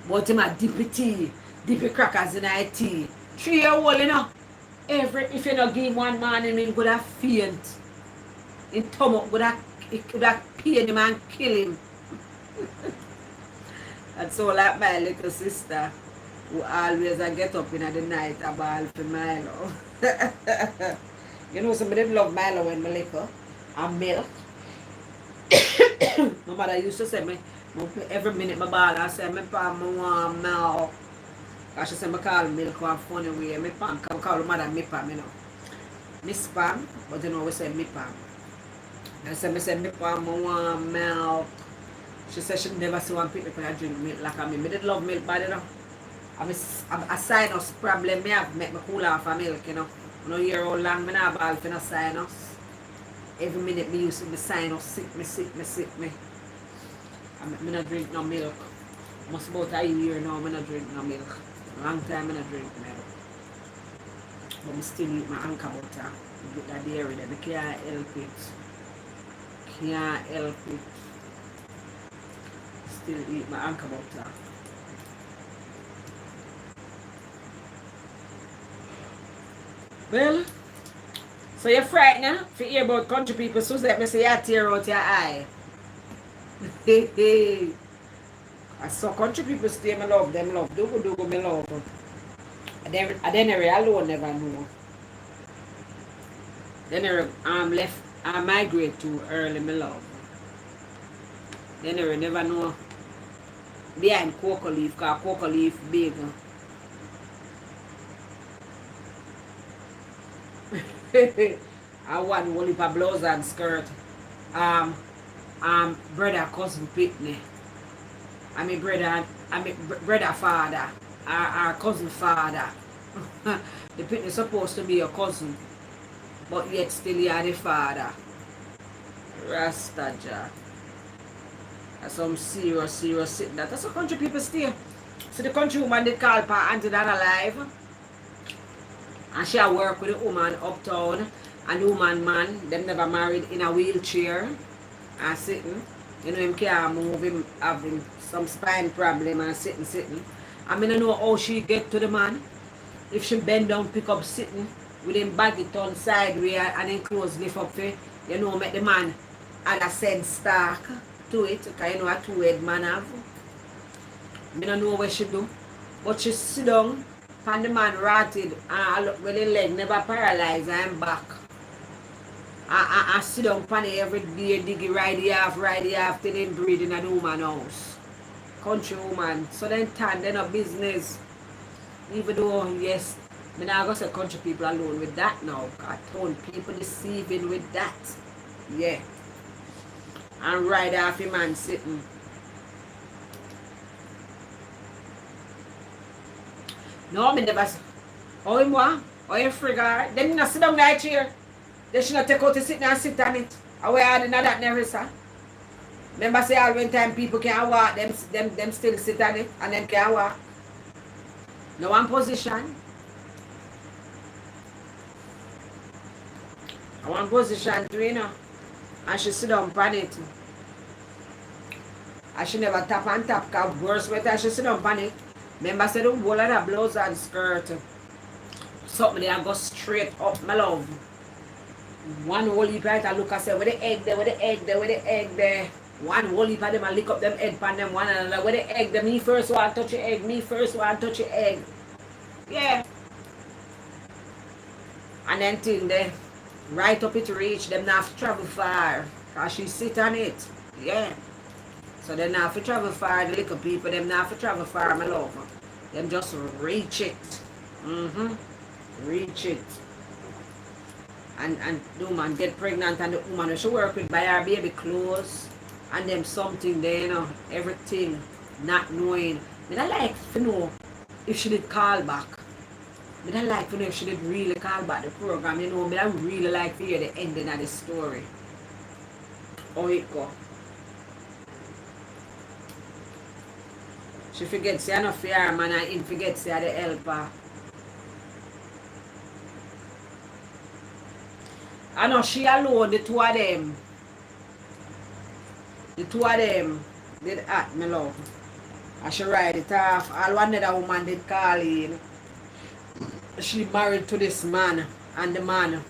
But him dip tea, dip crackers in our tea. 3 year old, you know. If you not give him one morning, he would have faint. In stomach, it could have pain him and kill him. That's all like my little sister, who always get up in the night and ball for Milo. You know, somebody love Milo when I liquor and milk. My mother used to say me, every minute my ball, I say, my palm, I want milk. I should say, I call milk one funny way. My palm, I call mother me palm, you know. Miss Pam, but you know, we say me palm. I say, me palm, I want milk. She said she never see one people when I drink milk like me. I did love milk, but you know, I'm a sinus problem me have make me cool off of milk, you know. You know, year old long, I have ball for no sinus. Every minute me used to be sinus sick me. I not drink no milk. Must about a year now, I not drink no milk. Long time I not drink milk. But I still eat my anchor butter. Get that dairy there. I can't help it. Can't help it. Still eat my anchor butter. Well, so you're frightened, huh? If you hear about country people, so let me say you tear out your eye. So country people stay, me love them, love. Do me love. And then I alone never know. Then left, I migrate too early, me love. Then I never know behind cocoa leaf, cause cocoa leaf big. I want one heap of blouse and skirt. Um, brother, cousin, pitney. Brother, father, our cousin, father. The pitney supposed to be your cousin, but yet still you are the father. Rastaja. That's some serious sitting. That's how country people stay. So the country woman did call for Auntie Dan alive. And she work with the woman uptown. And the woman man, them never married in a wheelchair. And sitting. You know, him can't move, him having some spine problem and sitting. I mean, I know how she get to the man. If she bend down, pick up sitting, with him baggy turn sideways and then close lift up for, you know, make the man add a sense stark to it. Because you know a two-head man have. I don't know what she do. But she sit down, and the man rotted, and look with the leg never paralyzed and back. I sit down pan every day, diggy ride off till them breed in a woman house. Country woman. So then tan, they no business. Even though, yes, I'm not going to say country people alone with that now. I told people deceiving with that. Yeah. And ride off a man sitting. No, I never say, oh, him what? Oh, him frigga. Them not sit down that chair. They should not take out to sit and sit on it. Away are the that never, sir. Remember say all when time people can't walk, them still sit on it and then can't walk. No one position. I want position too, you know. And she sit down on it. And she never tap and tap, because worse better she sit down on it. Remember say the whole of the blouse and skirt. Something there go straight up, my love. One whole heap right, I look and say, where the egg there, where the egg there, where the egg there. One whole heap of them and lick up them head pan them one another. Where the egg there, me first one touch your egg, me first one touch your egg. Yeah. And then till they right up it reach, them not have to travel far. Cause she sit on it. Yeah. So they not have to travel far, the little people, them not have to travel far, my love. Them just reach it. Reach it. And the woman get pregnant and the woman she work with buy her baby clothes and them something there, you know, everything, not knowing. I don't like to know if she did call back. I don't like to know if she did really call back the program, you know. I don't really like to hear the ending of the story. How it go. She forgets you're not fair, man, and he forgets you're the helper. I know she alone, the two of them. The two of them did act me love. I should ride it off. All one other woman did call in. She married to this man, and the man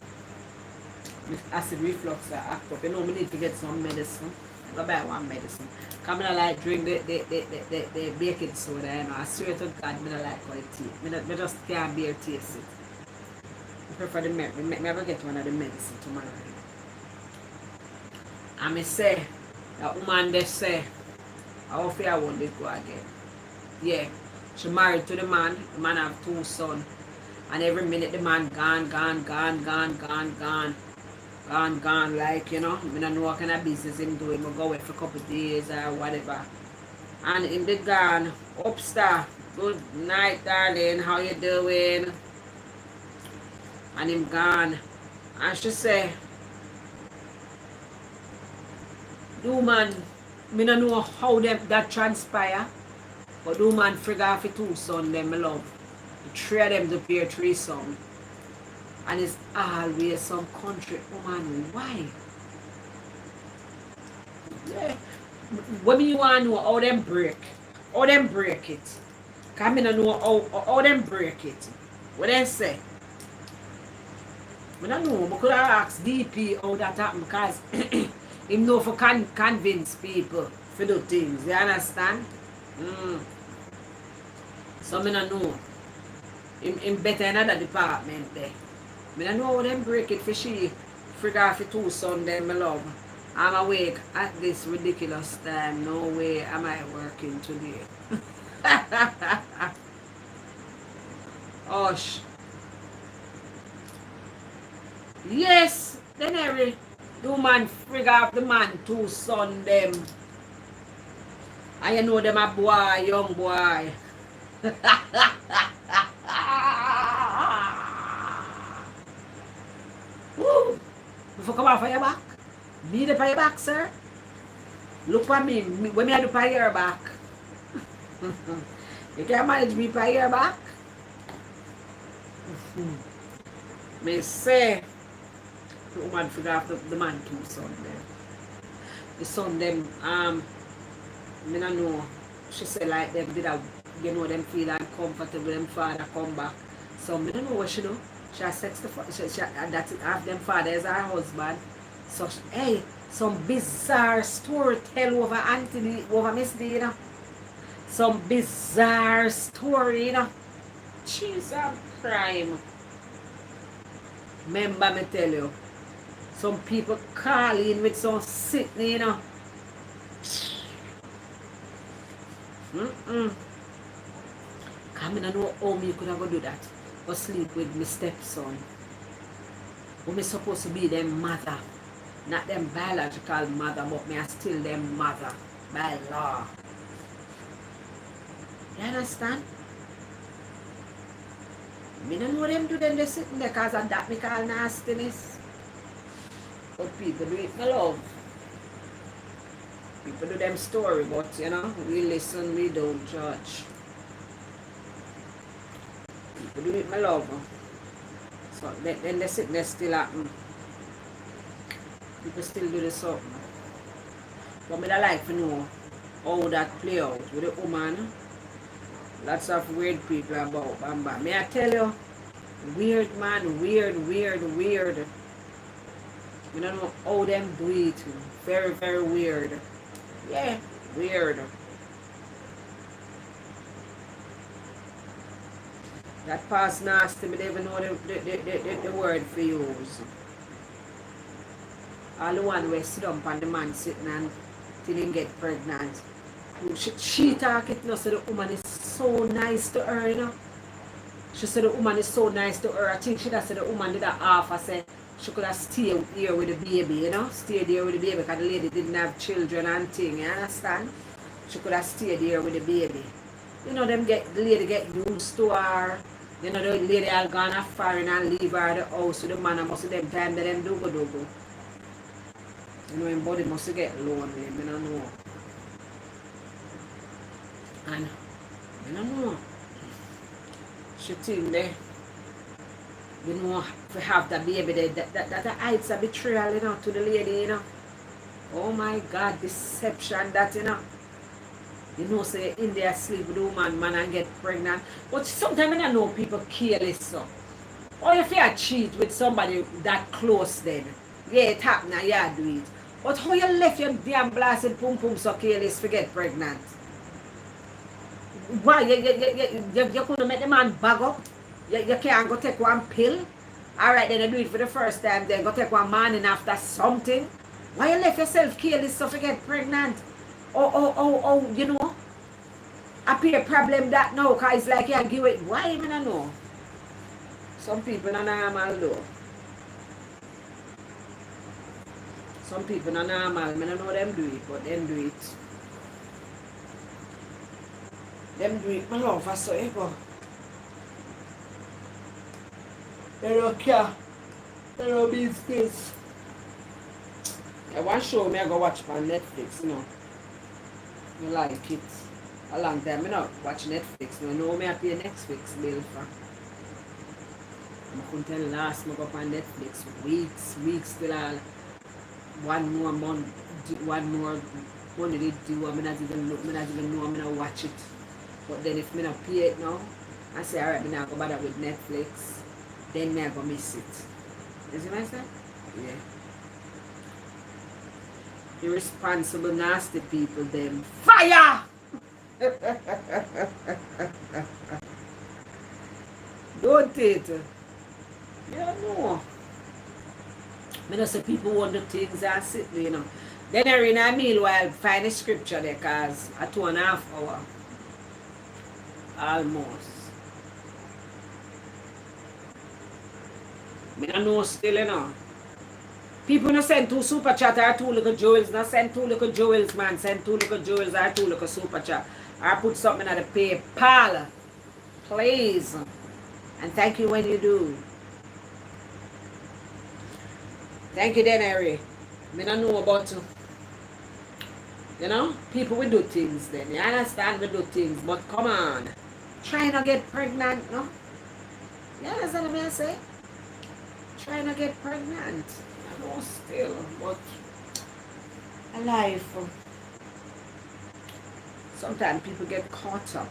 with acid reflux act up. You know, we need to get some medicine. Go buy one medicine. Come I like drink the baking soda, you know. I swear to God, I don't like how it tastes. I just can't bear taste it. I prefer the medicine. I never get one of the medicine tomorrow. And I say, that woman they say, how far I want to go again. Yeah. She married to the man have 2 sons. And every minute the man gone, like, you know. I don't know what kind of business him doing. I go away for a couple of days or whatever. And him did gone, upstairs. Good night, darling. How you doing? And him gone. And she say, the woman, I don't know how that transpire. But the woman figure off the 2 sons, them I love. The 3 of them to bear 3 sons. And it's always some country woman. Why? Yeah. What do you want to know how them break? How them break it? Because I don't know how them break it. What they say? I don't know. I could have asked DP how that happened because him know for convince people to do things. You understand? Mm. So me no know. Him better in that department there. Me no know how them break it for she. Figure out for two son them, my love. I'm awake at this ridiculous time. No way am I working today. Osh. Yes, then every do man figure out the man two son them. And you know them a boy, young boy. Woo! Before come off of your back. Me the for your back, sir. Look for me. When me I do for your back. You can't manage me for your back. Me say the woman figure out the man two son them. The son them, me no know. She said like them did a, you know, them feel uncomfortable, them father come back. So me don't know what she do. She has sex the that half them father is her husband. So hey, some bizarre story tell over Anthony, over Miss D, you know. Some bizarre story, you know. Jesus crime. Remember me tell you. Some people call in with some sickness, you know. Come in and know how me could have go do that. Go sleep with my stepson. Who me supposed to be them mother. Not them biological mother, but me are still them mother. By law. You understand? Me don't know them do them they sitting there because of that me call nastiness. But people do it, my love. People do them story, but you know, we listen, we don't judge. People do it, my love. So then the sickness still happen. People still do the something. But me I like to know how that play out with the woman. Lots of weird people about Bamba. May I tell you, weird man, weird. We don't know how them do it. Very, very weird. Yeah, weird. That past nasty, me never know the word for use. All the one where sit up on the man sitting and till him get pregnant. She talk it, you know, so the woman is so nice to her, you know. She said the woman is so nice to her. I think she said the woman did that offer, say she could have stayed here with the baby, you know. Stayed there with the baby because the lady didn't have children and thing, you understand? She could have stayed there with the baby. You know, the lady get used to her. You know, the lady had gone off foreign and leave her at the house with the man and most of them time that them do go. You know, him body must get lonely, I don't know. And I don't know. She think they, you know, to have the baby there, that hides a betrayal, you know, to the lady, you know. Oh my God, deception that, you know. You know, say in there sleep with a woman, man, and get pregnant. But sometimes I don't know people careless, so. Or if you cheat with somebody that close then. Yeah, it happen, yeah, do it. But how you left your damn blasted pum pum so careless to get pregnant? Why? You couldn't make the man bag up? You can't go take one pill? Alright, then you do it for the first time, then go take one morning after something. Why you left yourself careless so to get pregnant? Oh, you know? Appear problem that now, because it's like you give it. Why even I know? Some people are normal though. Some people are normal. I don't know them do it, but them do it. Them do it, my love, for so ever. They don't care. They don't business. I want to show me I go watch on Netflix, you know. I like it. A long time I not watch Netflix. You know me I pay Netflix bill for. I couldn't tell last month up on Netflix. Weeks till all. One more month, one more money they do. I not even know, I'm not watch it. But then if I not pay it now, I say alright, I'm not go bother with Netflix. Then I go miss it. You see what I said? Yeah. Irresponsible, nasty people, them. Fire! Don't it? Yeah, no. I know say people want the things and sit there, you know. Then I in a meanwhile find a scripture there cause a 2.5 hour almost. Me no know still, you know. People no send two super chat or two little jewels, no send two little jewels, man. Send two little jewels or two little super chat. Or put something at the PayPal. Please. And thank you when you do. Thank you, Denary. Me no know about you know, people will do things then. You understand we do things, but come on. Try not get pregnant, no? You understand what I say? Try not get pregnant. I know still, but life. Sometimes people get caught up.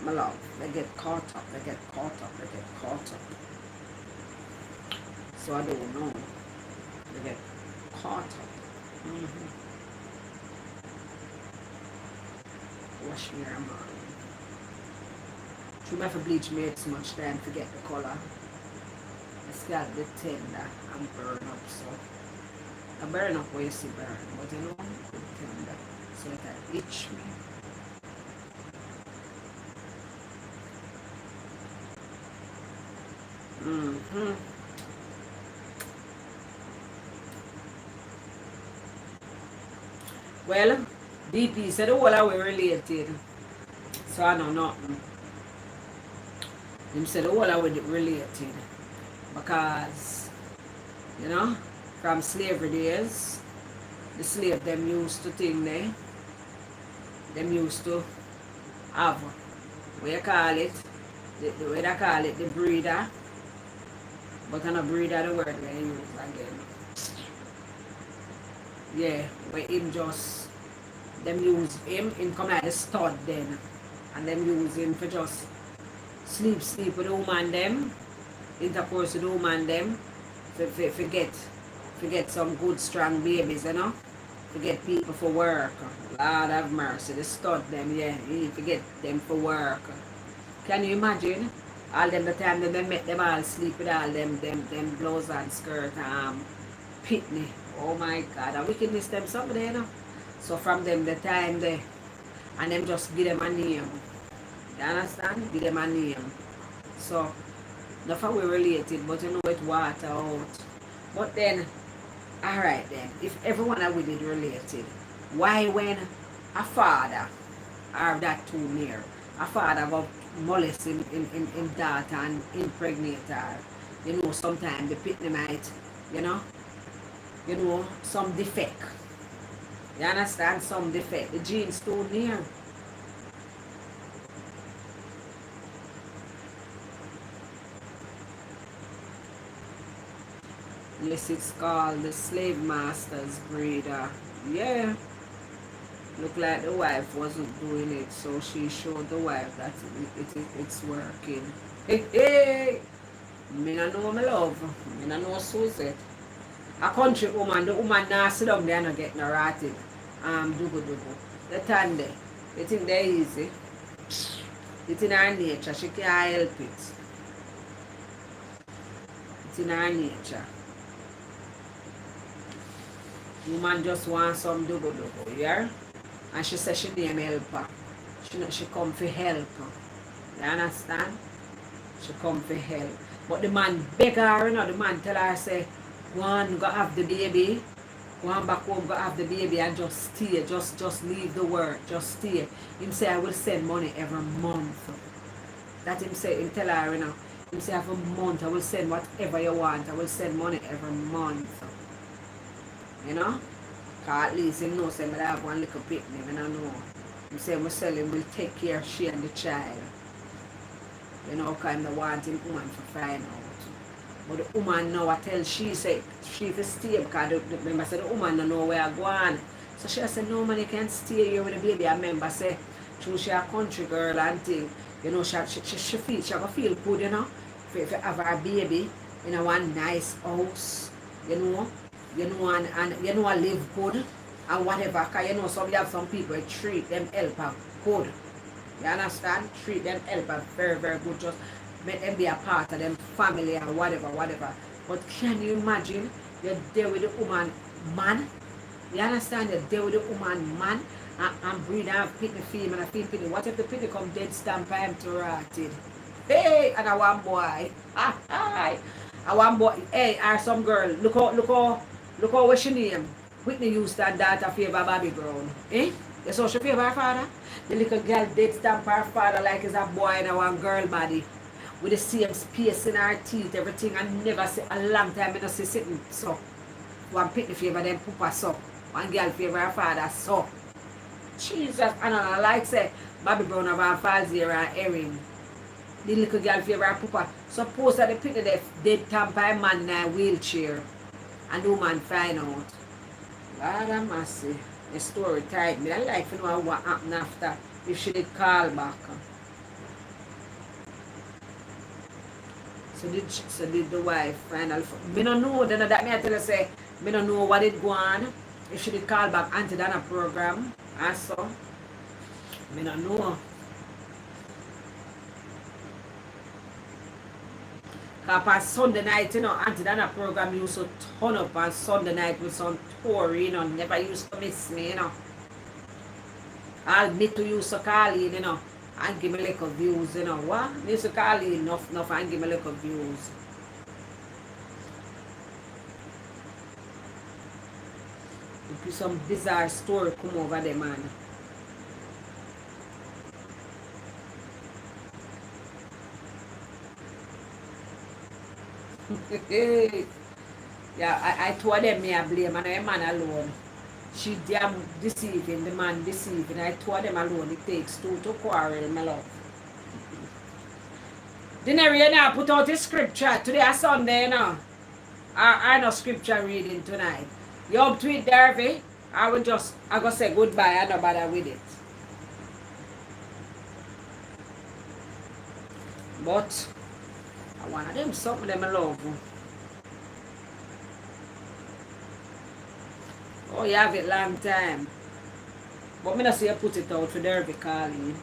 My love. They get caught up. They get caught up. They get caught up. So I don't know. They get caught up. Wash me your mind. Should have to bleach me too much time to get the color. I still have the tender and burn up, so I burn up where you see burn, but you know, good tender. So it can itch me. Well, DP said the whole of we related. So I know nothing. Him said the whole of we related. Because, you know, from slavery days, the slave them used to think them used to have, what you call it, the way they call it, the breeder. But I'm not breeder the word they use again. Yeah, where him just, them use him come out the stud then. And them use him for just sleep with the woman them, intercourse with the woman them, forget some good strong babies, you know. Forget people for work. Lord have mercy, the stud them, yeah, he forget them for work. Can you imagine? All them the time they met them all sleep with all them blouse and skirt pitney. Oh my God, the wickedness them something there, you know. So from them the time they and them just give them a name. You understand? Give them a name. So nothing we related, but you know it water out. But then, alright then, if everyone are with it related, why when a father are that too near, a father go molest in daughter and impregnate her, you know, sometimes the pitney might, you know, some defect. You understand? Some defect. The genes too near. Yes, it's called the slave master's breeder. Yeah. Look like the wife wasn't doing it, so she showed the wife that it's working. Hey, hey. Me no know my love. Me no know Susie. A country woman, the woman now sit down there and get no rotted. Dugu. The tande. You think they're easy? It's in her nature. She can't help it. It's in her nature. Woman just wants some dugu, yeah? And she says she name helper. She come for help. You understand? She come for help. But the man beg her, you know, the man tell her, say, go on, go have the baby. Go on back home, go have the baby and just stay. Just leave the work. Just stay. Him say, I will send money every month. That him say, him tell her, you know. Him say, every month, I will send whatever you want. I will send money every month. You know? Because at least him know, say, I have one little picnic, and I know. Him say, I sell him will take care of she and the child. You know, kind of wanting woman to find out. But the woman now, I tell she, say, she will stay, because the member said, the woman don't know where I go on. So she said, no man, you can stay here with the baby. I remember, say, true, she a country girl and thing. You know, she will feel good, you know, if have her baby in a one nice house, you know, and you know, live good and whatever. Because you know, some people treat them help her good. You understand? Treat them, help them very, very good. Just make them be a part of them family or whatever, whatever. But can you imagine you're there with the woman, man? You understand? You're there with the woman, man, and breed and pitney film and a film pitney. What if the pitney come dead stamp I am to rotted? Hey, and I want boy. I want boy. Hey, or some girl. Look how what she name. Whitney Houston daughter favor Bobby Brown. Eh? You saw she favor her father? The little girl dead stamp her father like it's a boy in a one girl body. With the same space in her teeth, everything. I never see a long time I don't see sitting so. One pitney favor them papa so. One girl favor her father so. Jesus, and I like say Bobby Brown have a false ear and earring. The little girl favor her papa. Suppose that the pitney dead tamper man in a wheelchair. And the woman find out. Lord have mercy. The story tight me. I like to know what happened after if she did call back. So did the wife final. Me don't know. Then that me I tell you say me don't know what it go on. If she did call back Auntie Dana program also. Me don't know. Because on Sunday night, you know, Auntie Dana program used to turn up on Sunday night with some Tory, you know, never used to miss me, you know. I'll meet to used to call in, you know, and give me little views, you know. What? I used to call in enough and give me little views. If some bizarre story come over there, man. Yeah, I told them me I blame and a man alone. She damn deceiving, the man deceiving. I told them alone it takes two to quarrel, my love. Culinary, you know, put out the scripture. Today is Sunday, you know. I know scripture reading tonight. You up to it, Derby? I go say goodbye. I don't bother with it. But I want them something them I love. Oh, you have it long time. But me not say you put it out for Derby calling.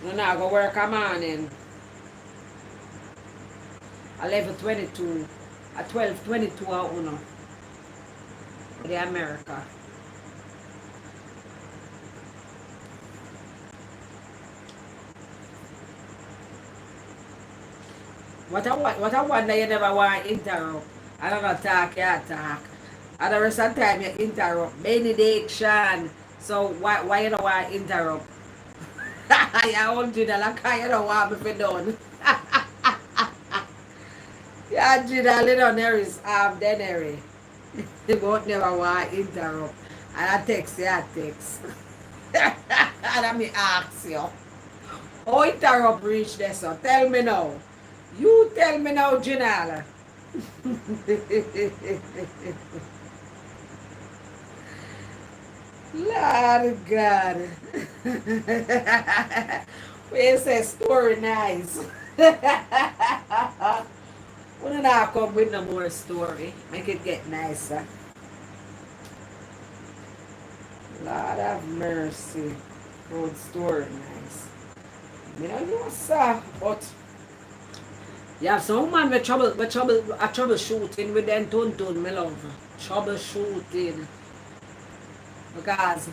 You know, I go work a morning. 11:22. At 12:22 out uno. For the America. What I wonder you never want to interrupt. I don't know talk, you talk. And the rest of the time you interrupt. Benediction. So why you don't want to interrupt? You won't do that like you don't want me to done. Yeah, do that little Nerys Dennery. They won't never want to interrupt. And I text, and I me ask you. How interrupt reach there, so tell me now. You tell me now, Janala. Lord God. We say story nice. We don't have to come with no more story. Make it get nicer. Lord have mercy. Good story nice. You know, sir, but you have some man with troubleshooting with them tuntun, my love. Troubleshooting. Because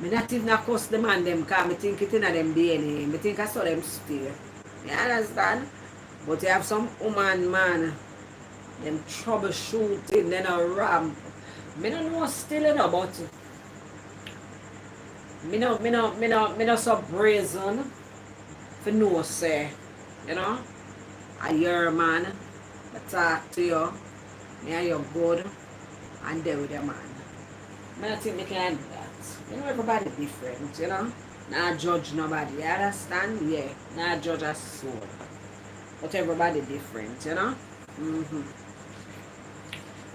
I not even cuss the man them because I think it in them DNA. I think I saw them steal. You understand? But you have some woman man, them troubleshooting, then a ramp. I don't know still, you know, but me no so brazen for no say, you know. I hear man, I talk to you, me and you good, and there with your man. I don't think we can do that. You know, everybody different, you know. Not judge nobody, you understand? Yeah, not judge a soul. But everybody different, you know.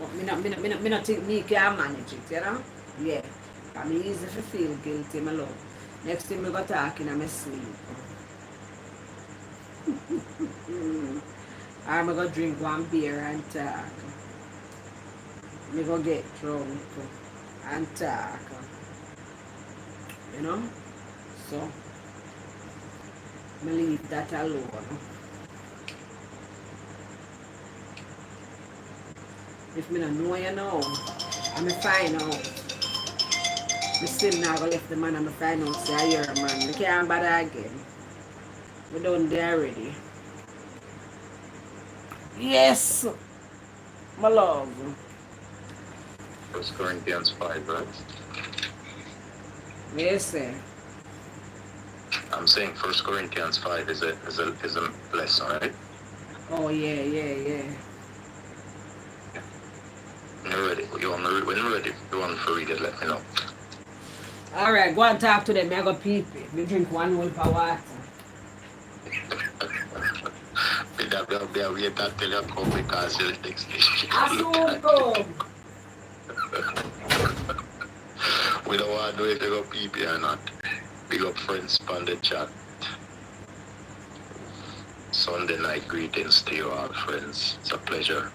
But me not think me can manage it, you know. Yeah, I'm easy to feel guilty, my love. Next thing me go talking, I'm asleep. I'm gonna drink one beer and talk. Me go get drunk and talk. you know. So I leave that alone. If me not know you know, I me find out. Me still not gonna left the man and me find out say I hear a man. Me can't bother again. We done there already. Yes, my love. 1 Corinthians 5, right? Yes, sir. I'm saying 1 Corinthians 5 is a lesson, right? Oh yeah, yeah, yeah. When you're ready, when you're ready, you want to read it, let me know. Alright, go and talk to them. I go pee pee. Me drink one whole of water. They'll wait until you come because you'll next Asuko! We don't want to know if they go pee or not. Big up friends on the chat. Sunday night greetings to you all, friends. It's a pleasure.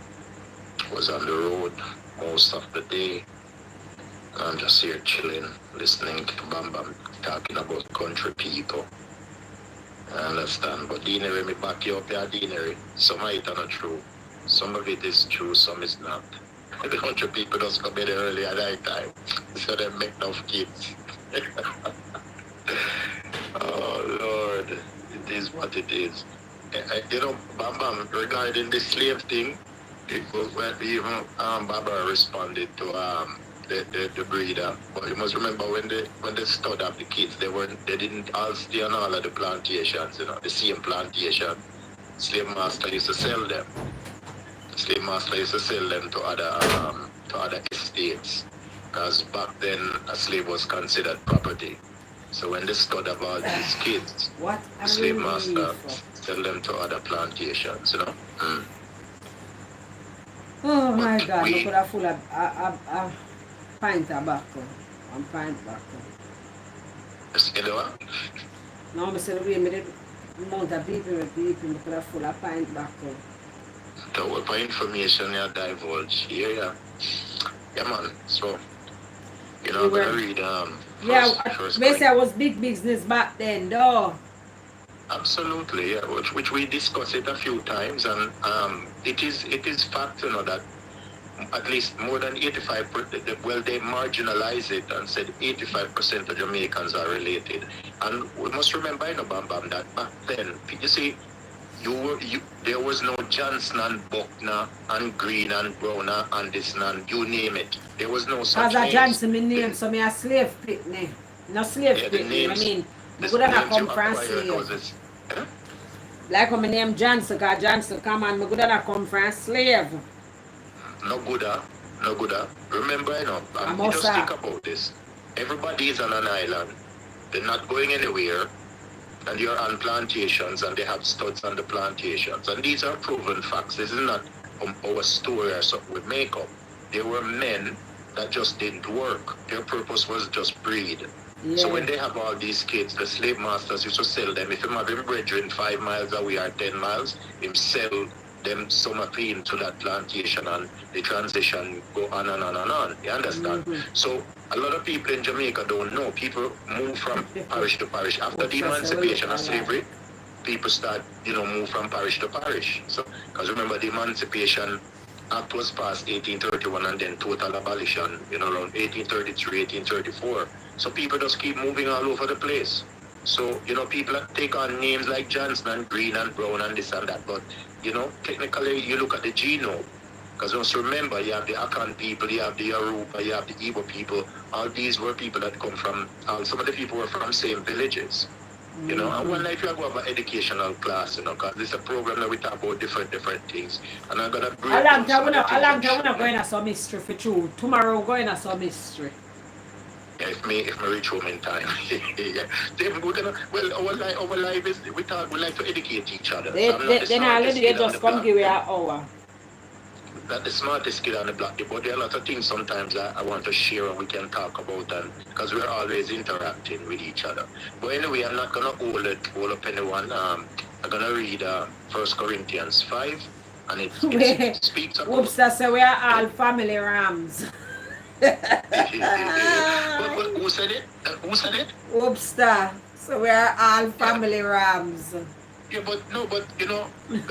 Was on the road most of the day. I'm just here chilling, listening to Bam Bam talking about country people. I understand, but Deanery, me back you up here, Deanery. Some of it are not true. Some of it is true, some is not. The country people just come in early at night time, so they make enough kids. Oh Lord, it is what it is. You know, Bam Bam, regarding the slave thing, it was when even Baba responded to the breeder. But you must remember when they stood up the kids, they didn't all stay on all of the plantations, you know, the same plantation. Slave master used to sell them. Slave master used to sell them to other estates. Because back then a slave was considered property. So when they stood up all these kids, the slave master sell them to other plantations, you know. Oh my God, look at that full of a pint of tobacco. One pint tobacco. You know? No, I said, wait a minute. Amount of people, look at that full of pint tobacco. So what information you divulge here, yeah man. So you know, I'm gonna read first basically I was big business back then, though. Absolutely, yeah, which we discussed it a few times, and it is fact, you know, that at least more than 85%, well, they marginalize it and said 85% of Jamaicans are related. And we must remember, you know, Bam Bam, that back then, you see, there was no Johnson and Buckner and Green and Browner and this and you name it. There was no such Because Johnson my name, so me a slave pitney. No slave pitney, I mean, I could have come from slave. Like when my name Johnson, because Johnson come and I could have come from slave. No gooder. Remember, you know, you just think about this. Everybody is on an island. They're not going anywhere. And you're on plantations and they have studs on the plantations. And these are proven facts. This is not our story or something we make up. There were men that just didn't work. Their purpose was just breed. Yeah. So when they have all these kids, the slave masters used to sell them. If him have him brethren 5 miles away or 10 miles, him sell them some appeal to that plantation and the transition go on and on and on. You understand? Mm-hmm. So a lot of people in Jamaica don't know. People move from parish to parish. After the emancipation of slavery, people start, move from parish to parish. So, because remember the Emancipation Act was passed 1831 and then total abolition, around 1833, 1834. So people just keep moving all over the place. So, people take on names like Johnson and Green and Brown and this and that. But, technically you look at the genome. Because just remember, you have the Akan people, you have the Yoruba, you have the Igbo people. All these were people that come from, some of the people were from same villages. And one night we are going to have an educational class, because this is a program that we talk about different things. And I'm going to bring we're not going to some mystery for you. Tomorrow we're going to some mystery. Yeah, if me reach home in time. Yeah. Then we're gonna, our life is, we like to educate each other. Then I'll let you just come give you an hour. Not the smartest kid on the block, but there are a lot of things sometimes I want to share and we can talk about, and because we're always interacting with each other. But anyway, I'm not going to hold up anyone. I'm going to read 1 Corinthians 5, and it speaks about... Whoops, that's why we are all family rams. But who said it? Who said it? Whoopster. So we are all family rams. Yeah, but no, but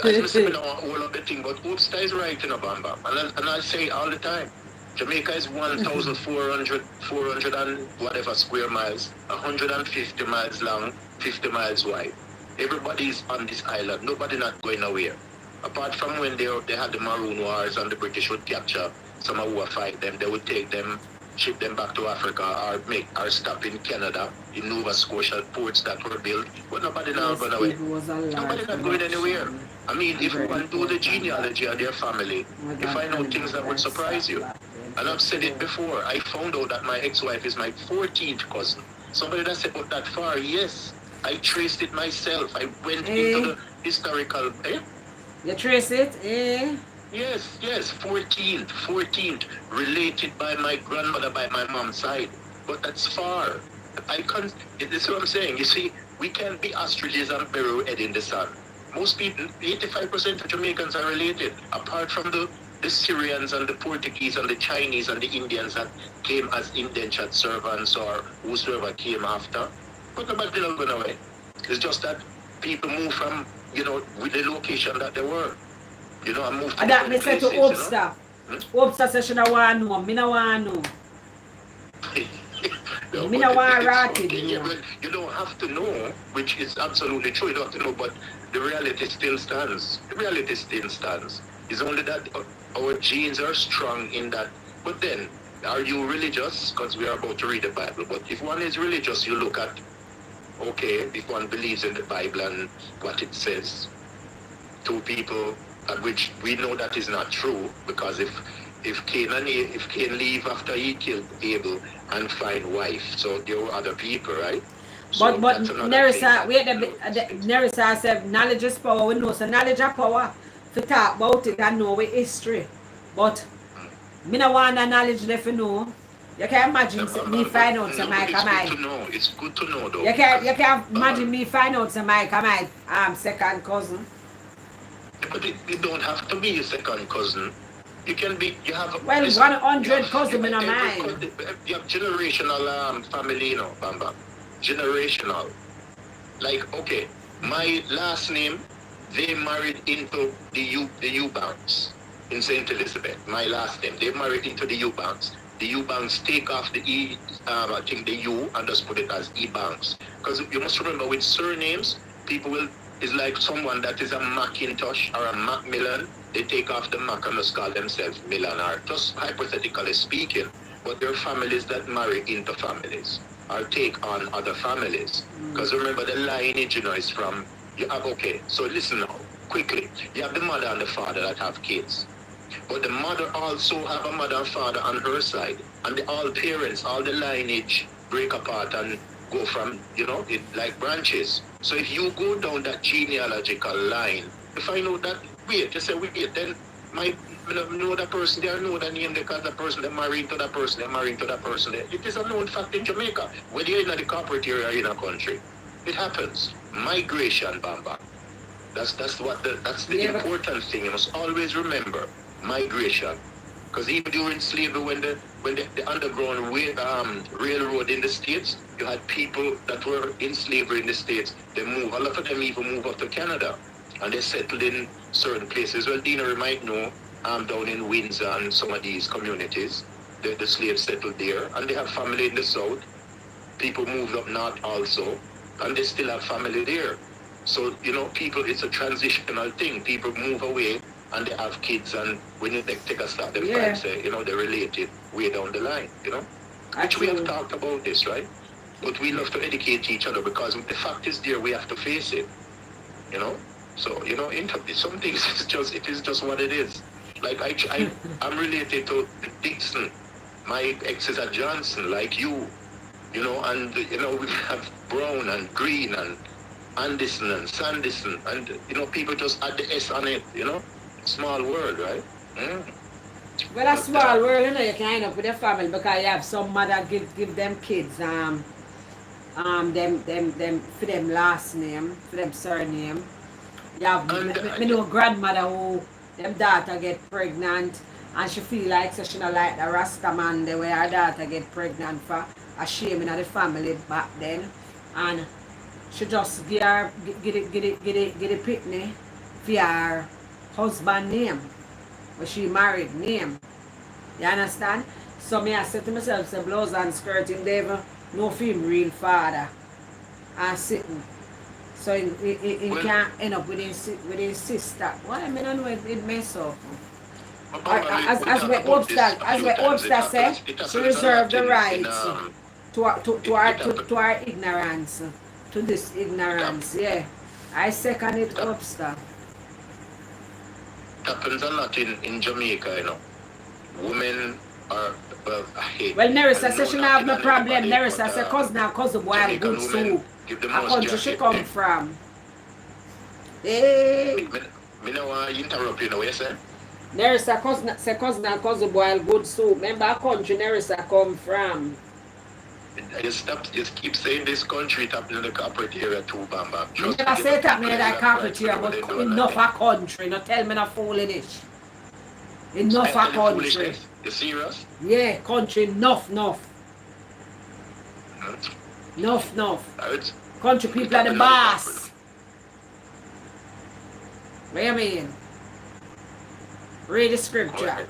as I say, all of the thing, but Ulster is right, Bam Bam. And I say all the time, Jamaica is 1,400 and whatever square miles, 150 miles long, 50 miles wide. Everybody's on this island. Nobody not going nowhere. Apart from when they had the Maroon Wars and the British would capture some who would fight them, they would take them, ship them back to Africa or stop in Canada, in Nova Scotia, ports that were built. But nobody now going away. Nobody not going anywhere. I mean, if you want to do the genealogy of their family, you find out things that would surprise you. And I've said it before. I found out that my ex-wife is my 14th cousin. Somebody that said, but that far, yes. I traced it myself. I went into the historical... You trace it? Yes, 14th, related by my grandmother, by my mom's side. But that's far. I can't, this is what I'm saying. You see, we can't be ostriches and bury our head in the sun. Most people, 85% of Jamaicans are related, apart from the Syrians and the Portuguese and the Chinese and the Indians that came as indentured servants or whosoever came after. But nobody not going away. It's just that people move from, with the location that they were. I moved to that me say to Obsta. Obsta says she don't want to know. Me don't want to know. No, me don't want to You don't have to know, which is absolutely true. You don't have to know, but the reality still stands. The reality still stands. It's only that our genes are strong in that. But then, are you religious? Because we are about to read the Bible. But if one is religious, you look at, okay, if one believes in the Bible and what it says, two people, which we know that is not true, because if Cain leave after he killed Abel and find wife, so there were other people, right? So but Nerissa, Nerissa said knowledge is power. We know so knowledge is power to talk about it and know with history. But me no want that knowledge if you know. You can't imagine me find out some Mike It's good to know though. You can't imagine me find out some Mike second cousin. But it don't have to be your second cousin. You can be, you have... Well, 100 cousin in a mind. You have generational family, Bamba. Generational. Like, okay, my last name, they married into the Eubanks in St. Elizabeth. My last name, they married into the Eubanks. The Eubanks take off the E, I think the U, and just put it as E-Banks. Because you must remember, with surnames, people will... It's like someone that is a Macintosh or a Macmillan. They take off the Mac and just call themselves Millan, or just hypothetically speaking. But there are families that marry into families or take on other families. Because remember, the lineage, is from, you have, okay, so listen now, quickly. You have the mother and the father that have kids. But the mother also have a mother and father on her side. And all parents, all the lineage break apart and go from, like branches. So if you go down that genealogical line, you find out that, wait, then know that person, they know the name because the person they married to that person, they married to that person. It is a known fact in Jamaica, whether you're in the corporate area or in a country. It happens. Migration, Bamba. That's the important thing. You must always remember migration. Because even during slavery, when the underground railroad in the States, you had people that were in slavery in the States. They moved. A lot of them even moved up to Canada, and they settled in certain places. Well, Dina might know, down in Windsor and some of these communities, the slaves settled there, and they have family in the South. People moved up north also, and they still have family there. So, people, it's a transitional thing. People move away, and they have kids, and when you take a step, they find, say, they're related way down the line, Which we have talked about this, right? But we love to educate each other because the fact is there, we have to face it, So, some things, it is just what it is. Like, I'm related to Dixon. My ex is a Johnson, like you, and, we have Brown and Green and Anderson and Sanderson, and, people just add the S on it, Small world, right? Well, a small world, you can end up with a family because you have some mother give them kids, them for them last name, for them surname. You have, me know grandmother who them daughter get pregnant And she feel like so she not like the Rasta man the way her daughter get pregnant for a shame in the family back then. And she just get the pitney for her husband name. But she married name. You understand? So me I said to myself, say blouse and skirt him never no for him real father. And sitting. So he Well, can't end up with his sister. Why I mean I know it mess up. As we Webster said, she reserved the right to our ignorance, to this ignorance. Yeah, I second it, Webster. It happens a lot in Jamaica, you know. Women are, well, I hate. Well, Nerissa says she not not have no knocking problem. anybody, Nerissa but, says cousin boy Jamaican good women soup. give the A most country she jacket. come from. Hey. Me no want to interrupt you, know what you say? Nerissa cousin and cousin boy good soup. Remember a country Nerissa come from. Just keep saying this country it happened in the corporate area too, Bamba. You never say it happening in that corporate area, but enough a country. No tell me no foolish. Enough a country. You serious? Yeah, country enough. Country people are the boss. What you mean? Read the scripture.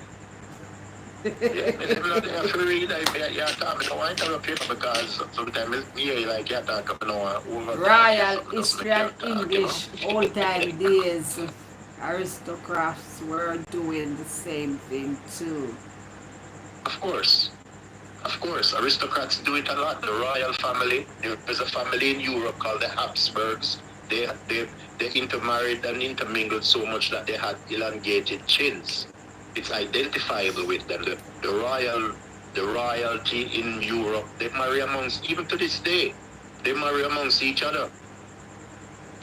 Yeah, I'm not there for read. You're talking, I don't want to interrupt you because sometimes me hear like you're talking over. Royal history and English old time days. Aristocrats were doing the same thing too. Of course. Aristocrats do it a lot. The royal family, there's a family in Europe called the Habsburgs. They intermarried and intermingled so much that they had elongated chins. It's identifiable with them. The royalty in Europe, they marry amongst, even to this day, they marry amongst each other.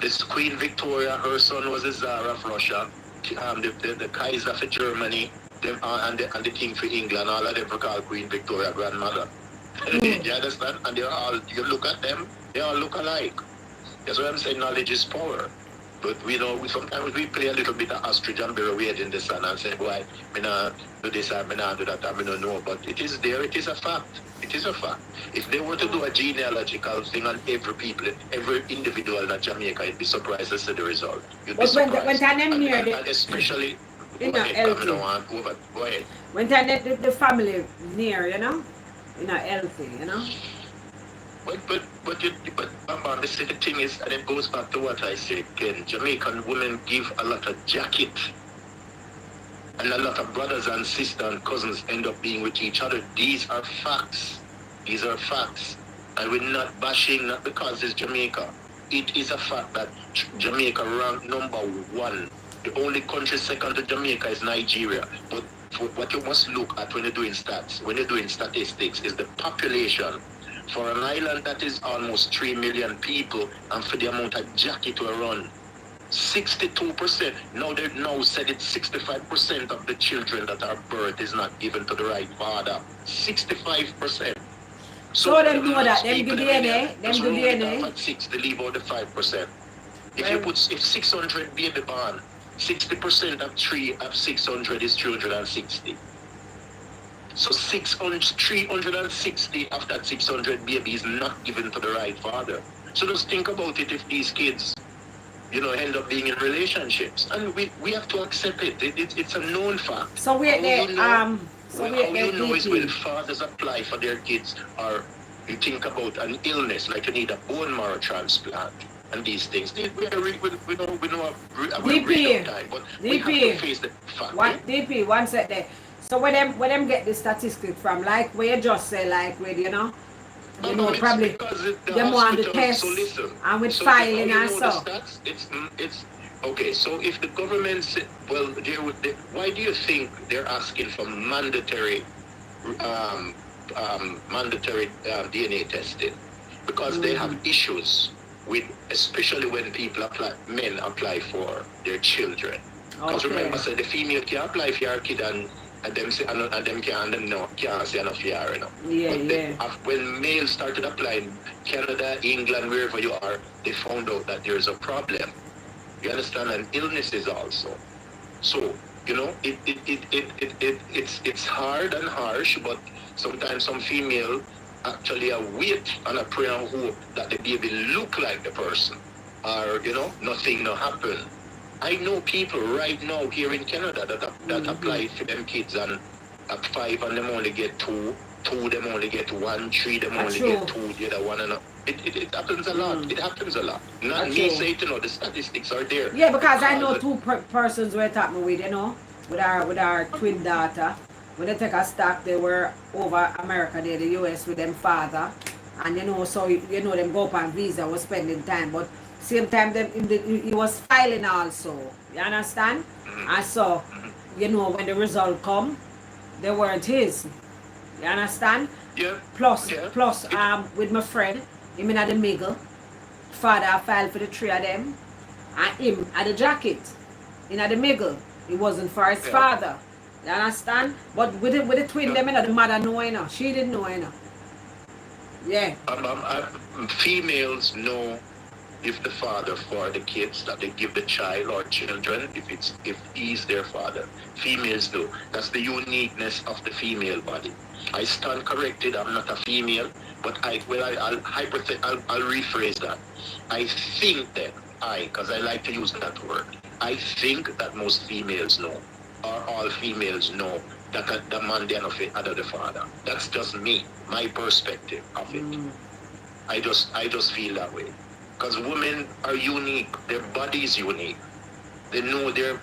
This Queen Victoria, her son was the Tsar of Russia, the Kaiser for Germany, and the King for England, all of them were called Queen Victoria grandmother. You understand? And they're all, you look at them, they all look alike. That's why I'm saying knowledge is power. But sometimes we play a little bit of ostrich and bury weight in the sun and say, why, me not do this and me not do that and me don't know. But it is there, it is a fact. It is a fact. If they were to do a genealogical thing on every individual in Jamaica, you'd be surprised to see the result. You'd be surprised. And especially, Go ahead. When the family near, healthy, But the thing is, and it goes back to what I said again, Jamaican women give a lot of jacket. And a lot of brothers and sisters and cousins end up being with each other. These are facts. And we're not bashing, not because it's Jamaica. It is a fact that Jamaica ranked number 1. The only country second to Jamaica is Nigeria. But what you must look at when you're doing stats, when you're doing statistics, is the population. For an island that is almost 3 million people, and for the amount of jacket to run, 62%. Now they've now said it's 65% of the children that are birthed is not given to the right father. 65%. So them do that. Them do DNA. Them do DNA. At 6, they leave out the 5%. If 600 baby born, 60% of 600 is 360. So 360 of that 600 babies not given to the right father. So just think about it if these kids, end up being in relationships. And we have to accept it. It's a known fact. So we're there, is when fathers apply for their kids, or you think about an illness, like you need a bone marrow transplant and these things. We know a DP, time, but we have to face the fact. DP, one sec there. So when them get the statistics from, like where you just say, like with probably them want the test and with filing and so. It's okay. So if the government said, well, why do you think they're asking for mandatory DNA testing? Because they have issues with, especially when men apply for their children. Because remember, the female can apply for your kid and them say and them can't say enough here, when males started applying, Canada, England, wherever you are, they found out that there's a problem. You understand? And illnesses also. So it's hard and harsh, but sometimes some female actually wait and a prayer and hope that the baby look like the person, or nothing no happen. I know people right now here in Canada that apply for them kids, and at 5 and them only get 2, 2 them only get 1, 3 them only get 2, the other one, and it happens a lot. It happens a lot. Not me say the statistics are there. Yeah, because I know 2 persons we're talking with, with our twin daughter. When they take a stock, they were over America, there, the US with them father, and so them go up on visa, was spending time, but same time he was filing also. You understand? And so, when the result come, they weren't his. You understand? Yeah. Plus, with my friend, him in the middle, father filed for the 3 of them, and him at the jacket, in the middle. It wasn't for his father. You understand? But with the twin, them, the mother know, she didn't know, Yeah. Females know if the father for the kids that they give the child or children, if he's their father. Females do. That's the uniqueness of the female body. I stand corrected. I'm not a female, but I'll rephrase that. I think that because I like to use that word. I think that most females know, or all females know, that the man they're not other the father. That's just me, my perspective of it. I just feel that way. Because women are unique, their body is unique. They know their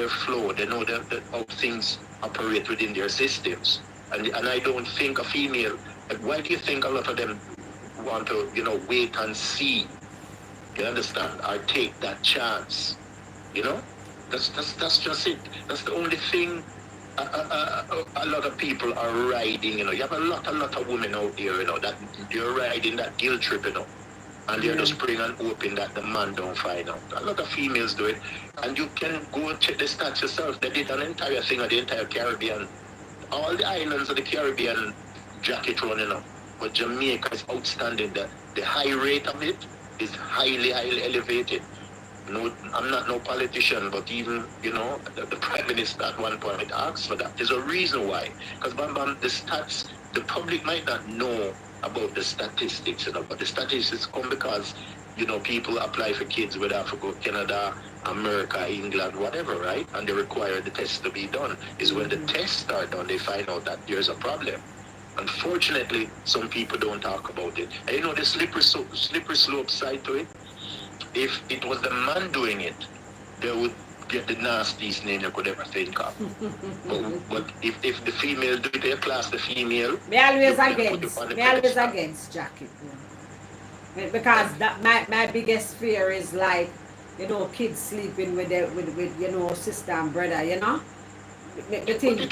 flow, they know how things operate within their systems. And I don't think a female, why do you think a lot of them want to, wait and see? You understand? Or take that chance. That's just it. That's the only thing a lot of people are riding, You have a lot of women out there, that they're riding that guilt trip, And they're just praying and hoping that the man don't find out. A lot of females do it. And you can go and check the stats yourself. They did an entire thing of the entire Caribbean. All the islands of the Caribbean jacket running up. But Jamaica is outstanding. The high rate of it is highly, highly elevated. No, I'm not no politician, but even, the Prime Minister at one point asked for that. There's a reason why. Because the stats, the public might not know about the statistics, but the statistics come because, people apply for kids whether to go Canada, America, England, whatever, right? And they require the tests to be done. Is when the tests are done, they find out that there's a problem. Unfortunately, some people don't talk about it. And the slippery slope side to it, if it was the man doing it, they would get the nastiest name you could ever think of. but if the female do it, they class the female. Me always against jacket. Because that my biggest fear is like, kids sleeping with sister and brother, It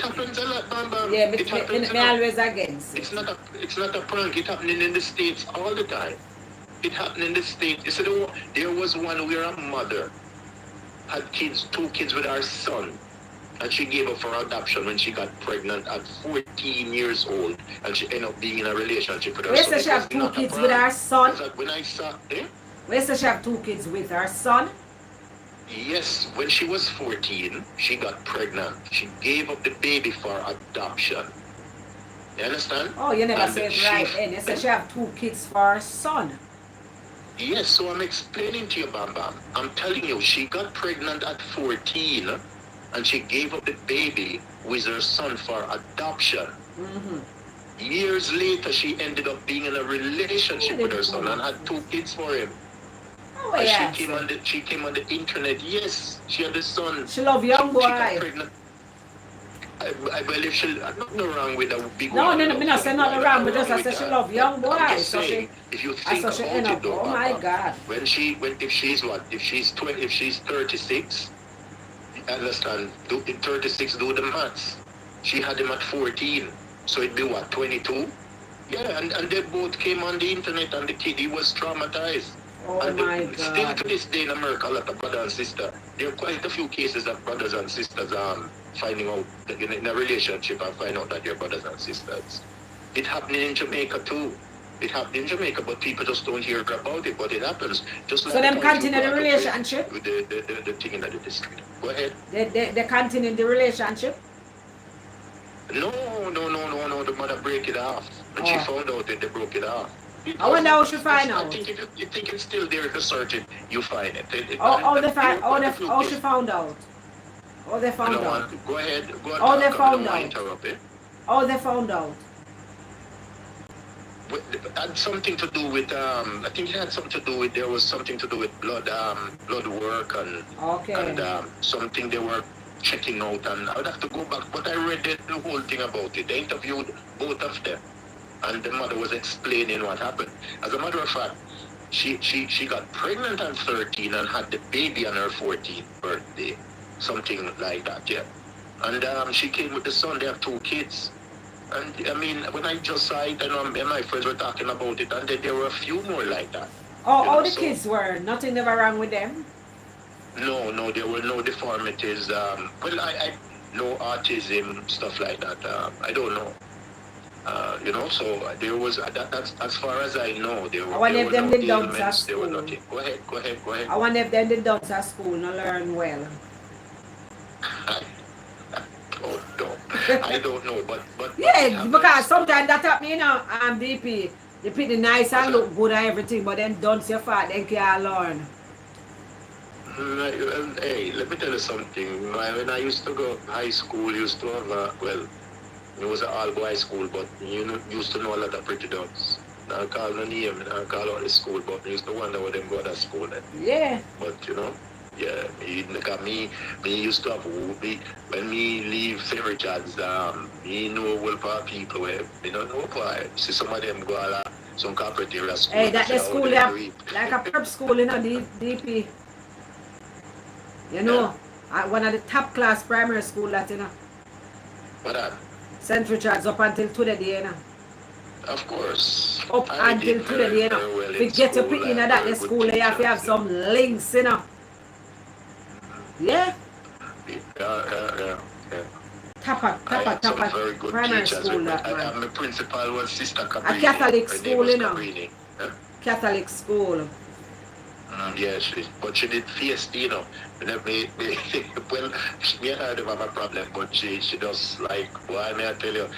happens a lot, Bam. Yeah, me always against it. It's not a prank. It's happening in the States all the time. It happened in the States. You see, there was one where a mother had 2 kids with her son, and she gave up for adoption when she got pregnant at 14 years old, and she ended up being in a relationship with her son. Where she have 2 kids with her son? When I saw, Where she have 2 kids with her son? Yes, when she was 14, she got pregnant. She gave up the baby for adoption. You understand? Oh, you never said it right. And you said she have 2 kids for her son. Yes, so I'm explaining to you, Bam Bam. I'm telling you, she got pregnant at 14, and she gave up the baby with her son for adoption. Years later, she ended up being in a relationship with her son and had 2 kids for him. Oh, yeah. She came on the internet. Yes, she had a son. She love young boy. She got pregnant. I believe nothing wrong with a big one. No, me not say nothing wrong, but just I say she love young boy. So she, if you think about it though, oh my God. If she's 36, understand, in 36 do the maths. She had him at 14, so it'd be what, 22? Yeah, and they both came on the internet, and the kid, he was traumatized. Oh and my God. Still to this day in America, a lot of brother and sister, there are quite a few cases of brothers and sisters finding out that in a relationship and find out that they're brothers and sisters. It happening in Jamaica too. It happened in Jamaica, but people just don't hear about it. But it happens. Just like So them continue the relationship? With the thing in the district. Go ahead. They continue the relationship? No. The mother break it off. When she found out that they broke it off. I wonder how she find out. I think if you think it's still there, if you search it, you find it. How she found out? How they found out? Go ahead. How they found out? How they found out? It had something to do with I think it had something to do with blood work and something they were checking out, and I would have to go back, but I read the whole thing about it. They interviewed both of them, and the mother was explaining what happened. As a matter of fact, she got pregnant at 13 and had the baby on her 14th birthday, something like that, yeah. And she came with the son. They have 2 kids. And I mean, when I just saw it, and my friends were talking about it, and there were a few more like that. All the kids were? Nothing ever wrong with them? No, there were no deformities. I no autism, stuff like that. I don't know. So there was, that's as far as I know, there were no ailments, there were nothing. Go ahead. I wonder if them did dance at school and learn well. I don't know, but yeah, because sometimes that happens, DP. They pretty nice and look good and everything, but then dance your fat, they can't learn. Hey, let me tell you something. When I used to go high school, used to have it was an all-boys school, but used to know a lot of pretty dogs. I call no name, I call out the school, but I used to wonder what them go to school then. Yeah. But yeah, me used to have when me leave St. Richard's, me know a whole lot of people where don't know why. See some of them go to some corporate area school. Hey, that the school there, like a prep school, DP. One of the top class primary school that, What that? St. Richard's up until today, Of course. Up until today, If you get to pick in that the school, you have to have some links, Yeah. Top very good primary teachers. school that man. My principal was Sister Cabrini. A Catholic school, Cabrini. Catholic school. Yes, but she did face, well, me and her have a problem, but she does like, why may I tell you,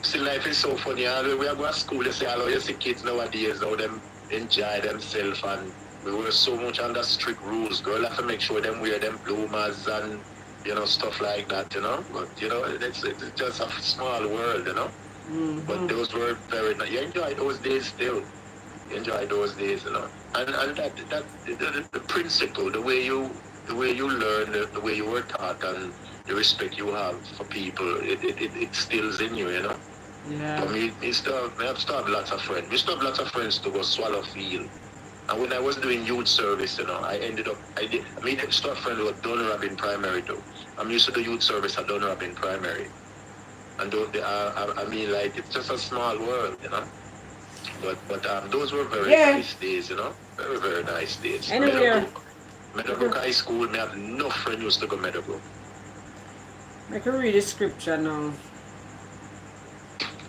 see, life is so funny. We are going to school, you see, all you see kids nowadays, how them enjoy themselves, and we were so much under strict rules. Girl have to make sure them wear them bloomers and stuff like that, But it's just a small world, Mm-hmm. But those were very nice. You enjoy those days still. You enjoy those days, And that the principle, the way you learn, the way you were taught, and the respect you have for people, it stills in you, Yeah. For me, I still have lots of friends. We still have lots of friends to go swallow field. And when I was doing youth service, I ended up, I made a start friend who had done Robin Primary too. I'm used to the youth service at Dun Robin Primary. And it's just a small world, But those were very nice days, Very, very nice days. Meadowbrook High School, I have no friend used to go Meadowbrook. I can read the scripture now.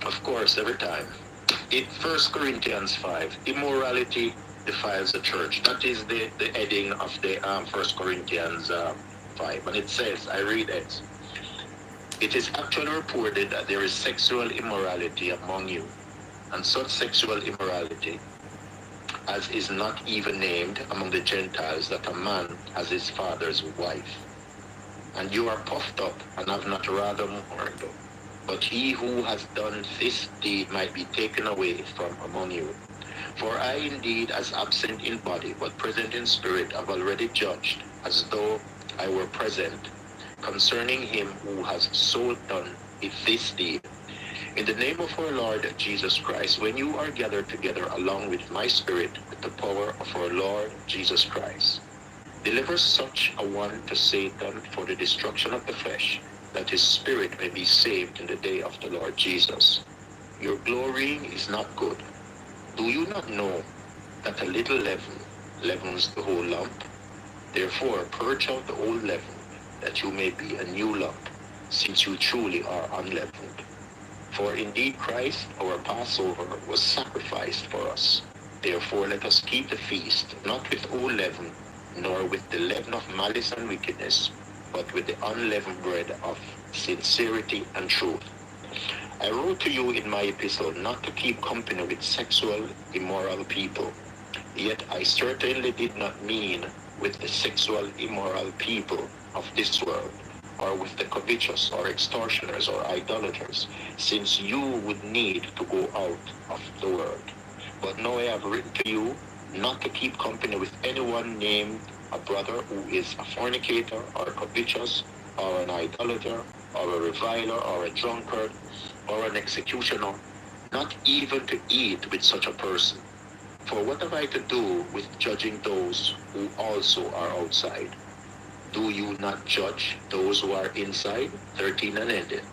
Of course, every time. 1 Corinthians 5, immorality defiles the church. That is the heading of the 1 Corinthians 5. And it says, I read it. It is actually reported that there is sexual immorality among you, and such sexual immorality as is not even named among the Gentiles, that a man has his father's wife. And you are puffed up and have not rather mourned. But he who has done this deed might be taken away from among you. For I indeed, as absent in body, but present in spirit, have already judged, as though I were present, concerning him who has so done this deed. In the name of our Lord Jesus Christ, when you are gathered together along with my spirit, with the power of our Lord Jesus Christ, deliver such a one to Satan for the destruction of the flesh, that his spirit may be saved in the day of the Lord Jesus. Your glorying is not good. Do you not know that a little leaven leavens the whole lump? Therefore, purge out the old leaven, that you may be a new lump, since you truly are unleavened. For indeed Christ, our Passover, was sacrificed for us. Therefore let us keep the feast, not with old leaven, nor with the leaven of malice and wickedness, but with the unleavened bread of sincerity and truth. I wrote to you in my epistle not to keep company with sexual immoral people. Yet I certainly did not mean with the sexual immoral people of this world, or with the covetous, or extortioners, or idolaters, since you would need to go out of the world. But now I have written to you not to keep company with anyone named a brother who is a fornicator, or covetous, or an idolater, or a reviler, or a drunkard, or an executioner, not even to eat with such a person. For what have I to do with judging those who also are outside? Do you not judge those who are inside? 13 and ended.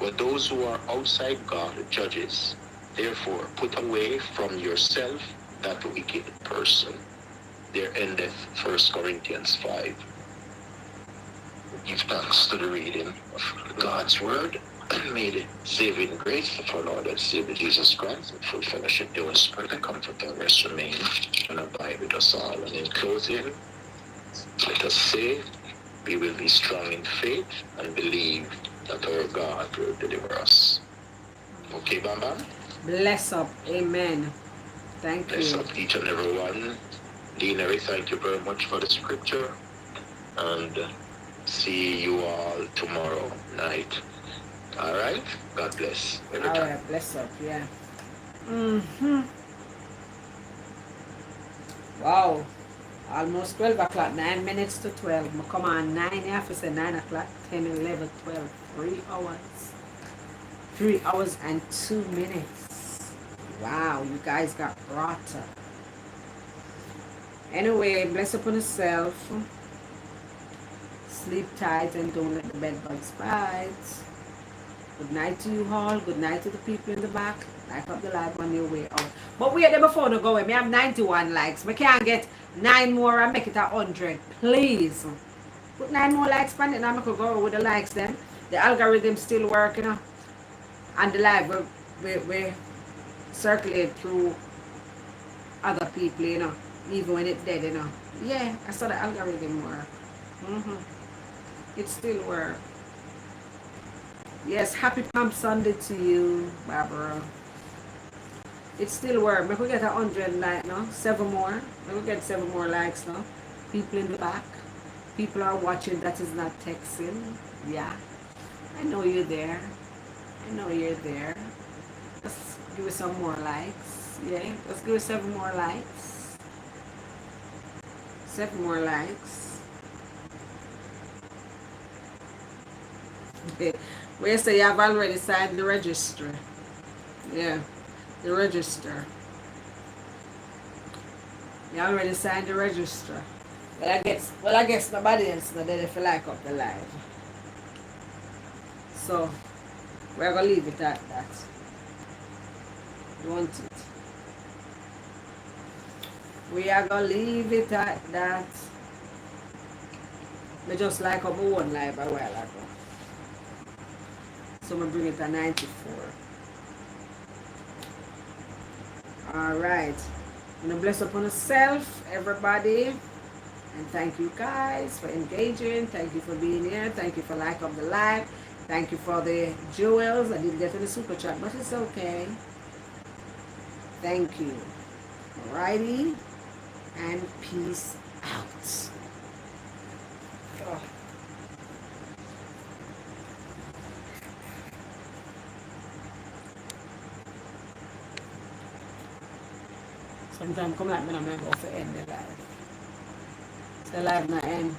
But those who are outside God judges. Therefore, put away from yourself that wicked person. There endeth 1 Corinthians 5. Give thanks to the reading of God's word. May the saving grace of our Lord and Savior Jesus Christ and full fellowship, the Holy Spirit, and comfort and rest remain and abide with us all. And in closing, let us say, we will be strong in faith and believe that our God will deliver us. Okay, Bam Bam? Bless up. Amen. Thank Bless you. up each and every one. Culinary, thank you very much for the scripture. And see you all tomorrow night. All right? God bless. All right, bless up, yeah. Wow. Almost 12 o'clock, 9 minutes to 12. Come on, 9, you have to say 9 o'clock, 10, 11, 12. 3 hours. 3 hours and 2 minutes. Wow, you guys got brought up. Anyway, bless upon yourself. Sleep tight and don't let the bed bugs bite. Good night to you all. Good night to the people in the back. Like up the live on your way out. But wait there before no go away. Me have 91 likes. We can't get 9 more and make it 100. Please. Put 9 more likes on it and I could go with the likes then. The algorithm still working. And the live we circulate through other people, you know. Even when it's dead, you know. Yeah, I saw the algorithm work. It still works. Yes, happy Palm Sunday to you, Barbara. It still works. Maybe we get 100 likes now. 7 more. Maybe we get 7 more likes now. People in the back. People are watching that is not texting. Yeah. I know you're there. I know you're there. Let's give it some more likes. Yeah. Let's give it 7 more likes. 7 more likes. Where say you have already signed the register. Yeah, the register. You already signed the register. Well I guess nobody else know that if you like up the live. So we're gonna leave it at that. You want it? We are gonna leave it at that. We just like up one live a while ago. So I'm going to bring it to 94. Alright. I'm going to bless upon yourself, everybody. And thank you guys for engaging. Thank you for being here. Thank you for liking up the live. Thank you for the jewels. I didn't get to the super chat, but it's okay. Thank you. Alrighty. And peace out. Oh. Sometimes come like me and I go for end the live. The live not end.